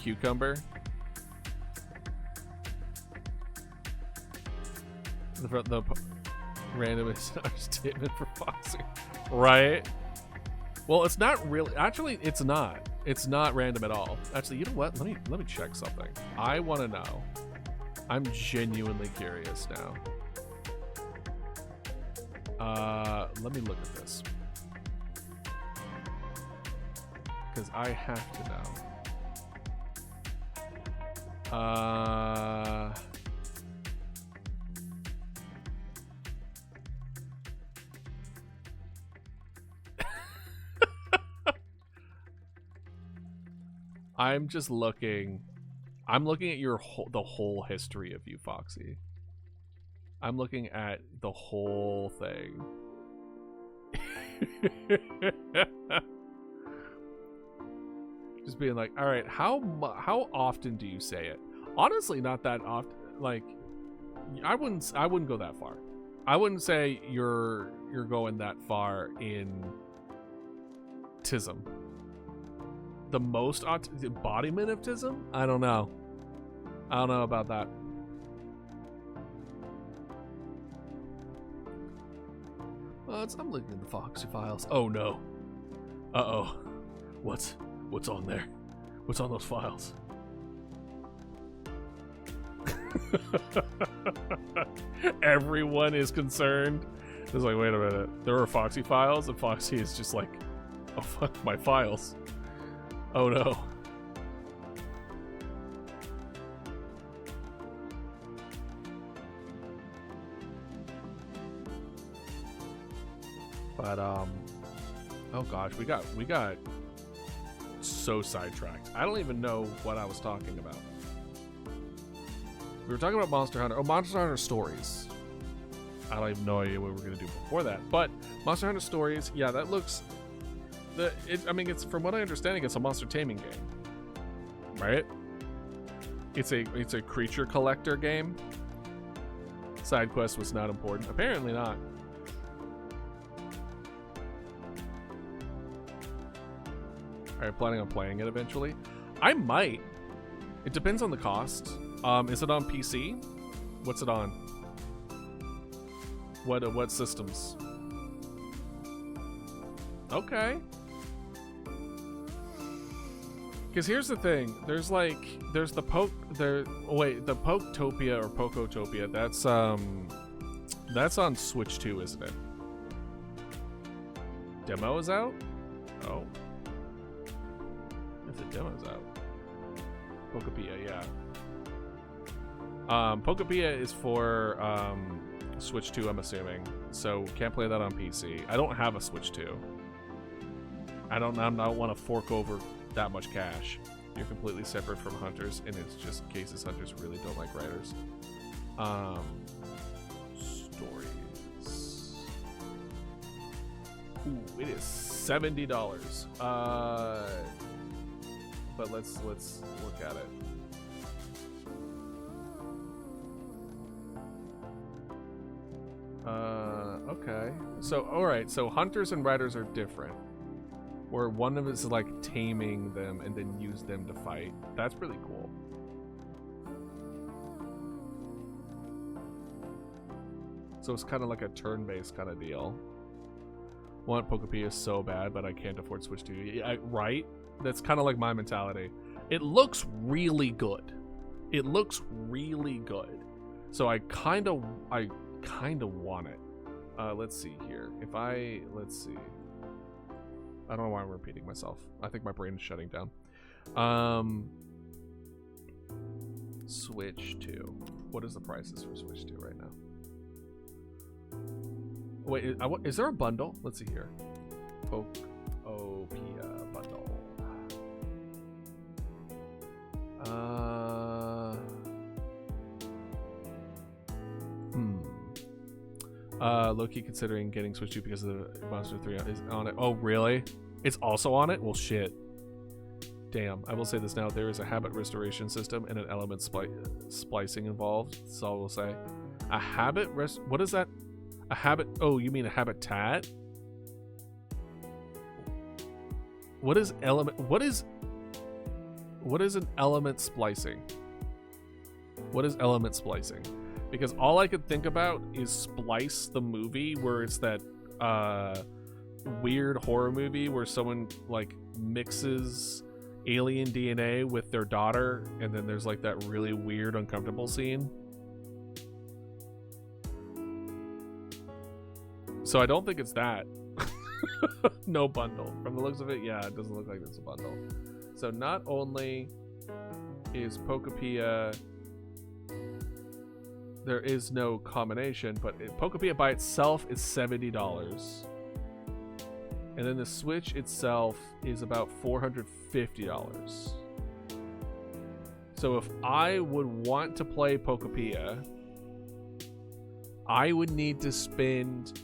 cucumber? The random statement for Foxy. Right? Well, it's not really. Actually, it's not. It's not random at all. Actually, you know what? Let me check something. I want to know. I'm genuinely curious now. Let me look at this. Because I have to know. I'm just looking. I'm looking at the whole history of you, Foxy. I'm looking at the whole thing. Just being like, all right, how often do you say it? Honestly, not that often. Like, I wouldn't go that far. I wouldn't say you're going that far in tism. The most embodiment of tism? I don't know. I don't know about that. I'm looking at the Foxy files. Oh no. Uh-oh. What's on there? What's on those files? Everyone is concerned. It's like, wait a minute. There are Foxy files, and Foxy is just like, oh fuck my files. Oh no. But oh gosh, we got so sidetracked. I don't even know what I was talking about. We were talking about Monster Hunter. Oh, Monster Hunter Stories. I don't even know what we were gonna do before that. But Monster Hunter Stories, yeah, that looks. I mean, it's from what I understand, it's a monster taming game, right? It's a creature collector game. Side quest was not important. Apparently not. Are you planning on playing it eventually? I might. It depends on the cost. Is it on PC? What's it on? What systems? Okay. Because here's the thing. There's the Poketopia or Pokotopia. That's on Switch 2, isn't it? Demo is out? Oh. If the demo's out. Pokopia, yeah. Pokopia is for Switch 2, I'm assuming. So can't play that on PC. I don't have a Switch 2. I don't want to fork over that much cash. You're completely separate from hunters, and it's just cases hunters really don't like writers. Stories. Ooh, it is $70. But let's look at it. Okay. So, alright, so hunters and riders are different. Where one of us is like taming them and then use them to fight. That's really cool. So it's kind of like a turn-based kind of deal. Want Pokepia so bad, but I can't afford Switch 2. Yeah, right? That's kind of like my mentality. It looks really good. It looks really good. So I kind of want it. Let's see here. Let's see. I don't know why I'm repeating myself. I think my brain is shutting down. Switch 2. What is the prices for Switch 2 right now? Wait, is there a bundle? Let's see here. Pokopia bundle. Low-key considering getting Switch 2 because of the Monster 3 is on it. Oh, really? It's also on it? Well, shit. Damn. I will say this now. There is a habit restoration system and an element splicing involved. That's all we'll say. A habit what is that? A habit? Oh, you mean a habitat? What is element? What is an element splicing? What is element splicing? Because all I could think about is Splice the movie, where it's that weird horror movie where someone like mixes alien DNA with their daughter, and then there's like that really weird, uncomfortable scene. So I don't think it's that. No bundle. From the looks of it, yeah, it doesn't look like it's a bundle. So not only is Pokepia, there is no combination, but Pokepia by itself is $70. And then the Switch itself is about $450. So if I would want to play Pokepia, I would need to spend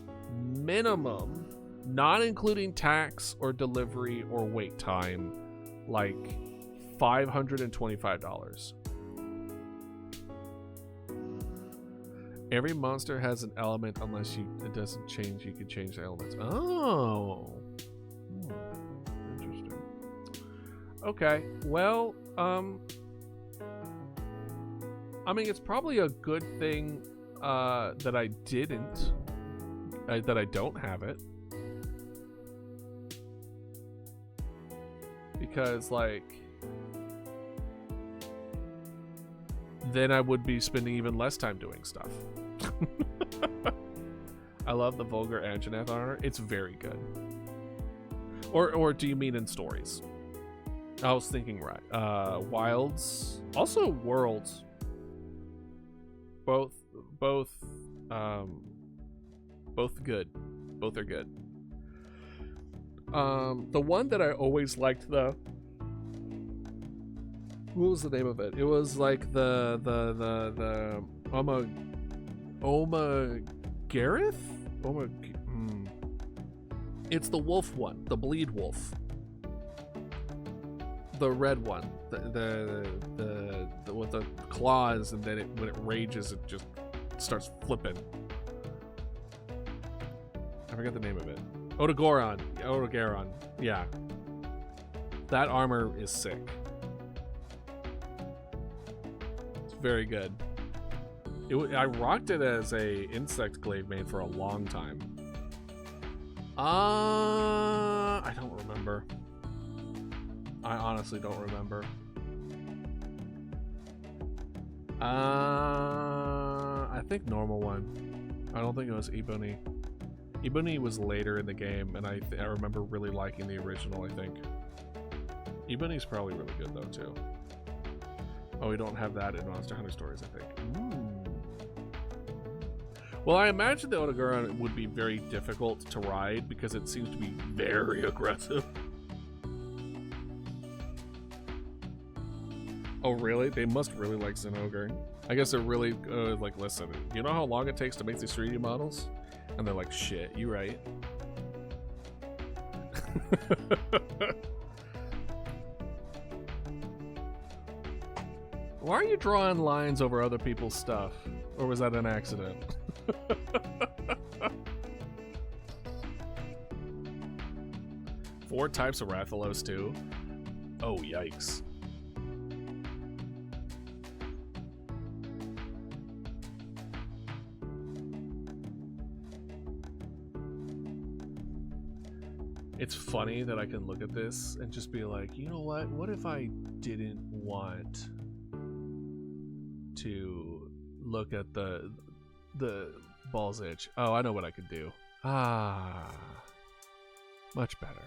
minimum, not including tax or delivery or wait time, like $525. Every monster has an element unless it doesn't change. You can change the elements. Oh, interesting. Okay, well, I mean, it's probably a good thing that I didn't, that I don't have it, because like then I would be spending even less time doing stuff. I love the vulgar Anjanath armor. It's very good. Or do you mean in stories? I was thinking right. Wilds, also Worlds. Both good. Both are good. The one that I always liked though. What was the name of it? It was like the Gareth? It's the wolf one, the bleed wolf. The red one. The with the claws, and then when it rages it just starts flipping. I forget the name of it. Odogaron. Yeah. That armor is sick. It's very good. I rocked it as a insect glaive maid for a long time. I don't remember. I honestly don't remember. I think normal one. I don't think it was Ebony. Ebony was later in the game, and I remember really liking the original, I think. Ebony's probably really good, though, too. Oh, we don't have that in Monster Hunter Stories, I think. Well, I imagine the Odogaron would be very difficult to ride, because it seems to be very aggressive. Oh, really? They must really like Zinogre. I guess they're really, like, listen, you know how long it takes to make these 3D models? And they're like, shit, you right. Why are you drawing lines over other people's stuff? Or was that an accident? 4 types of Rathalos too? Oh, yikes. It's funny that I can look at this and just be like, you know what? What if I didn't want to look at the ball's itch? Oh, I know what I could do. Ah, much better.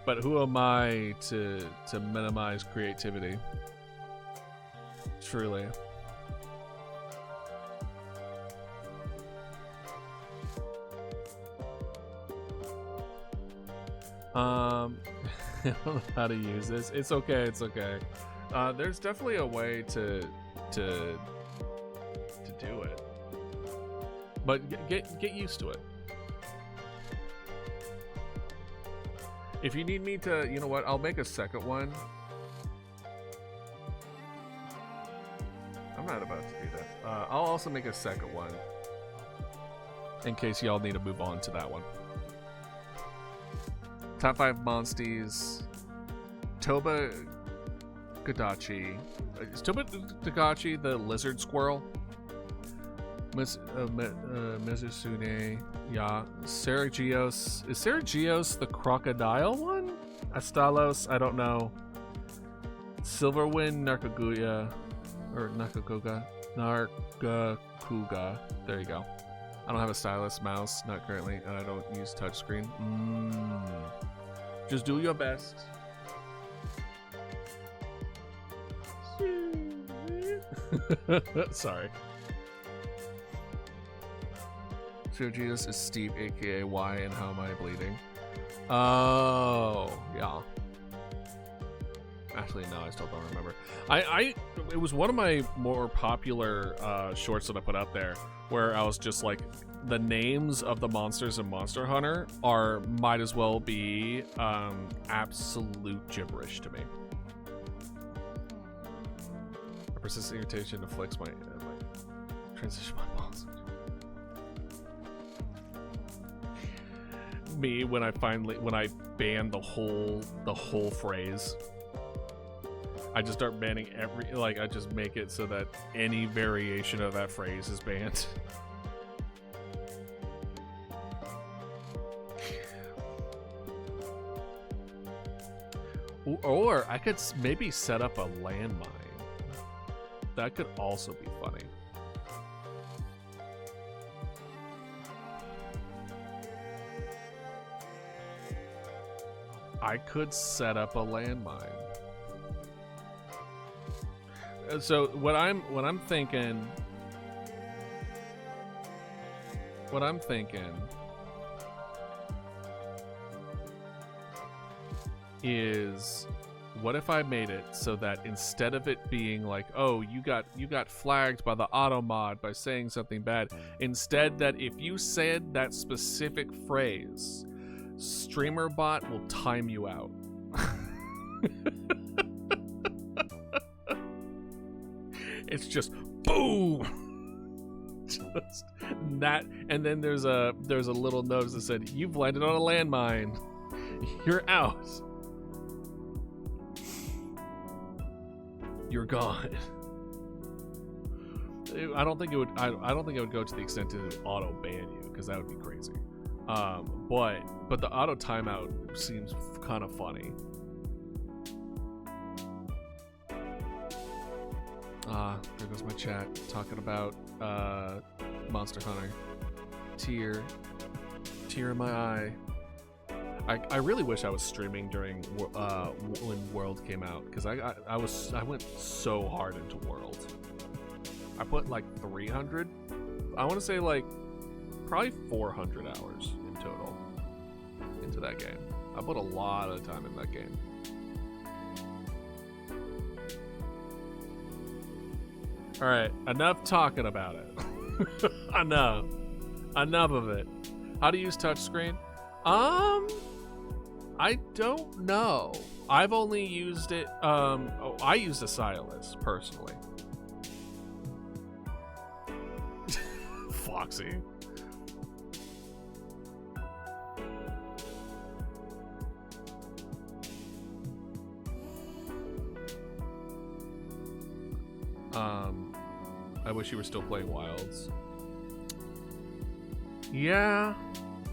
But who am I to minimize creativity? Truly. I don't know how to use this. It's okay. It's okay. There's definitely a way to do it, but get used to it. If you need me to, you know what? I'll make a second one. I'm not about to do that. I'll also make a second one in case y'all need to move on to that one. Top 5 monsties. Tamagatchi. Is Tamagatchi the lizard squirrel? Mizusune. Yeah. Seragios. Is Seragios the crocodile one? Astalos, I don't know. Silverwind Nargacuga. Or Nargacuga. Nargacuga. There you go. I don't have a stylus mouse, not currently, and I don't use touchscreen. Just do your best. Sorry. Sergius is Steve, aka Why and How Am I Bleeding? Oh, yeah. Actually, no, I still don't remember. It was one of my more popular shorts that I put out there, where I was just like, the names of the monsters in Monster Hunter might as well be absolute gibberish to me. A persistent irritation afflicts my transition my monster. Me when I ban the whole phrase. I just start banning I just make it so that any variation of that phrase is banned. Or I could maybe set up a landmine. That could also be funny. I could set up a landmine. So what I'm thinking is, what if I made it so that instead of it being like, oh, you got flagged by the auto mod by saying something bad, instead that if you said that specific phrase, StreamerBot will time you out. It's just boom. Just that, and then there's a little notice that said, "You've landed on a landmine. You're out. You're gone." I don't think it would. I don't think it would go to the extent to auto ban you, because that would be crazy. But the auto timeout seems kind of funny. There goes my chat talking about Monster Hunter. Tear in my eye. I really wish I was streaming during when World came out, because I went so hard into World. I put like 300. I want to say like probably 400 hours in total into that game. I put a lot of time in that game. All right, enough talking about it. Enough of it. How to use touchscreen? I don't know. I've only used it. I used a stylus personally. Foxy. I wish you were still playing Wilds. Yeah,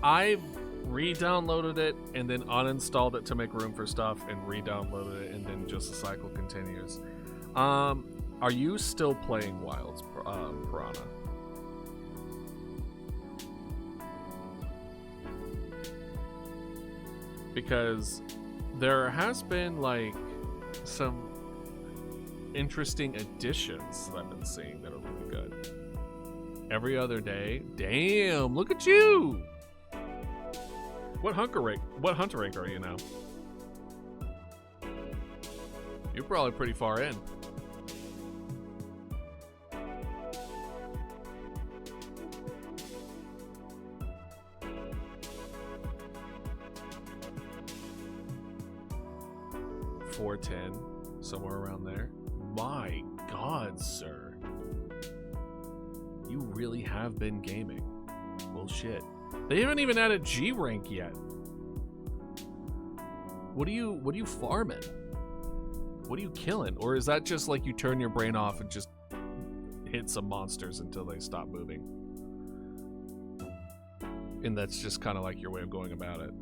I've re-downloaded it and then uninstalled it to make room for stuff and re-downloaded it, and then just the cycle continues. Are you still playing Wilds, Piranha? Because there has been like some interesting additions that I've been seeing that are really good. Every other day. Damn, look at you! What hunter rank are you now? You're probably pretty far in. $410, somewhere around there. My God, sir. You really have been gaming. Well, shit. They haven't even added G rank yet. What are you farming? What are you killing? Or is that just like you turn your brain off and just hit some monsters until they stop moving? And that's just kind of like your way of going about it.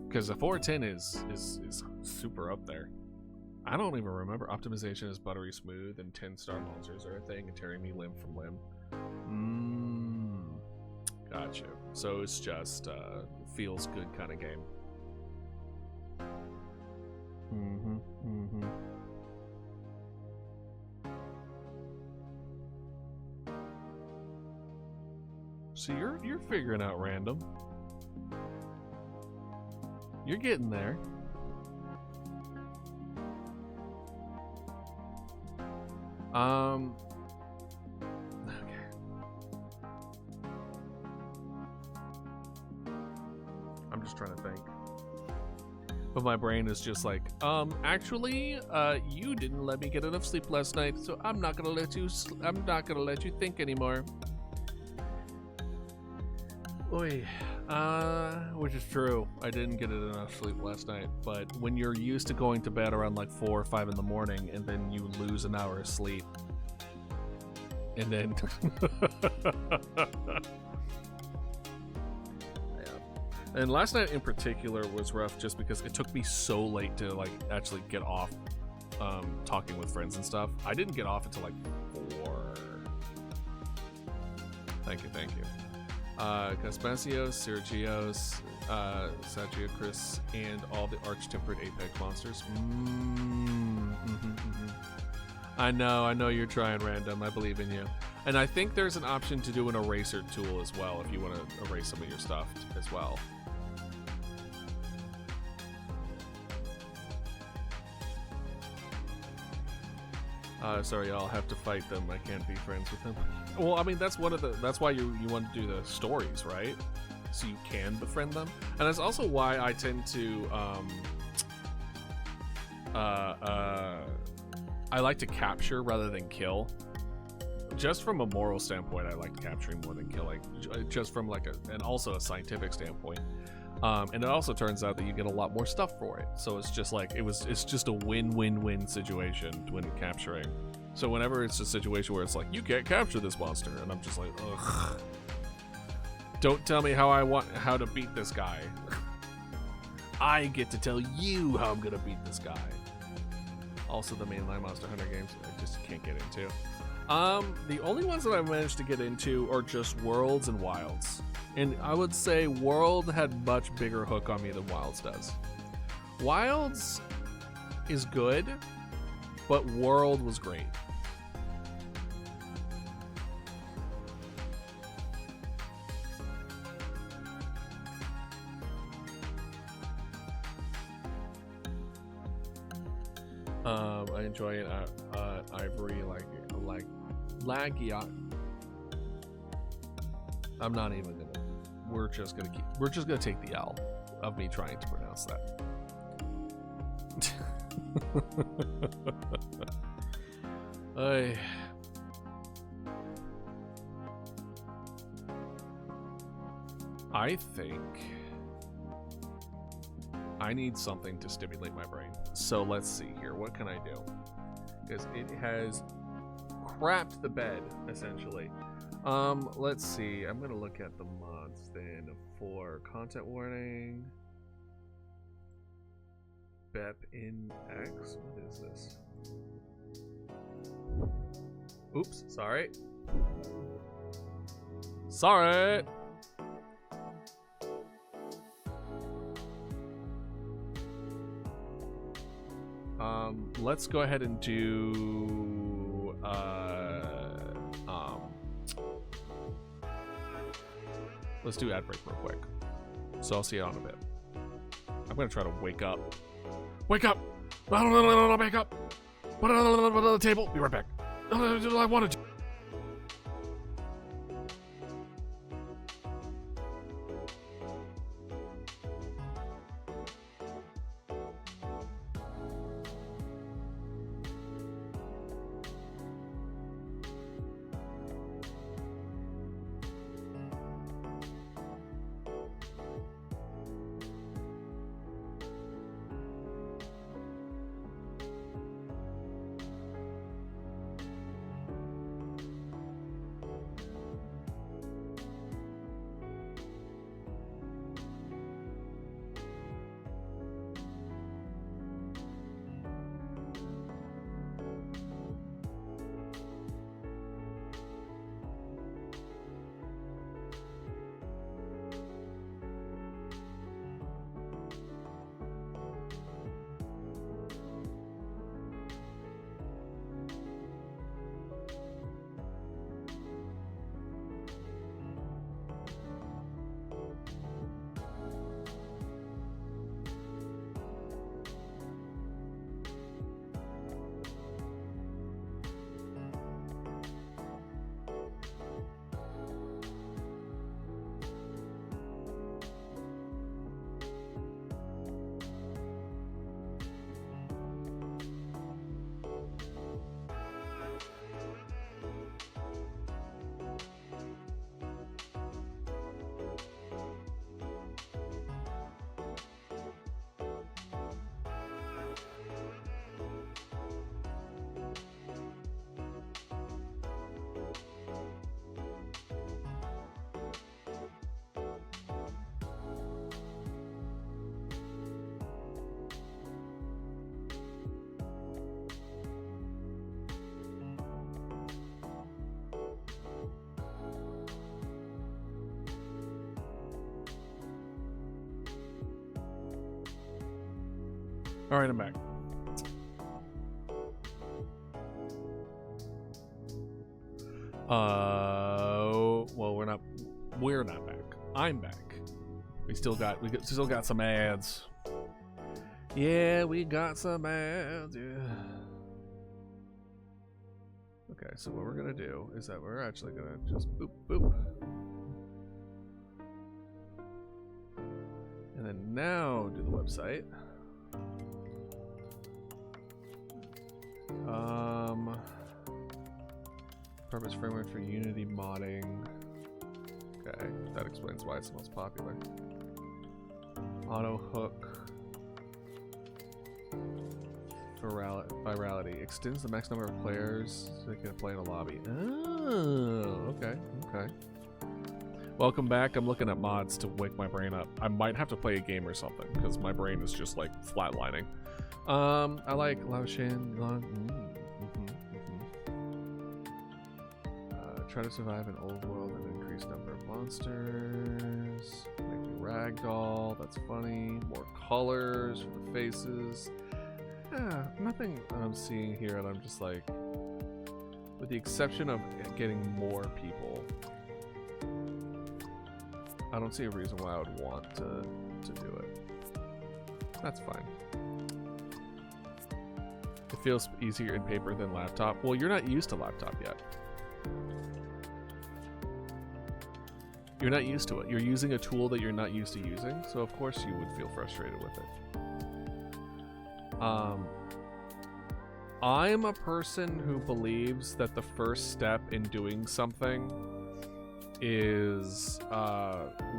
Because the 410 is super up there. I don't even remember. Optimization is buttery smooth and 10-star monsters are a thing and tearing me limb from limb. Gotcha. So it's just feels good kind of game. So you're figuring out random. You're getting there. Okay. I'm just trying to think. But my brain is just like, actually, you didn't let me get enough sleep last night, so I'm not gonna let you think anymore. Oy. Which is true. I didn't get enough sleep last night, but when you're used to going to bed around like 4 or 5 in the morning and then you lose an hour of sleep, and then yeah. And last night in particular was rough just because it took me so late to like actually get off talking with friends and stuff. I didn't get off until like 4. Thank you. Caspasios, Sergios, Sagiocris, and all the arch-tempered apex monsters. I know you're trying random. I believe in you. And I think there's an option to do an eraser tool as well if you want to erase some of your stuff as well. Sorry, I'll have to fight them. I can't be friends with them. Well, I mean, that's why you want to do the stories, right? So you can befriend them. And that's also why I tend to I like to capture rather than kill. Just from a moral standpoint, I like capturing more than killing. Just from like and also a scientific standpoint. And it also turns out that you get a lot more stuff for it. So it's just like it's just a win-win-win situation when capturing. So whenever it's a situation where it's like, you can't capture this monster, and I'm just like, ugh. Don't tell me how to beat this guy. I get to tell you how I'm gonna beat this guy. Also the mainline Monster Hunter games I just can't get into. The only ones that I've managed to get into are just Worlds and Wilds. And I would say World had much bigger hook on me than Wilds does. Wilds is good, but World was great. I enjoy it. Ivory like laggy. I'm not even gonna. We're just gonna take the L of me trying to pronounce that. I think I need something to stimulate my brain. So let's see here. What can I do? Because it has crapped the bed, essentially. Let's see. I'm gonna look at the mods then for content warning. BEP in X. What is this? Oops, sorry. Sorry. Let's go ahead and do let's do ad break real quick. So I'll see you on a bit. I'm gonna try to wake up. Wake up! Wake up! Put it on the table. Be right back. I wanted to. All right, I'm back. Well, we're not back. I'm back. We still got some ads. Yeah, we got some ads. Yeah. Okay, so what we're gonna do is that we're actually gonna just boop boop. And then now do the website. Purpose framework for Unity modding. Okay, that explains why it's the most popular. Auto hook. Virality extends the max number of players so they can play in a lobby. Oh, okay, okay. Welcome back. I'm looking at mods to wake my brain up. I might have to play a game or something because my brain is just like flatlining. I like Lao Shin. Try to survive an old world and increased number of monsters. Make me ragdoll. That's funny. More colors for the faces. Yeah, nothing I'm seeing here, and I'm just like, with the exception of getting more people, I don't see a reason why I would want to do it. That's fine. It feels easier in paper than laptop. Well, you're not used to laptop yet. You're not used to it. You're using a tool that you're not used to using, so of course you would feel frustrated with it. I'm a person who believes that the first step in doing something is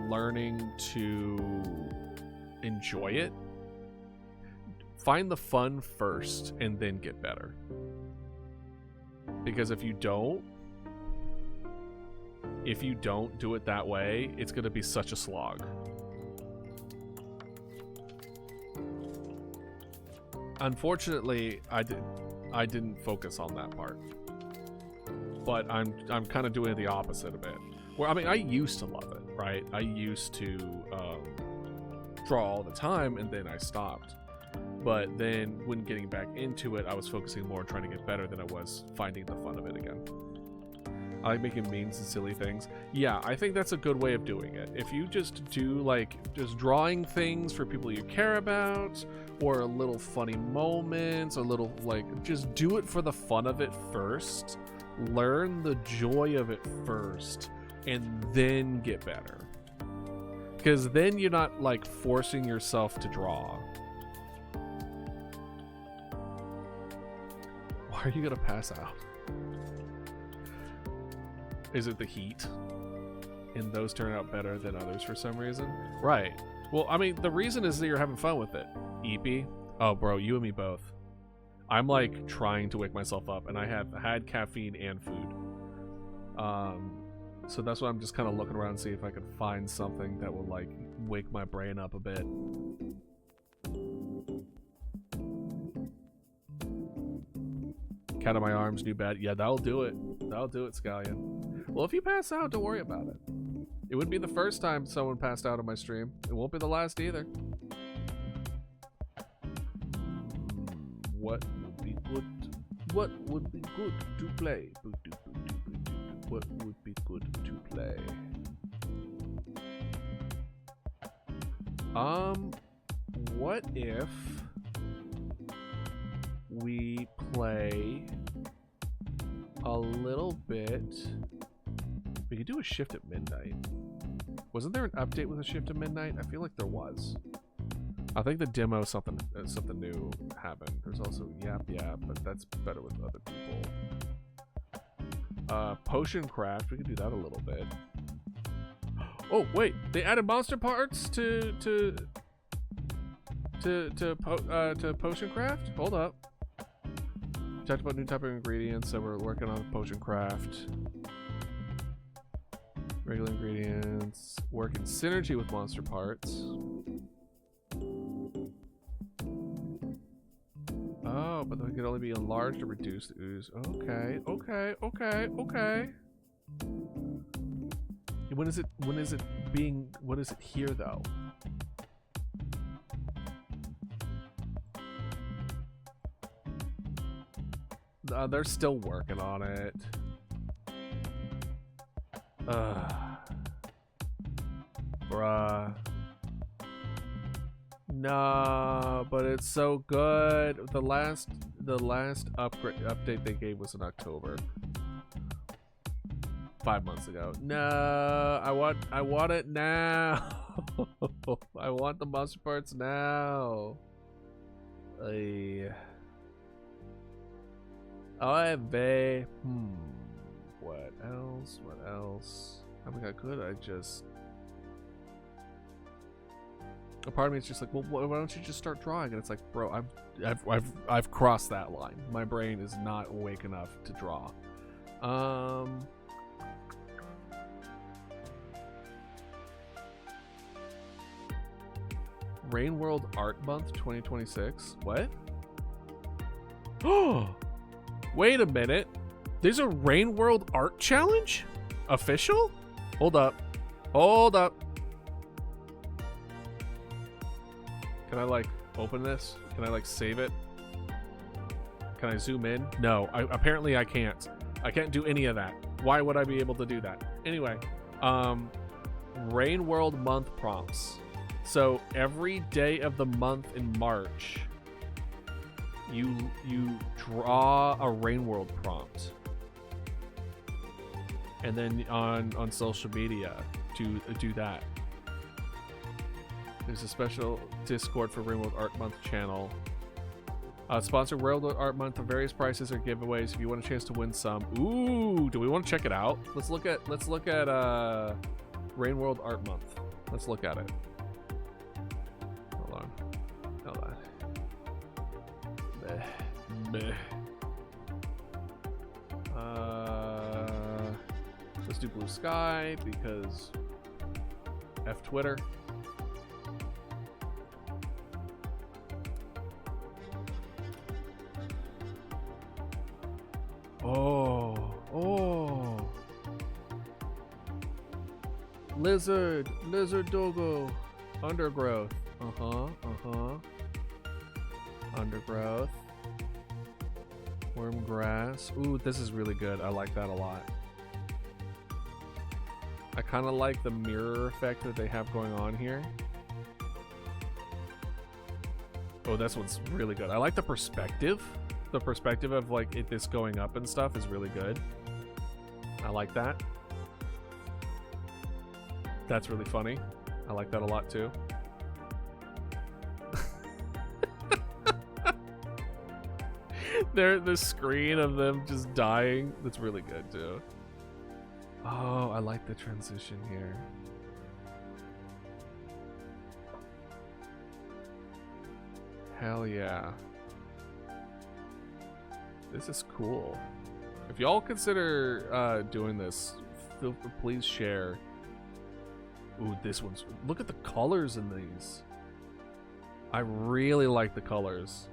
learning to enjoy it. Find the fun first and then get better. Because if you don't do it that way, it's going to be such a slog. Unfortunately, I didn't focus on that part. But I'm kind of doing the opposite of it. Where, I mean, I used to love it, right? I used to draw all the time, and then I stopped. But then when getting back into it, I was focusing more on trying to get better than I was finding the fun of it again. I like making memes and silly things. Yeah, I think that's a good way of doing it. If you just do, like, just drawing things for people you care about, or little funny moments, or little, like, just do it for the fun of it first. Learn the joy of it first, and then get better. Because then you're not, like, forcing yourself to draw. Why are you gonna pass out? Is it the heat? And those turn out better than others for some reason? Right. Well, I mean, the reason is that you're having fun with it. EP? Oh, bro, you and me both. I'm, like, trying to wake myself up, and I have had caffeine and food. So that's why I'm just kind of looking around and see if I can find something that will, like, wake my brain up a bit. Cat on my arms, new bed. Yeah, that'll do it. That'll do it, Scallion. Well, if you pass out, don't worry about it. It wouldn't be the first time someone passed out on my stream. It won't be the last either. What would be good? What would be good to play? What would be good to play? What if we play a little bit? We could do a shift at midnight. Wasn't there an update with a shift at midnight? I feel like there was. I think the demo something new happened. There's also Yap, but that's better with other people. Potion craft, we could do that a little bit. Oh wait, they added monster parts to potion craft. Hold up. We talked about new type of ingredients, so we're working on potion craft. Regular ingredients, work in synergy with monster parts. Oh, but they could only be enlarged or reduced to ooze. Okay. When is it here though? They're still working on it. Bruh. No, but it's so good. The last update they gave was in October. 5 months ago. No, I want it now. I want the monster parts now. What else? I mean, I could. A part of me is just like, well, why don't you just start drawing? And it's like, bro, I've crossed that line. My brain is not awake enough to draw. Rain World Art Month 2026. What? Oh, wait a minute. There's a Rain World Art Challenge? Official? Hold up. Can I, like, open this? Can I, like, save it? Can I zoom in? No, apparently I can't. I can't do any of that. Why would I be able to do that? Anyway, Rain World Month prompts. So every day of the month in March, you draw a Rain World prompt. And then on social media to do that. There's a special Discord for Rain World Art Month channel. Sponsor Rain World Art Month for various prices or giveaways if you want a chance to win some. Ooh, do we want to check it out? Let's look at Rain World Art Month. Let's look at it. Hold on. Bleh. do blue sky because F Twitter. Oh. Lizard doggo. Undergrowth. Undergrowth. Worm grass. Ooh, this is really good. I like that a lot. I kind of like the mirror effect that they have going on here. Oh, this one's really good. I like the perspective. The perspective of like this going up and stuff is really good. I like that. That's really funny. I like that a lot too. The screen of them just dying. That's really good too. Oh, I like the transition here. Hell yeah. This is cool. If y'all consider doing this, please share. Ooh, this one's... Look at the colors in these. I really like the colors.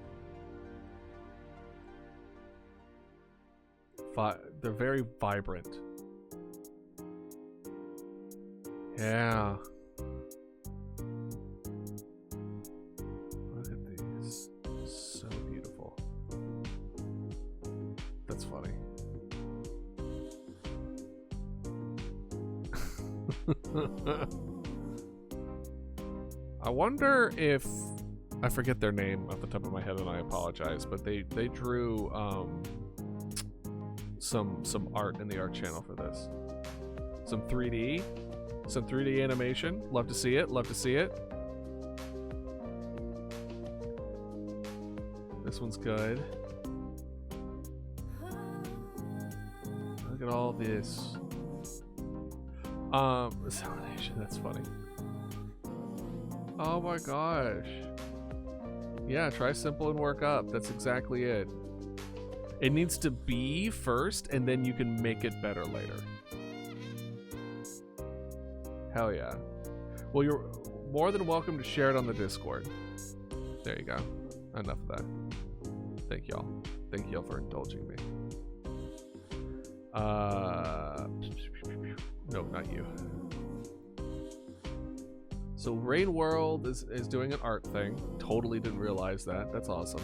They're very vibrant. Yeah. Look at these. So beautiful. That's funny. I wonder if... I forget their name off the top of my head and I apologize, but they drew some art in the art channel for this. Some 3D animation. Love to see it. Love to see it. This one's good. Look at all this. Salination, that's funny. Oh my gosh. Yeah, try simple and work up. That's exactly it. It needs to be first, and then you can make it better later. Hell yeah. Well, you're more than welcome to share it on the Discord. There you go. Enough of that. Thank y'all. Thank y'all for indulging me. No, not you. So Rain World is doing an art thing. Totally didn't realize that. That's awesome.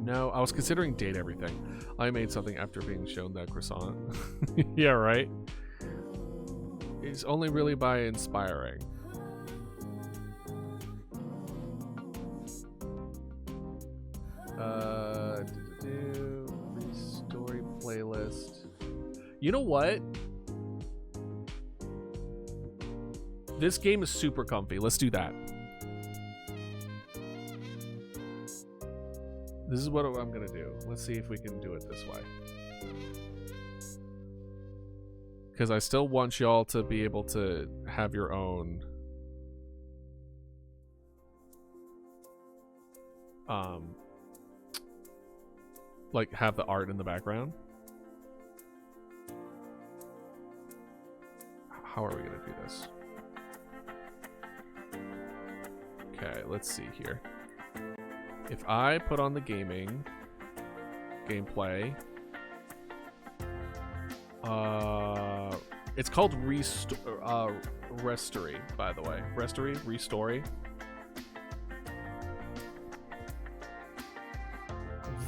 No, I was considering date everything. I made something after being shown that croissant. Yeah, right? It's only really by inspiring. Restory playlist. You know what? This game is super comfy. Let's do that. This is what I'm gonna do. Let's see if we can do it this way. Because I still want y'all to be able to have your own like have the art in the background. How are we gonna do this? Okay, let's see here. If I put on the gameplay, it's called Restory, by the way. Restory.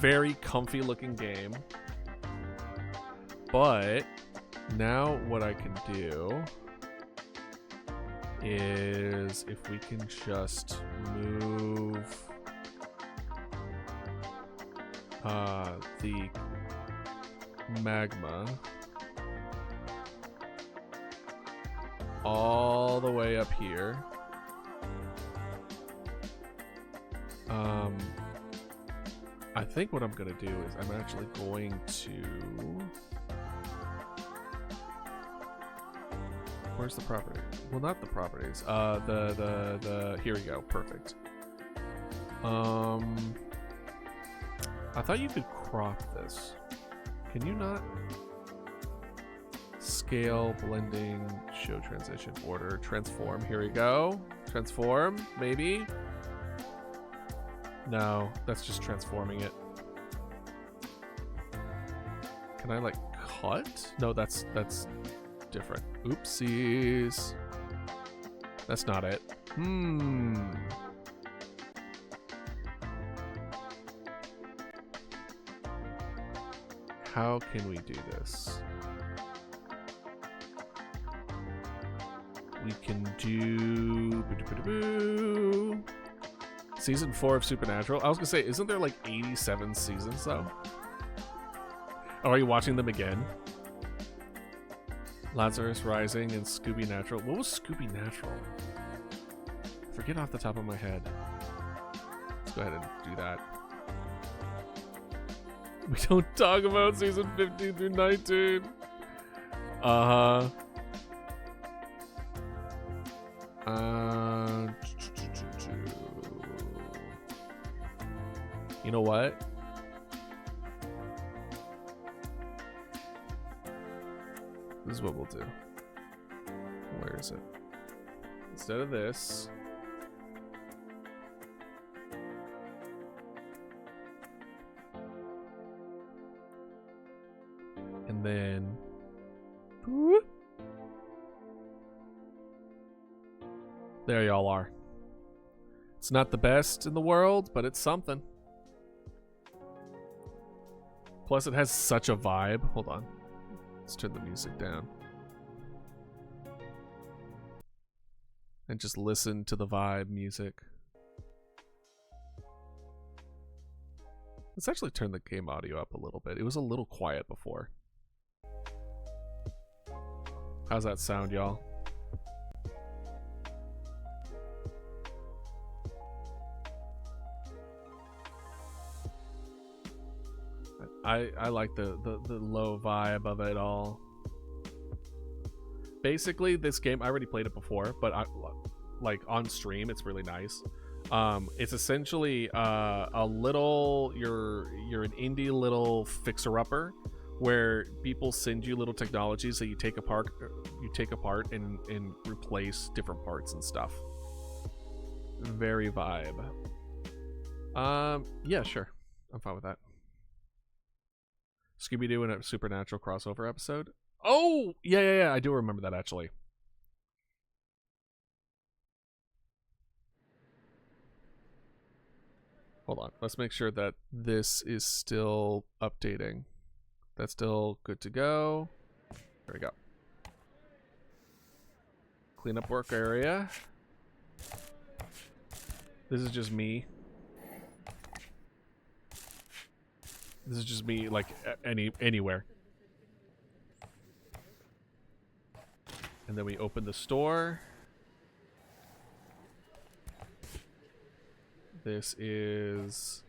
Very comfy looking game. But now what I can do is if we can just move the magma all the way up here. I think what I'm gonna do is I'm actually going to Where's the property? Well, not the properties. Here we go. Perfect. I thought you could crop this. Can you not? Scale, blending, show transition, order, transform. Here we go. Transform, maybe? No, that's just transforming it. Can I like cut? No, that's different. Oopsies. That's not it. How can we do this? We can do Season 4 of Supernatural. I was gonna say, isn't there like 87 seasons though? Oh, are you watching them again? Lazarus Rising and Scooby Natural. What was Scooby Natural? Forget off the top of my head. Let's go ahead and do that. We don't talk about season 15 through 19. You know what? This is what we'll do. Where is it? Instead of this, and then there y'all are. It's not the best in the world, but it's something. Plus it has such a vibe. Hold on. Let's turn the music down. And just listen to the vibe music. Let's actually turn the game audio up a little bit. It was a little quiet before. How's that sound, y'all? I like the low vibe of it all. Basically, this game, I already played it before, but like on stream, it's really nice. It's essentially a little, you're an indie little fixer-upper where people send you little technologies that you take apart and replace different parts and stuff. Very vibe. Yeah, sure. I'm fine with that. Scooby-Doo in a Supernatural crossover episode. Oh, yeah. I do remember that, actually. Hold on. Let's make sure that this is still updating. That's still good to go. There we go. Cleanup work area. This is just me. This is just me, like, anywhere. And then we open the store. This is...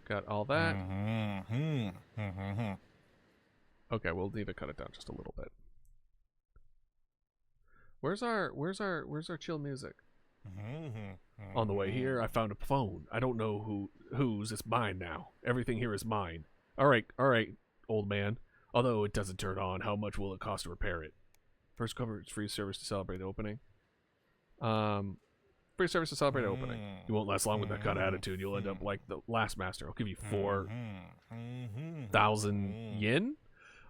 got all that. Okay, we'll need to cut it down just a little bit. Where's our chill music? On the way here, I found a phone. I don't know whose. It's mine now. Everything here is mine. All right, old man. Although it doesn't turn on, how much will it cost to repair it? First cover is free service to celebrate the opening. Free service to celebrate the opening. You won't last long with that kind of attitude. You'll end up like the last master. I'll give you 4,000 yen.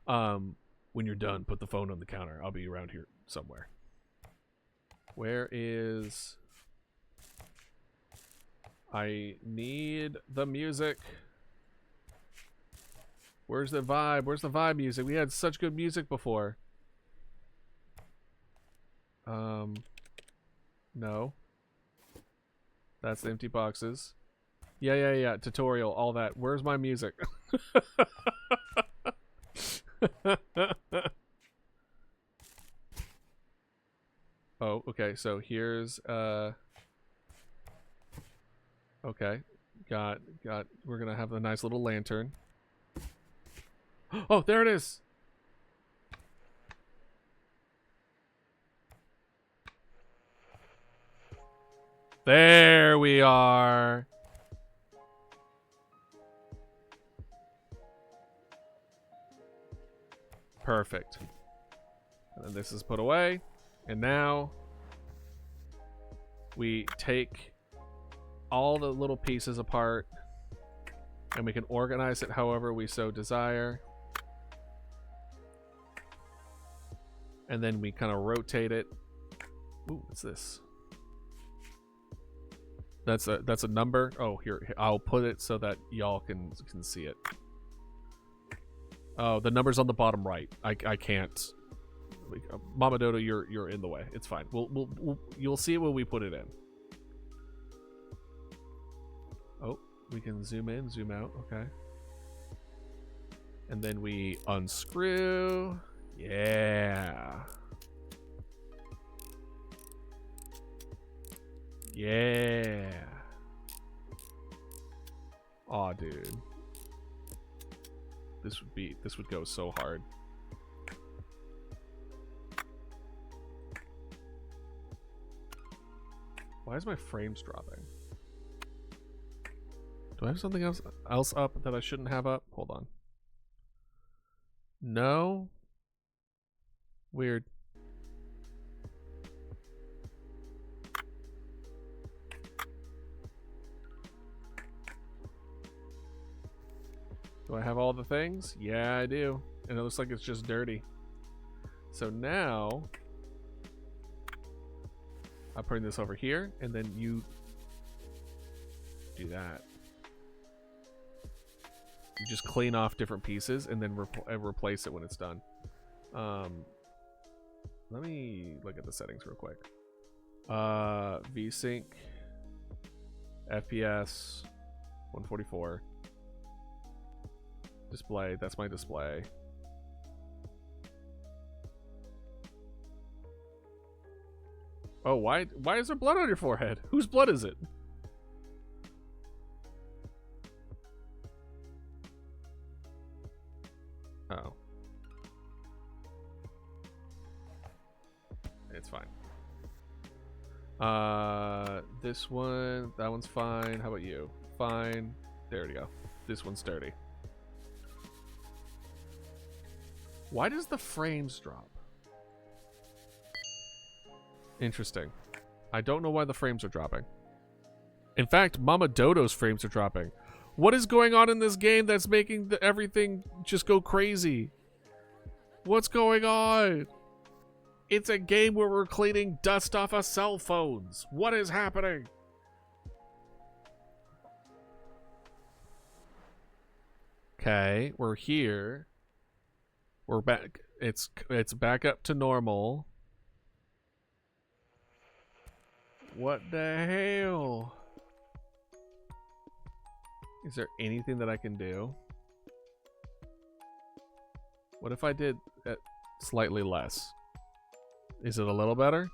When you're done, put the phone on the counter. I'll be around here somewhere. Where is... I need the music. Where's the vibe? Where's the vibe music? We had such good music before. No. That's the empty boxes. Yeah. Tutorial, all that. Where's my music? Oh, okay. So here's okay. Got we're gonna have a nice little lantern. Oh, there it is. There we are. Perfect. And then this is put away. And now we take all the little pieces apart and we can organize it however we so desire. And then we kind of rotate it. Ooh, what's this? That's a number. Oh, here I'll put it so that y'all can see it. Oh, the number's on the bottom right. I can't. Mama Dodo, you're in the way. It's fine. You'll see it when we put it in. Oh, we can zoom in, zoom out. Okay. And then we unscrew. Yeah. Yeah. Aw, dude. This would go so hard. Why is my frames dropping? Do I have something else up that I shouldn't have up? Hold on. No. Weird. Do I have all the things? Yeah, I do. And it looks like it's just dirty. So now I'll bring this over here, and then you do that. You just clean off different pieces and then replace it when it's done. Let me look at the settings real quick. VSync, FPS, 144. Display, that's my display. Oh, why is there blood on your forehead? Whose blood is it? Oh. It's fine. This one, that one's fine. How about you? Fine. There we go. This one's dirty. Why does the frames drop? Interesting. I don't know why the frames are dropping. In fact, Mama Dodo's frames are dropping. What is going on in this game that's making everything just go crazy? What's going on? It's a game where we're cleaning dust off of cell phones. What is happening? Okay, we're here. We're back. It's back up to normal. What the hell? Is there anything that I can do? What if I did it slightly less? Is it a little better?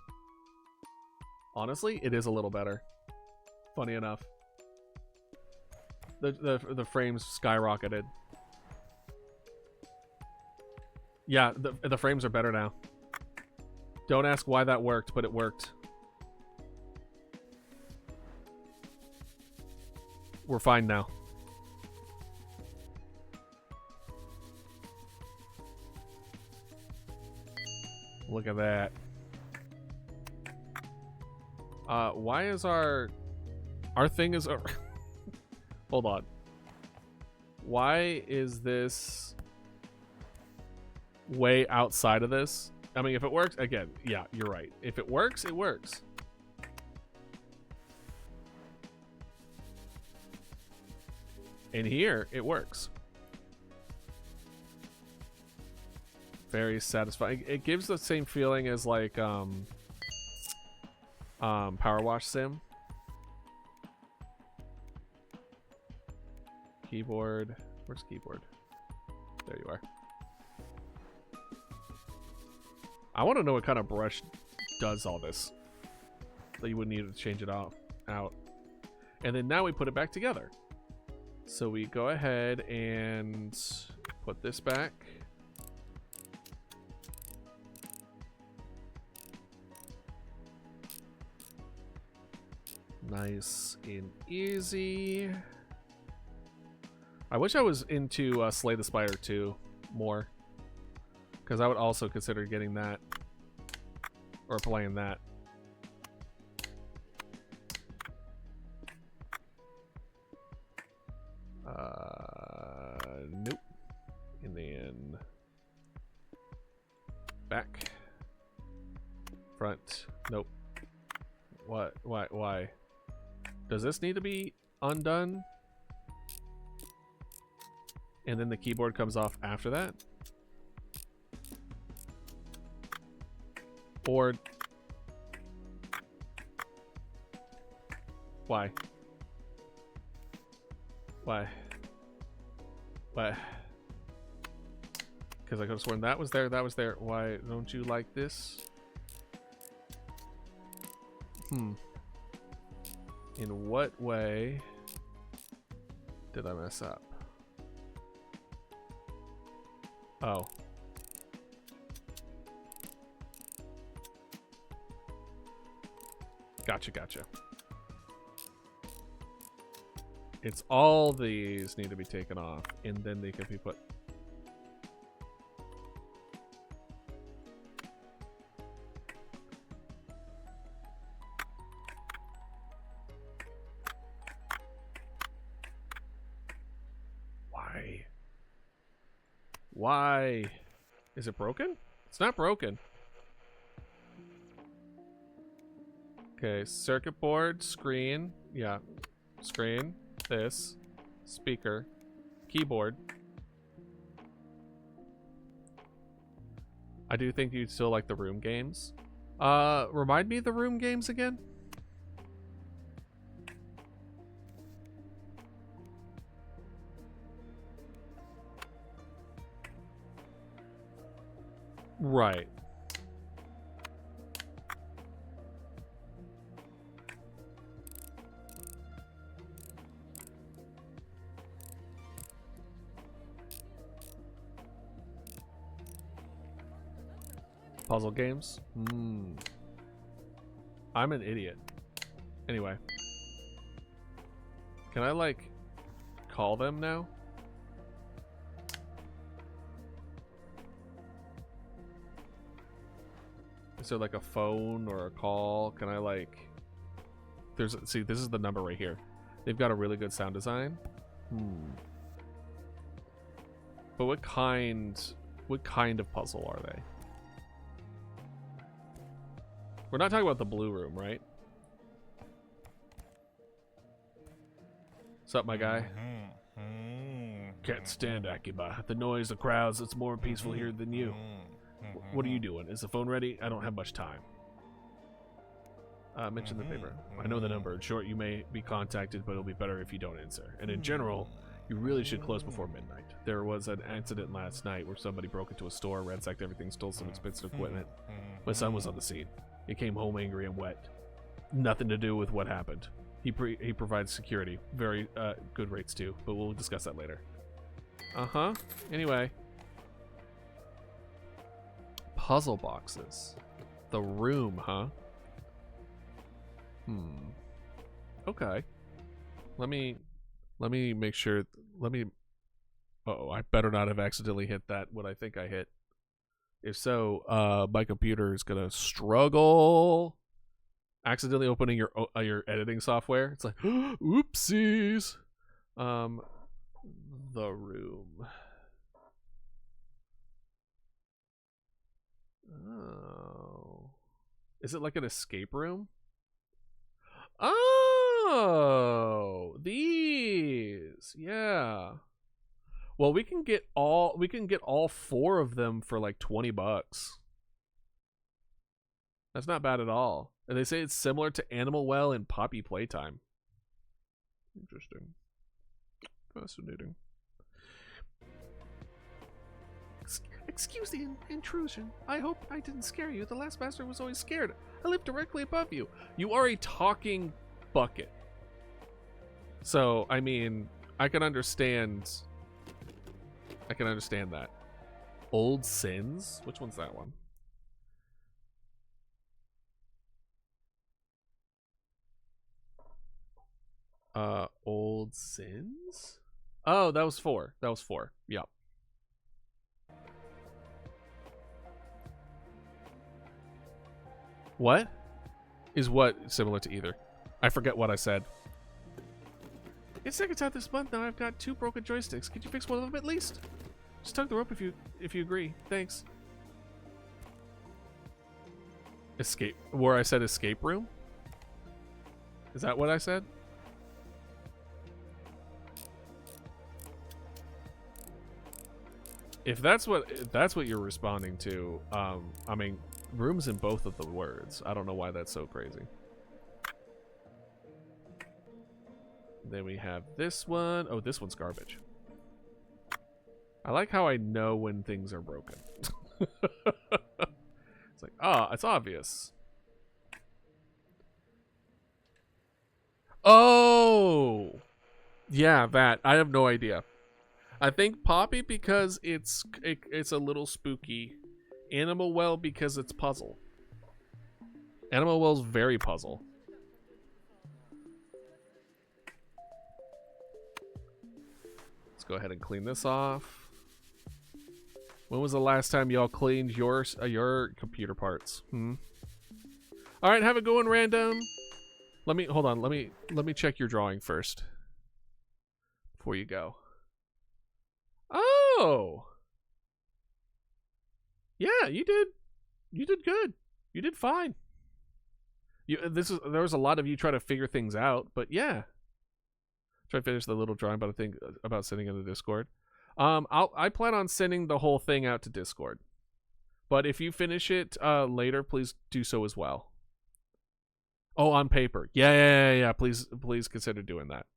Honestly, it is a little better. Funny enough. The frames skyrocketed. Yeah, the frames are better now. Don't ask why that worked, but it worked. We're fine now. Look at that. Why is our thing is hold on. Why is this way outside of this? I mean, if it works, again, yeah, you're right. If it works, it works. In here, it works. Very satisfying. It gives the same feeling as like Power Wash Sim. Keyboard. Where's keyboard? There you are. I want to know what kind of brush does all this. So you wouldn't need to change it out. And then now we put it back together. So we go ahead and put this back. Nice and easy. I wish I was into Slay the Spider 2 more, because I would also consider getting that or playing that. Nope. And then back, front. Nope. What? Why? Does this need to be undone? And then the keyboard comes off after that? Or why? Why? Why? Because I could have sworn that was there, that was there. Why don't you like this? In what way did I mess up? Oh. Gotcha. It's all these need to be taken off, and then they can be put. Why? Is it broken? It's not broken. Okay, circuit board, screen. Yeah, screen. This. Speaker. Keyboard. I do think you'd still like the room games. Remind me of the room games again? Right. Puzzle games? I'm an idiot. Anyway. Can I, like, call them now? Is there like a phone or a call? Can I like... See, this is the number right here. They've got a really good sound design. But what kind of puzzle are they? We're not talking about the blue room, right? What's up, my guy? Can't stand Akiba. The noise, the crowds, it's more peaceful here than you. What are you doing? Is the phone ready? I don't have much time. Mention the paper. I know the number. In short, you may be contacted, but it'll be better if you don't answer. And in general, you really should close before midnight. There was an accident last night where somebody broke into a store, ransacked everything, stole some expensive equipment. My son was on the scene. He came home angry and wet. Nothing to do with what happened. He provides security. Very good rates too, but we'll discuss that later. Anyway. Puzzle boxes. The room, huh? Okay. Let me make sure. Uh-oh, I better not have accidentally hit that what I think I hit. If so, my computer is gonna struggle. Accidentally opening your editing software. It's like, oopsies. The room. Oh. Is it like an escape room? Oh, these. Yeah. Well, we can get all 4 of them for like $20. That's not bad at all. And they say it's similar to Animal Well and Poppy Playtime. Interesting. Fascinating. Excuse the intrusion. I hope I didn't scare you. The last master was always scared. I live directly above you. You are a talking bucket. So, I mean, I can understand that. Old Sins? Which one's that one? Old sins? Oh, that was 4. That was 4. Yep. What? Is what similar to either? I forget what I said. It's second time this month now. I've got 2 broken joysticks. Could you fix one of them at least? Just tug the rope if you agree. Thanks. Escape. Where I said escape room? Is that what I said? If that's what you're responding to, I mean, room's in both of the words. I don't know why that's so crazy. Then we have this one. Oh, this one's garbage. I like how I know when things are broken. It's like, oh, it's obvious. Oh! Yeah, that. I have no idea. I think Poppy because it's a little spooky. Animal Well because it's puzzle. Animal Well's very puzzle. Let's go ahead and clean this off. When was the last time y'all cleaned your computer parts? All right, have a good one, random. Hold on. Let me check your drawing first before you go. Oh. Yeah, you did good. You did fine. There was a lot of you trying to figure things out, but yeah. Try to finish the little drawing, but I think about sending it to Discord. I plan on sending the whole thing out to Discord. But if you finish it later, please do so as well. Oh, on paper. Yeah. Please consider doing that.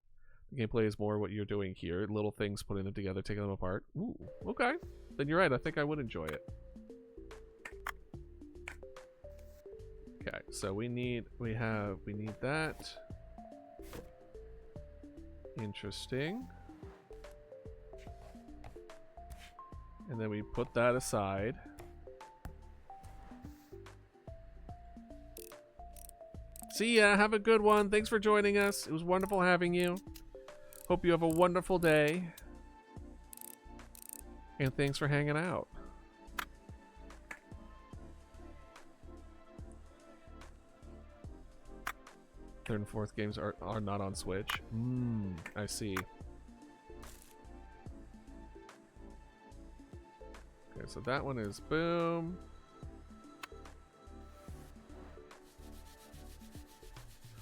The gameplay is more what you're doing here. Little things, putting them together, taking them apart. Ooh, okay. Then you're right. I think I would enjoy it. Okay, so we need that. Interesting. And then we put that aside. See ya. Have a good one. Thanks for joining us. It was wonderful having you. Hope you have a wonderful day. And thanks for hanging out. Third and fourth games are not on Switch. I see. Okay, so that one is boom.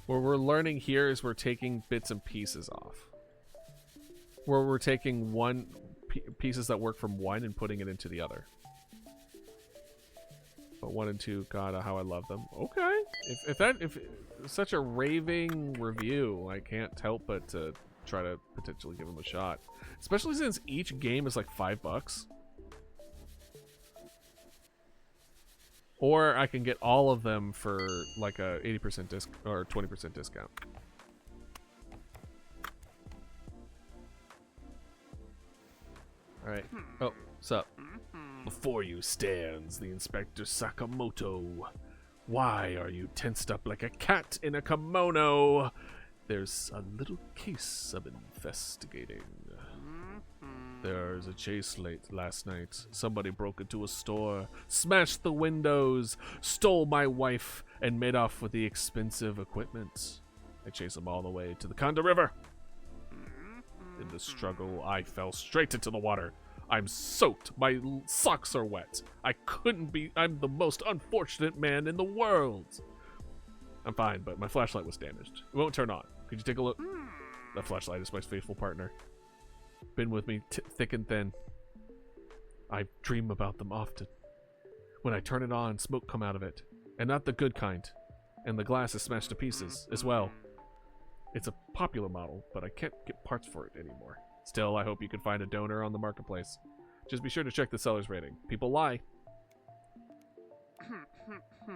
What we're learning here is we're taking bits and pieces off. Where we're taking pieces that work from one and putting it into the other. But 1 and 2, God, how I love them. Okay, if such a raving review, I can't help but to try to potentially give them a shot. Especially since each game is like $5. Or I can get all of them for like a 80% disc or 20% discount. All right. Oh, what's up? Before you stands the Inspector Sakamoto. Why are you tensed up like a cat in a kimono? There's a little case I'm investigating. There's a chase last night. Somebody broke into a store, smashed the windows, stole my wife, and made off with the expensive equipment. I chased them all the way to the Conda River. In the struggle, I fell straight into the water. I'm soaked. My socks are wet. I'm the most unfortunate man in the world. I'm fine, but my flashlight was damaged. It won't turn on. Could you take a look? That flashlight is my faithful partner. Been with me thick and thin. I dream about them often. When I turn it on, smoke come out of it. And not the good kind. And the glass is smashed to pieces as well. It's a popular model, but I can't get parts for it anymore. Still, I hope you can find a donor on the marketplace. Just be sure to check the seller's rating. People lie.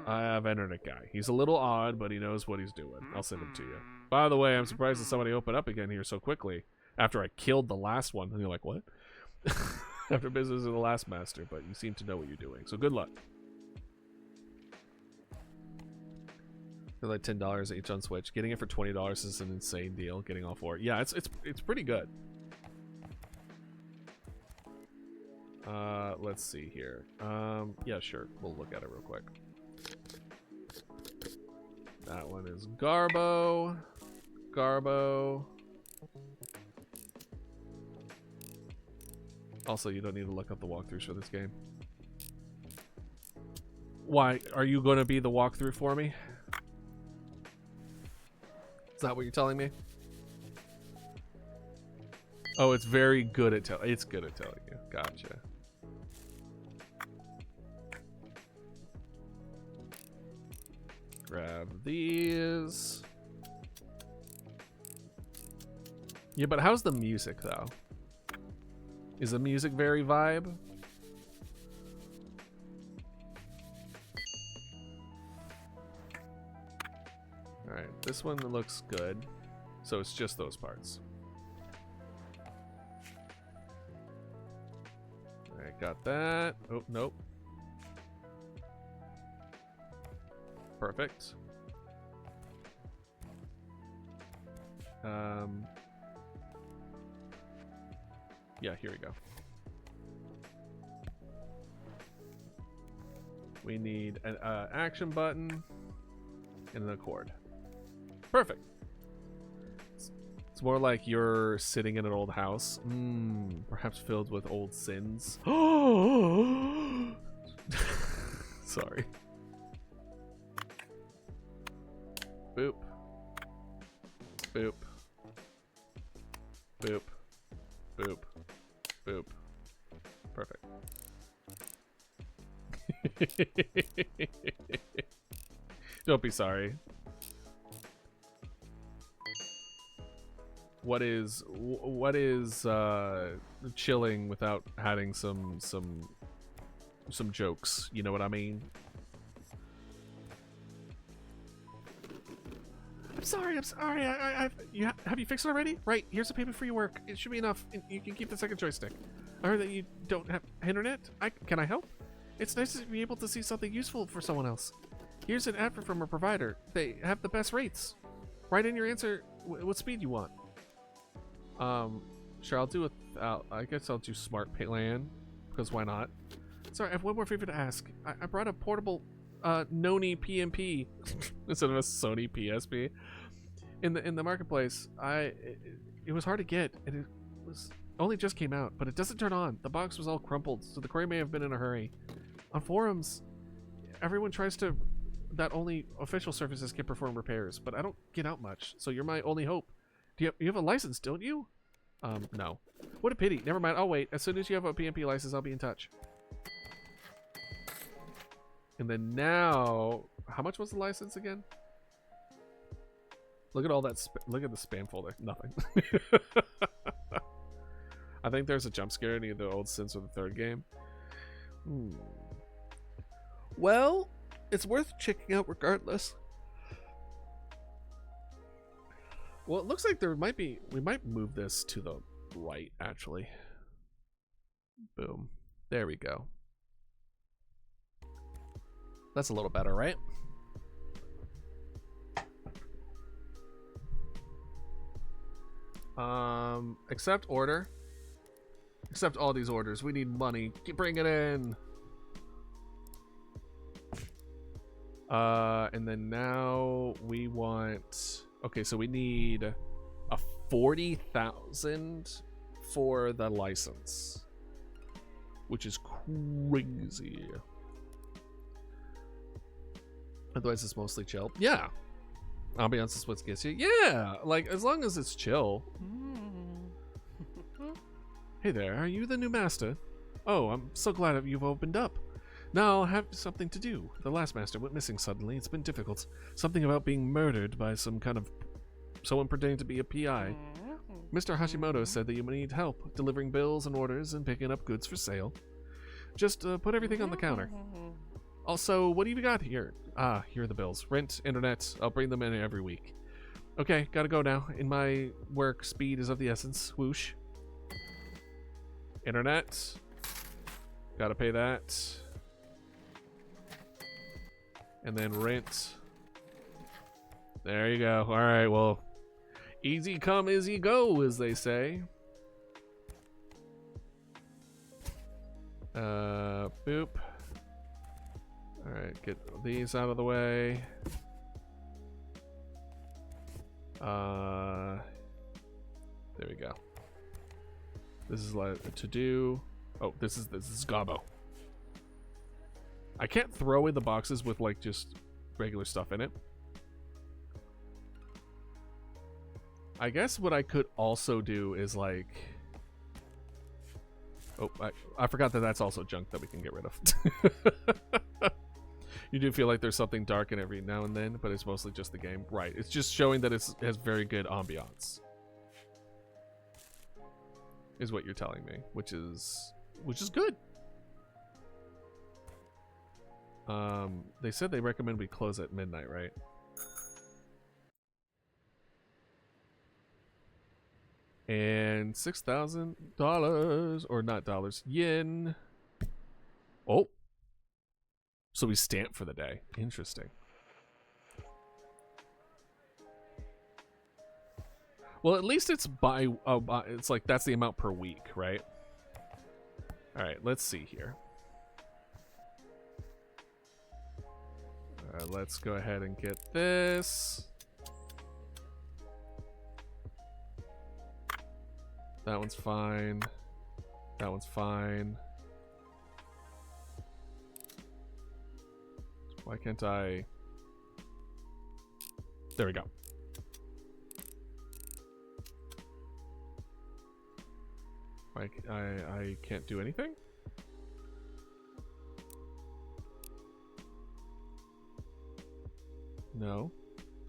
I've entered a guy. He's a little odd, but he knows what he's doing. I'll send him to you. By the way, I'm surprised that somebody opened up again here so quickly. After I killed the last one. And you're like, what? After business of the last master, but you seem to know what you're doing. So good luck. They're like $10 each on Switch. Getting it for $20 is an insane deal. Getting all 4. Yeah, it's pretty good. Let's see here. Yeah, sure. We'll look at it real quick. That one is Garbo. Garbo. Also, you don't need to look up the walkthroughs for this game. Why? Are you going to be the walkthrough for me? Is that what you're telling me? Oh, it's very good at telling. It's good at telling you. Gotcha. Grab these. Yeah, but how's the music though? Is the music very vibe? Alright, this one looks good. So it's just those parts. Alright, got that. Oh, nope. Perfect. Yeah, here we go. We need an action button and a cord. Perfect. It's more like you're sitting in an old house, perhaps filled with old sins. Sorry. Boop. Boop. Boop. Boop. Boop. Perfect. Don't be sorry. What is chilling without having some jokes? You know what I mean? I'm sorry. Have you fixed it already? Right, here's the payment for your work. It should be enough. You can keep the second joystick. I heard that you don't have internet. Can I help? It's nice to be able to see something useful for someone else. Here's an advert from a provider. They have the best rates. Write in your answer what speed you want. Sure, I'll do I guess I'll do smart plan, because why not? Sorry, I have one more favor to ask. I brought a portable Noni PMP instead of a Sony PSP in the marketplace. It was hard to get, and it was only just came out, but it doesn't turn on. The box was all crumpled, so the courier may have been in a hurry. On forums, everyone tries to that only official services can perform repairs, but I don't get out much, so you're my only hope. You have a license, don't you? No. What a pity. Never mind. I'll wait. As soon as you have a PMP license, I'll be in touch. And then now, how much was the license again? Look at all that. Look at the spam folder. Nothing. I think there's a jump scare in either the old Sims or the third game. Well, it's worth checking out regardless. Well, it looks like we might move this to the right, actually. Boom. There we go. That's a little better, right? Accept order. Accept all these orders. We need money. Bring it in. And then now we want... Okay, so we need a 40,000 for the license, which is crazy. Otherwise, it's mostly chill. Yeah, ambiance is what gets you. Yeah, like as long as it's chill. Hey there, are you the new master? Oh, I'm so glad that you've opened up. Now I'll have something to do. The last master went missing suddenly. It's been difficult. Something about being murdered by someone pretending to be a PI. Mr. Hashimoto said that you need help delivering bills and orders and picking up goods for sale. Just put everything on the counter. Also, what do you got here? Ah, here are the bills. Rent, internet. I'll bring them in every week. Okay, gotta go now. In my work, speed is of the essence. Whoosh. Internet. Gotta pay that. And then rent. There you go. All right, well, easy come, easy go, as they say. Boop. All right, get these out of the way. There we go. This is like to do. Oh, this is Gobbo. I can't throw away the boxes with like just regular stuff in it. I guess what I could also do is like. Oh, I forgot that that's also junk that we can get rid of. You do feel like there's something dark in every now and then, but it's mostly just the game. Right. It's just showing that it has very good ambiance. Is what you're telling me, which is good. They said they recommend we close at midnight, right? And $6,000 or not dollars, yen. Oh. So we stamp for the day. Interesting. Well, at least it's by it's like that's the amount per week, right? All right, let's see here. All right, let's go ahead and get this. That one's fine. That one's fine. Why can't I? There we go. I can't do anything? No.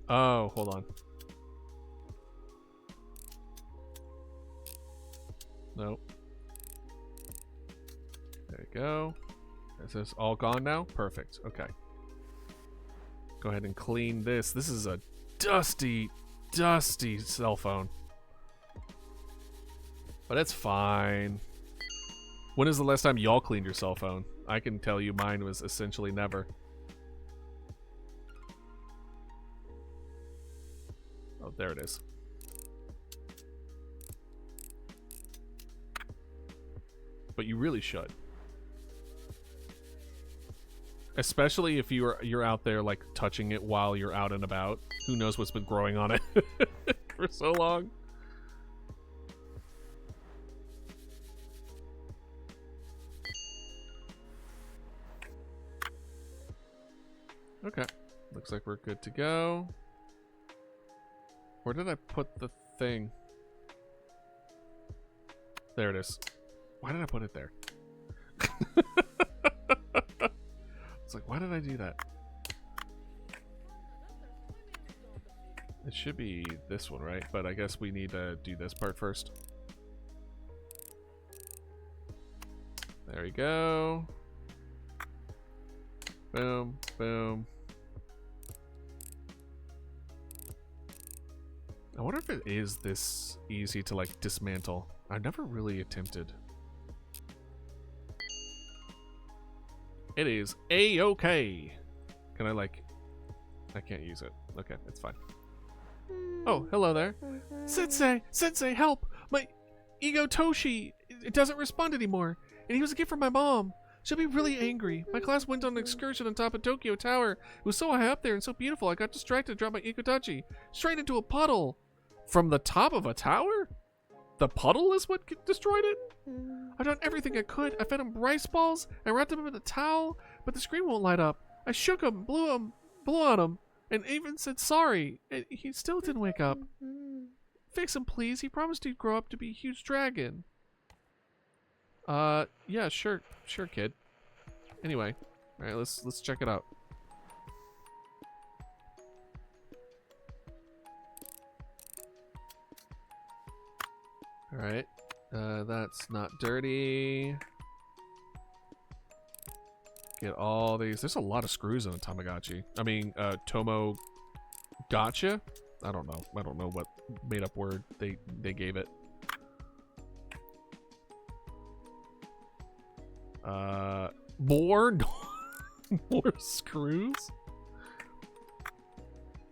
Oh, hold on. No. There you go. Is this all gone now? Perfect. Okay. Go ahead and clean this. This is a dusty, dusty cell phone. But it's fine. When is the last time y'all cleaned your cell phone? I can tell you mine was essentially never. Oh, there it is. But you really should. Especially if you're out there like touching it while you're out and about. Who knows what's been growing on it for so long. Okay. Looks like we're good to go. Where did I put the thing? There it is. Why did I put it there? It's like, why did I do that? It should be this one, right? But I guess we need to do this part first. There we go. Boom, boom. I wonder if it is this easy to like dismantle. I've never really attempted. It is A-okay. Can I like... I can't use it. Okay, it's fine. Oh, hello there. Sensei! Sensei, help! My Ego Toshi, it doesn't respond anymore. And he was a gift from my mom. She'll be really angry. My class went on an excursion on top of Tokyo Tower. It was so high up there and so beautiful. I got distracted and dropped my Ikotachi straight into a puddle. From the top of a tower? The puddle is what destroyed it? I've done everything I could. I fed him rice balls. I wrapped him in a towel, but the screen won't light up. I shook him, blew on him, and even said sorry. And he still didn't wake up. Fix him, please. He promised he'd grow up to be a huge dragon. Yeah, sure, kid. Anyway, all right, let's check it out. All right, that's not dirty. Get all these. There's a lot of screws in a Tamagotchi. I mean, Tomo Gotcha? I don't know. I don't know what made up word they gave it. More? More screws?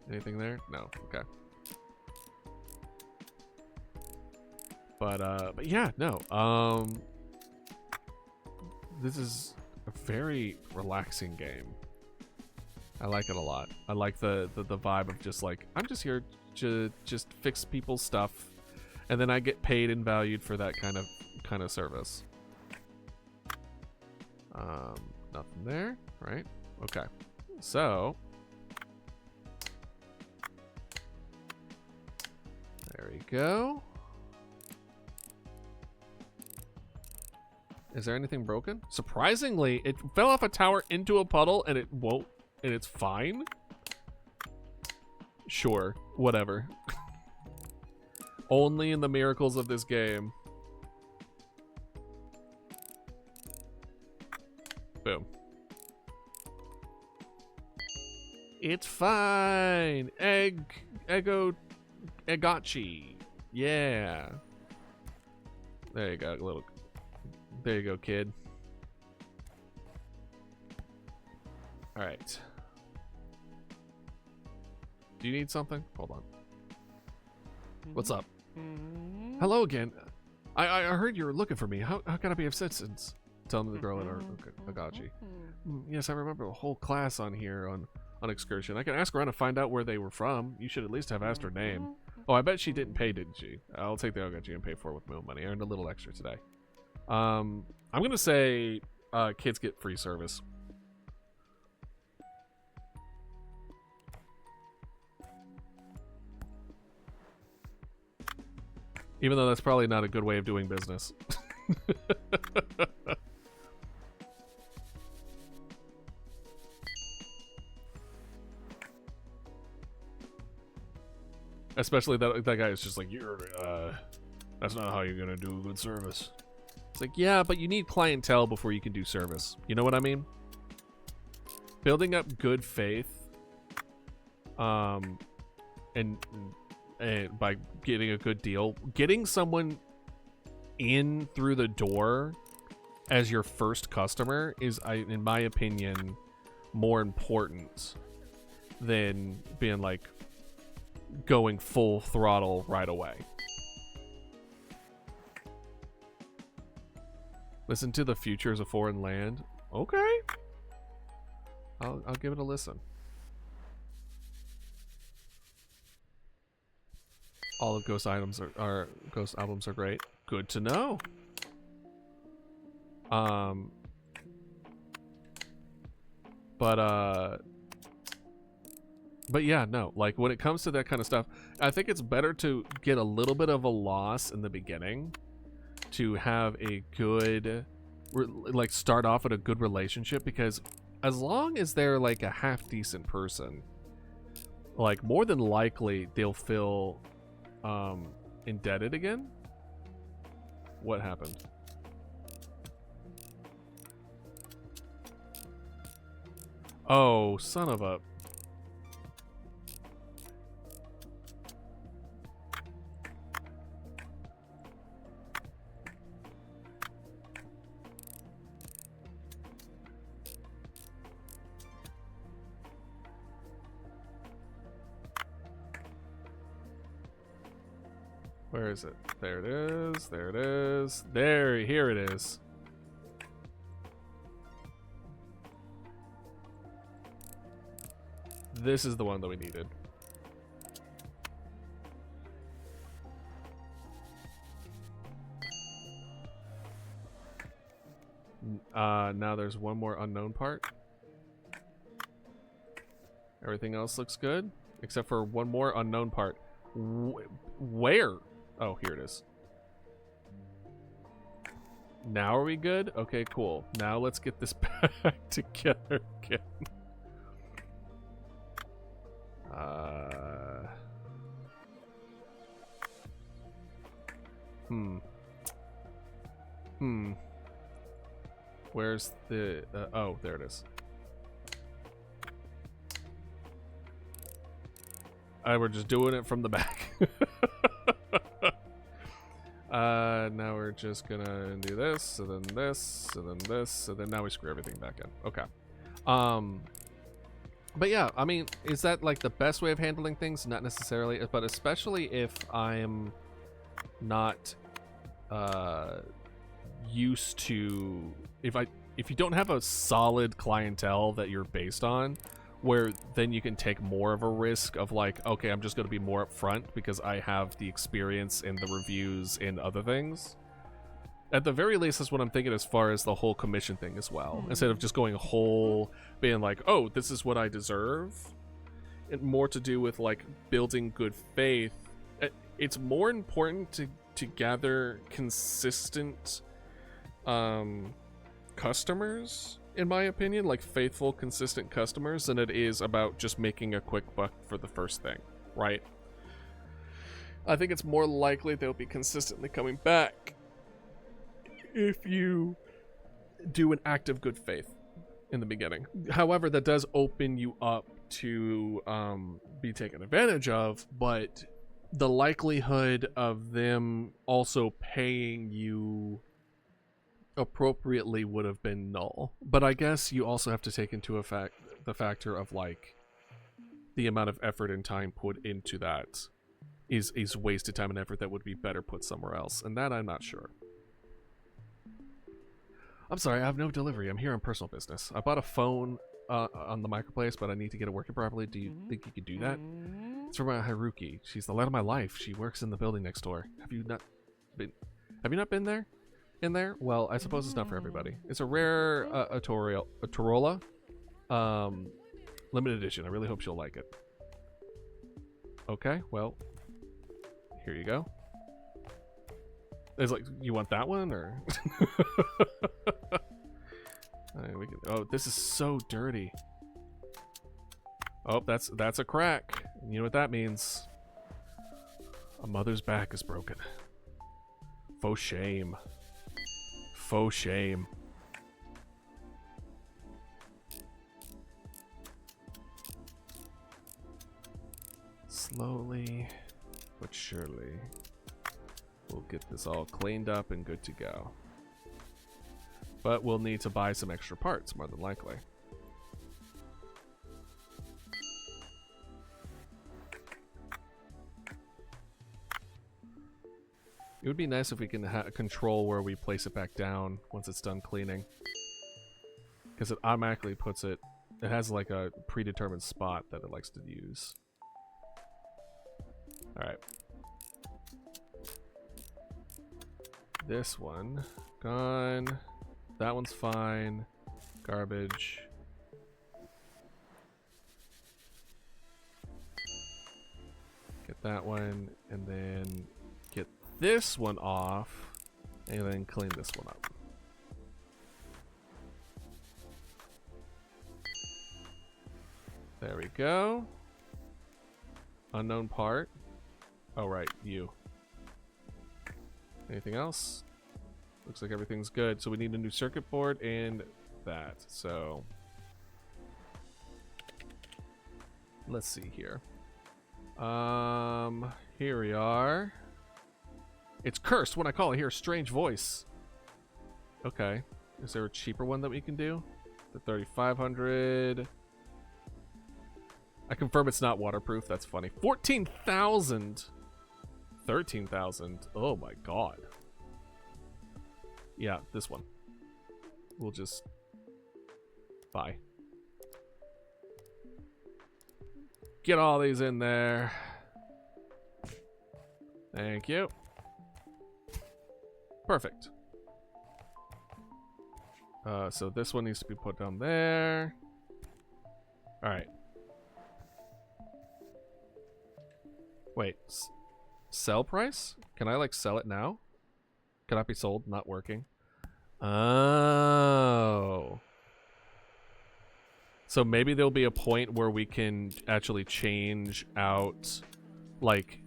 Anything there? No. Okay. But yeah, no. This is a very relaxing game. I like it a lot. I like the vibe of just like, I'm just here to just fix people's stuff, and then I get paid and valued for that kind of service. Nothing there, right? Okay. So there we go. Is there anything broken? Surprisingly, it fell off a tower into a puddle and it won't, and it's fine. Sure, whatever. Only in the miracles of this game. Boom. It's fine. Eggachi. Yeah. There you go, there you go, kid. All right. Do you need something? Hold on. What's up? Hello again. I heard you were looking for me. How can I be of assistance? Tell me the girl in Agachi. Yes, I remember a whole class on here on excursion. I can ask around to find out where they were from. You should at least have asked her name. Oh, I bet she didn't pay, didn't she? I'll take the Agachi and pay for it with my own money. I earned a little extra today. I'm gonna say kids get free service. Even though that's probably not a good way of doing business. Especially that guy is just like, that's not how you're gonna do good service. It's like, yeah, but you need clientele before you can do service. You know what I mean? Building up good faith, and by getting a good deal, getting someone in through the door as your first customer is, in my opinion, more important than being like going full throttle right away. Listen to The Future as a Foreign Land. Okay. I'll give it a listen. All of Ghost items Ghost albums are great. Good to know. But yeah, no, like when it comes to that kind of stuff, I think it's better to get a little bit of a loss in the beginning to have a good, like, start off at a good relationship, because as long as they're like a half decent person, like more than likely they'll feel indebted again. What happened? Oh, son of a... Where is it? There it is. There it is. Here it is. This is the one that we needed. Now there's one more unknown part. Everything else looks good, except for one more unknown part. Where? Oh, here it is. Now are we good? Okay, cool. Now let's get this back together again. Where's the... oh, there it is. We're just doing it from the back. Now we're just gonna do this, and then this, and then this, and then now we screw everything back in. Okay. But yeah, I mean, is that like the best way of handling things? Not necessarily, but especially if I'm not used to, if you don't have a solid clientele that you're based on, where then you can take more of a risk of like, okay, I'm just going to be more upfront because I have the experience in the reviews and other things. At the very least, that's what I'm thinking as far as the whole commission thing as well. Instead of just going whole, being like, oh, this is what I deserve. And more to do with like building good faith. It's more important to gather consistent customers, in my opinion, like faithful, consistent customers, than it is about just making a quick buck for the first thing, right? I think it's more likely they'll be consistently coming back if you do an act of good faith in the beginning. However, that does open you up to be taken advantage of, but the likelihood of them also paying you appropriately would have been null. But I guess you also have to take into effect the factor of like the amount of effort and time put into that is wasted time and effort that would be better put somewhere else, and that I'm not sure. I'm sorry, I have no delivery. I'm here on personal business. I bought a phone on the marketplace, but I need to get it working properly. Do you think you could do that? It's from Haruki. She's the light of my life. She works in the building next door. Have you not been there? In there? Well, I suppose it's not for everybody. It's a rare Torola. Limited edition. I really hope she'll like it. Okay, well, here you go. It's like, you want that one, or? We can, oh, this is so dirty. Oh, that's a crack. You know what that means? A mother's back is broken. Faux shame. Faux shame. Slowly but surely, we'll get this all cleaned up and good to go. But we'll need to buy some extra parts, more than likely. It would be nice if we can control where we place it back down once it's done cleaning. Because it automatically puts it... It has like a predetermined spot that it likes to use. Alright. This one. Gone. That one's fine. Garbage. Get that one. And then get this one off. And then clean this one up. There we go. Unknown part. Oh, right. You. Anything else? Looks like everything's good. So we need a new circuit board and that. So let's see here. Here we are. It's cursed when I call it. Hear a strange voice. Okay. Is there a cheaper one that we can do? The 3500. I confirm it's not waterproof. That's funny. 14,000. 13,000. Oh my god. Yeah, this one. We'll just buy. Get all these in there. Thank you. Perfect. So this one needs to be put down there. All right. Wait. Sell price? Can I like sell it now? Cannot be sold. Not working. Oh. So maybe there'll be a point where we can actually change out, like,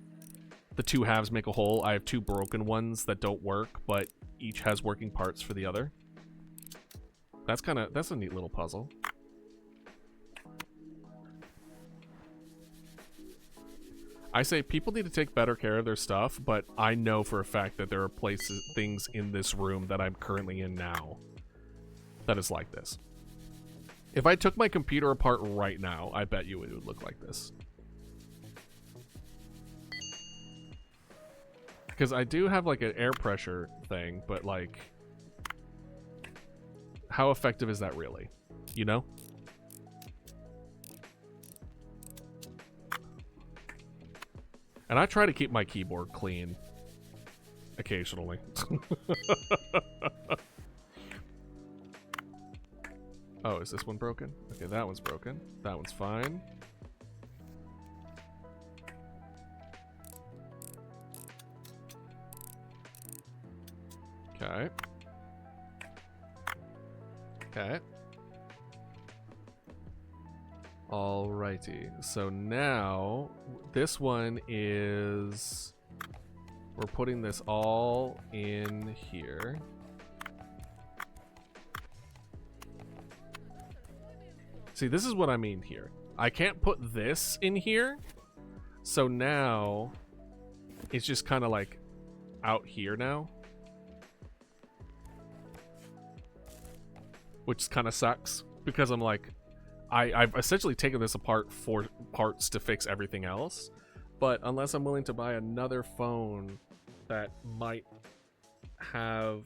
the two halves make a whole. I have two broken ones that don't work, but each has working parts for the other. That's a neat little puzzle. I say people need to take better care of their stuff, but I know for a fact that there are things in this room that I'm currently in now that is like this. If I took my computer apart right now, I bet you it would look like this. Because I do have like an air pressure thing, but like, how effective is that really? You know? And I try to keep my keyboard clean occasionally. Oh, is this one broken? Okay, that one's broken. That one's fine. Okay. Okay. Alrighty. So now, this one is... We're putting this all in here. See, this is what I mean here. I can't put this in here. So now, it's just kind of like out here now. Which kind of sucks. Because I'm like, I've essentially taken this apart for parts to fix everything else. But unless I'm willing to buy another phone that might have...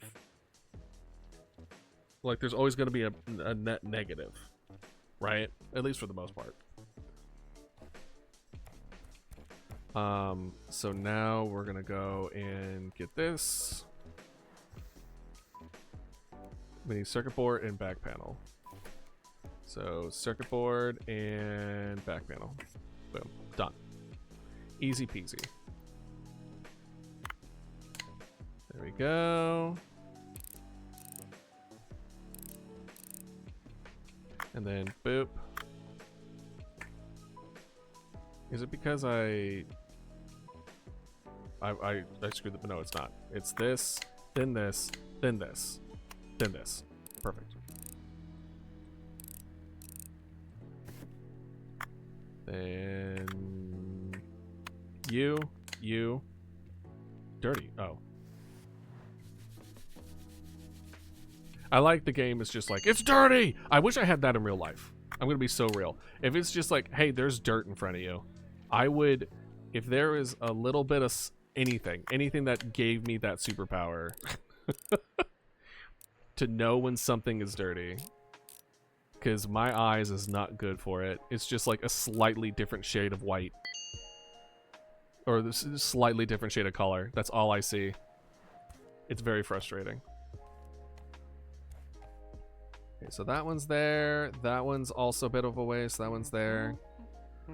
Like, there's always going to be a net negative. Right? At least for the most part. So now we're going to go and get this. We need circuit board and back panel. So circuit board and back panel. Boom. Done. Easy peasy. There we go. And then boop. Is it because I screwed the... No, it's not. It's this, then this, then this, then this. Perfect. Then you, dirty. Oh. I like the game is just like, it's dirty! I wish I had that in real life. I'm gonna be so real. If it's just like, hey, there's dirt in front of you, I would, if there is a little bit of anything that gave me that superpower to know when something is dirty, because my eyes is not good for it. It's just like a slightly different shade of white. Or this slightly different shade of color. That's all I see. It's very frustrating. Okay, so that one's there. That one's also a bit of a waste. That one's there.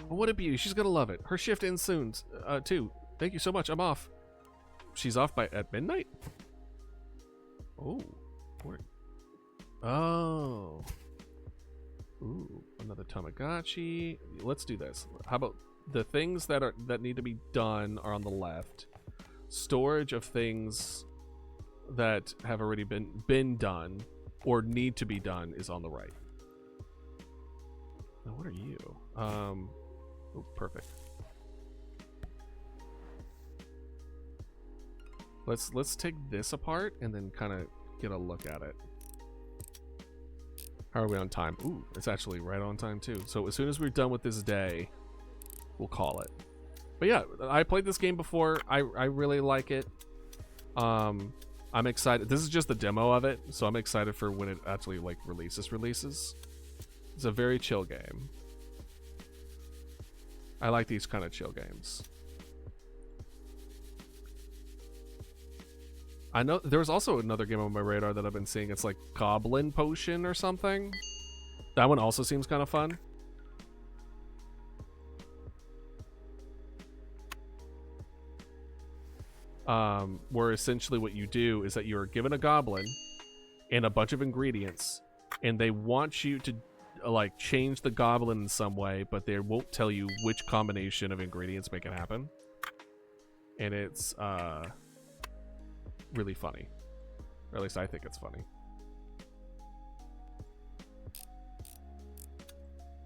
Oh, what a beauty. She's gonna love it. Her shift ends soon, too. Thank you so much. I'm off. She's off at midnight? Oh. Where? Oh. Ooh, another Tamagotchi. Let's do this. How about the things that need to be done are on the left. Storage of things that have already been done or need to be done is on the right. Now, what are you? Oh, perfect. Let's take this apart and then kind of get a look at it. How are we on time? Ooh, it's actually right on time too. So as soon as we're done with this day, we'll call it. But yeah, I played this game before. I really like it. I'm excited. This is just the demo of it, so I'm excited for when it actually like releases. It's a very chill game. I like these kind of chill games. I know there was also another game on my radar that I've been seeing. It's like Goblin Potion or something. That one also seems kind of fun. Where essentially what you do is that you're given a goblin and a bunch of ingredients, and they want you to like change the goblin in some way, but they won't tell you which combination of ingredients make it happen. And it's really funny. Or at least I think it's funny.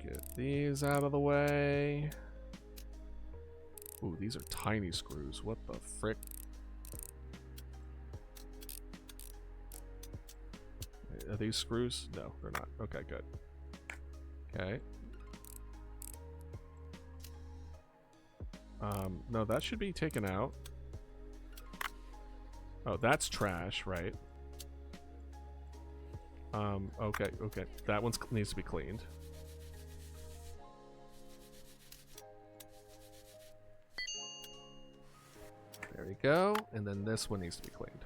Get these out of the way. Ooh, these are tiny screws. What the frick? Are these screws? No, they're not. Okay, good. Okay. No, that should be taken out. Oh, that's trash, right? Okay, okay. That one needs to be cleaned. There we go. And then this one needs to be cleaned.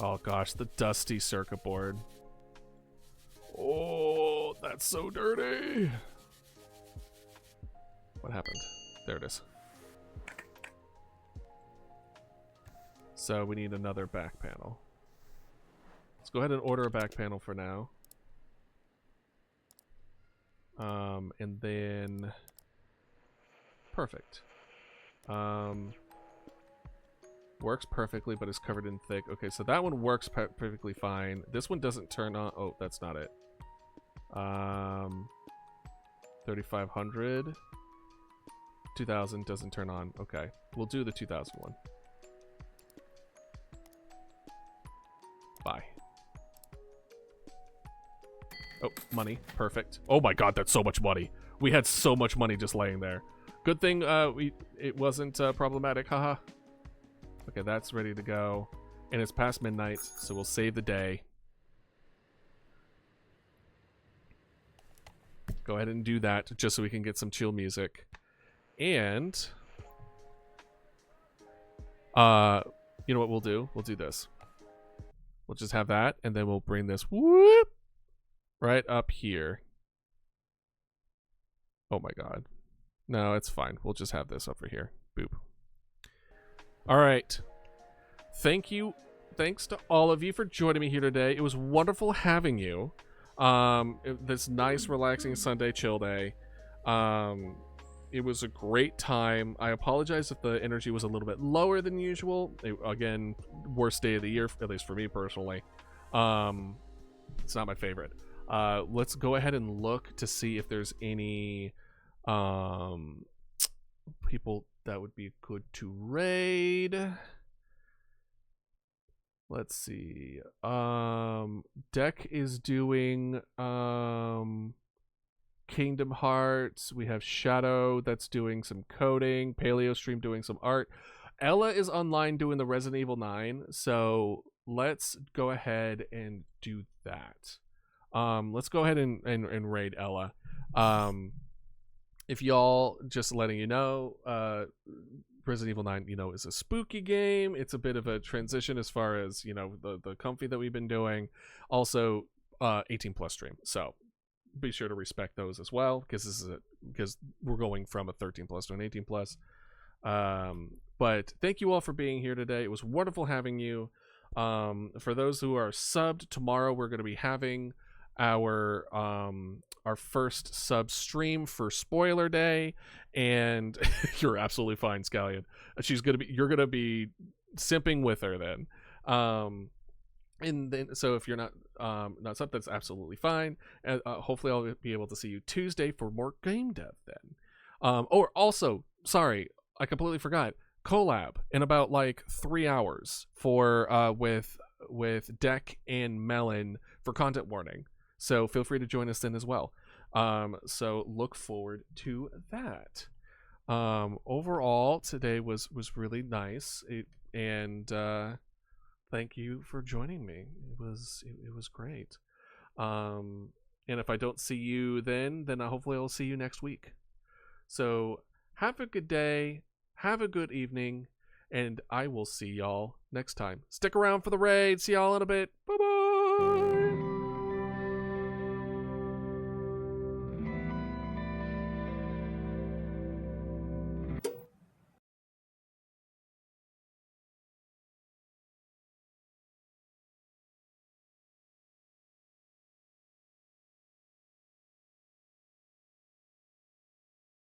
Oh gosh, the dusty circuit board. Oh, that's so dirty. What happened? There it is. So we need another back panel. Let's go ahead and order a back panel for now. And then... Perfect. Works perfectly, but is covered in thick. Okay, so that one works perfectly fine. This one doesn't turn on. Oh, that's not it. 3,500. 2,000 doesn't turn on. Okay, we'll do the 2,000 one. Bye. Oh, money. Perfect. Oh my god, that's so much money. We had so much money just laying there. Good thing it wasn't problematic. Haha. Okay, that's ready to go. And it's past midnight, so we'll save the day. Go ahead and do that just so we can get some chill music. And you know what we'll do? We'll do this. We'll just have that, and then we'll bring this whoop right up here. Oh my god. No, it's fine. We'll just have this over here. Boop. All right. Thank you. Thanks to all of you for joining me here today. It was wonderful having you. This nice, relaxing Sunday chill day. It was a great time. I apologize if the energy was a little bit lower than usual. Again, worst day of the year, at least for me personally. It's not my favorite. Let's go ahead and look to see if there's any people that would be good to raid. Let's see. Deck is doing Kingdom Hearts. We have Shadow that's doing some coding. Paleo Stream doing some art. Ella is online doing the Resident Evil 9. So let's go ahead and do that. Let's go ahead and raid Ella. If y'all, just letting you know, Resident Evil 9, you know, is a spooky game. It's a bit of a transition as far as, you know, the comfy that we've been doing. Also, 18 plus stream. So be sure to respect those as well, because we're going from a 13 plus to an 18 plus. But thank you all for being here today. It was wonderful having you. For those who are subbed, tomorrow we're going to be having our first sub stream for spoiler day, and you're absolutely fine, Scallion. You're gonna be simping with her then. And then, so if you're not sub, that's absolutely fine. And hopefully I'll be able to see you Tuesday for more game dev then. Or also, sorry, I completely forgot, collab in about like 3 hours for with Deck and Melon for content warning. So feel free to join us then as well. So look forward to that. Overall, today was really nice. Thank you for joining me. It was great. And if I don't see you then hopefully I'll see you next week. So have a good day, have a good evening, and I will see y'all next time. Stick around for the raid. See y'all in a bit. Bye bye.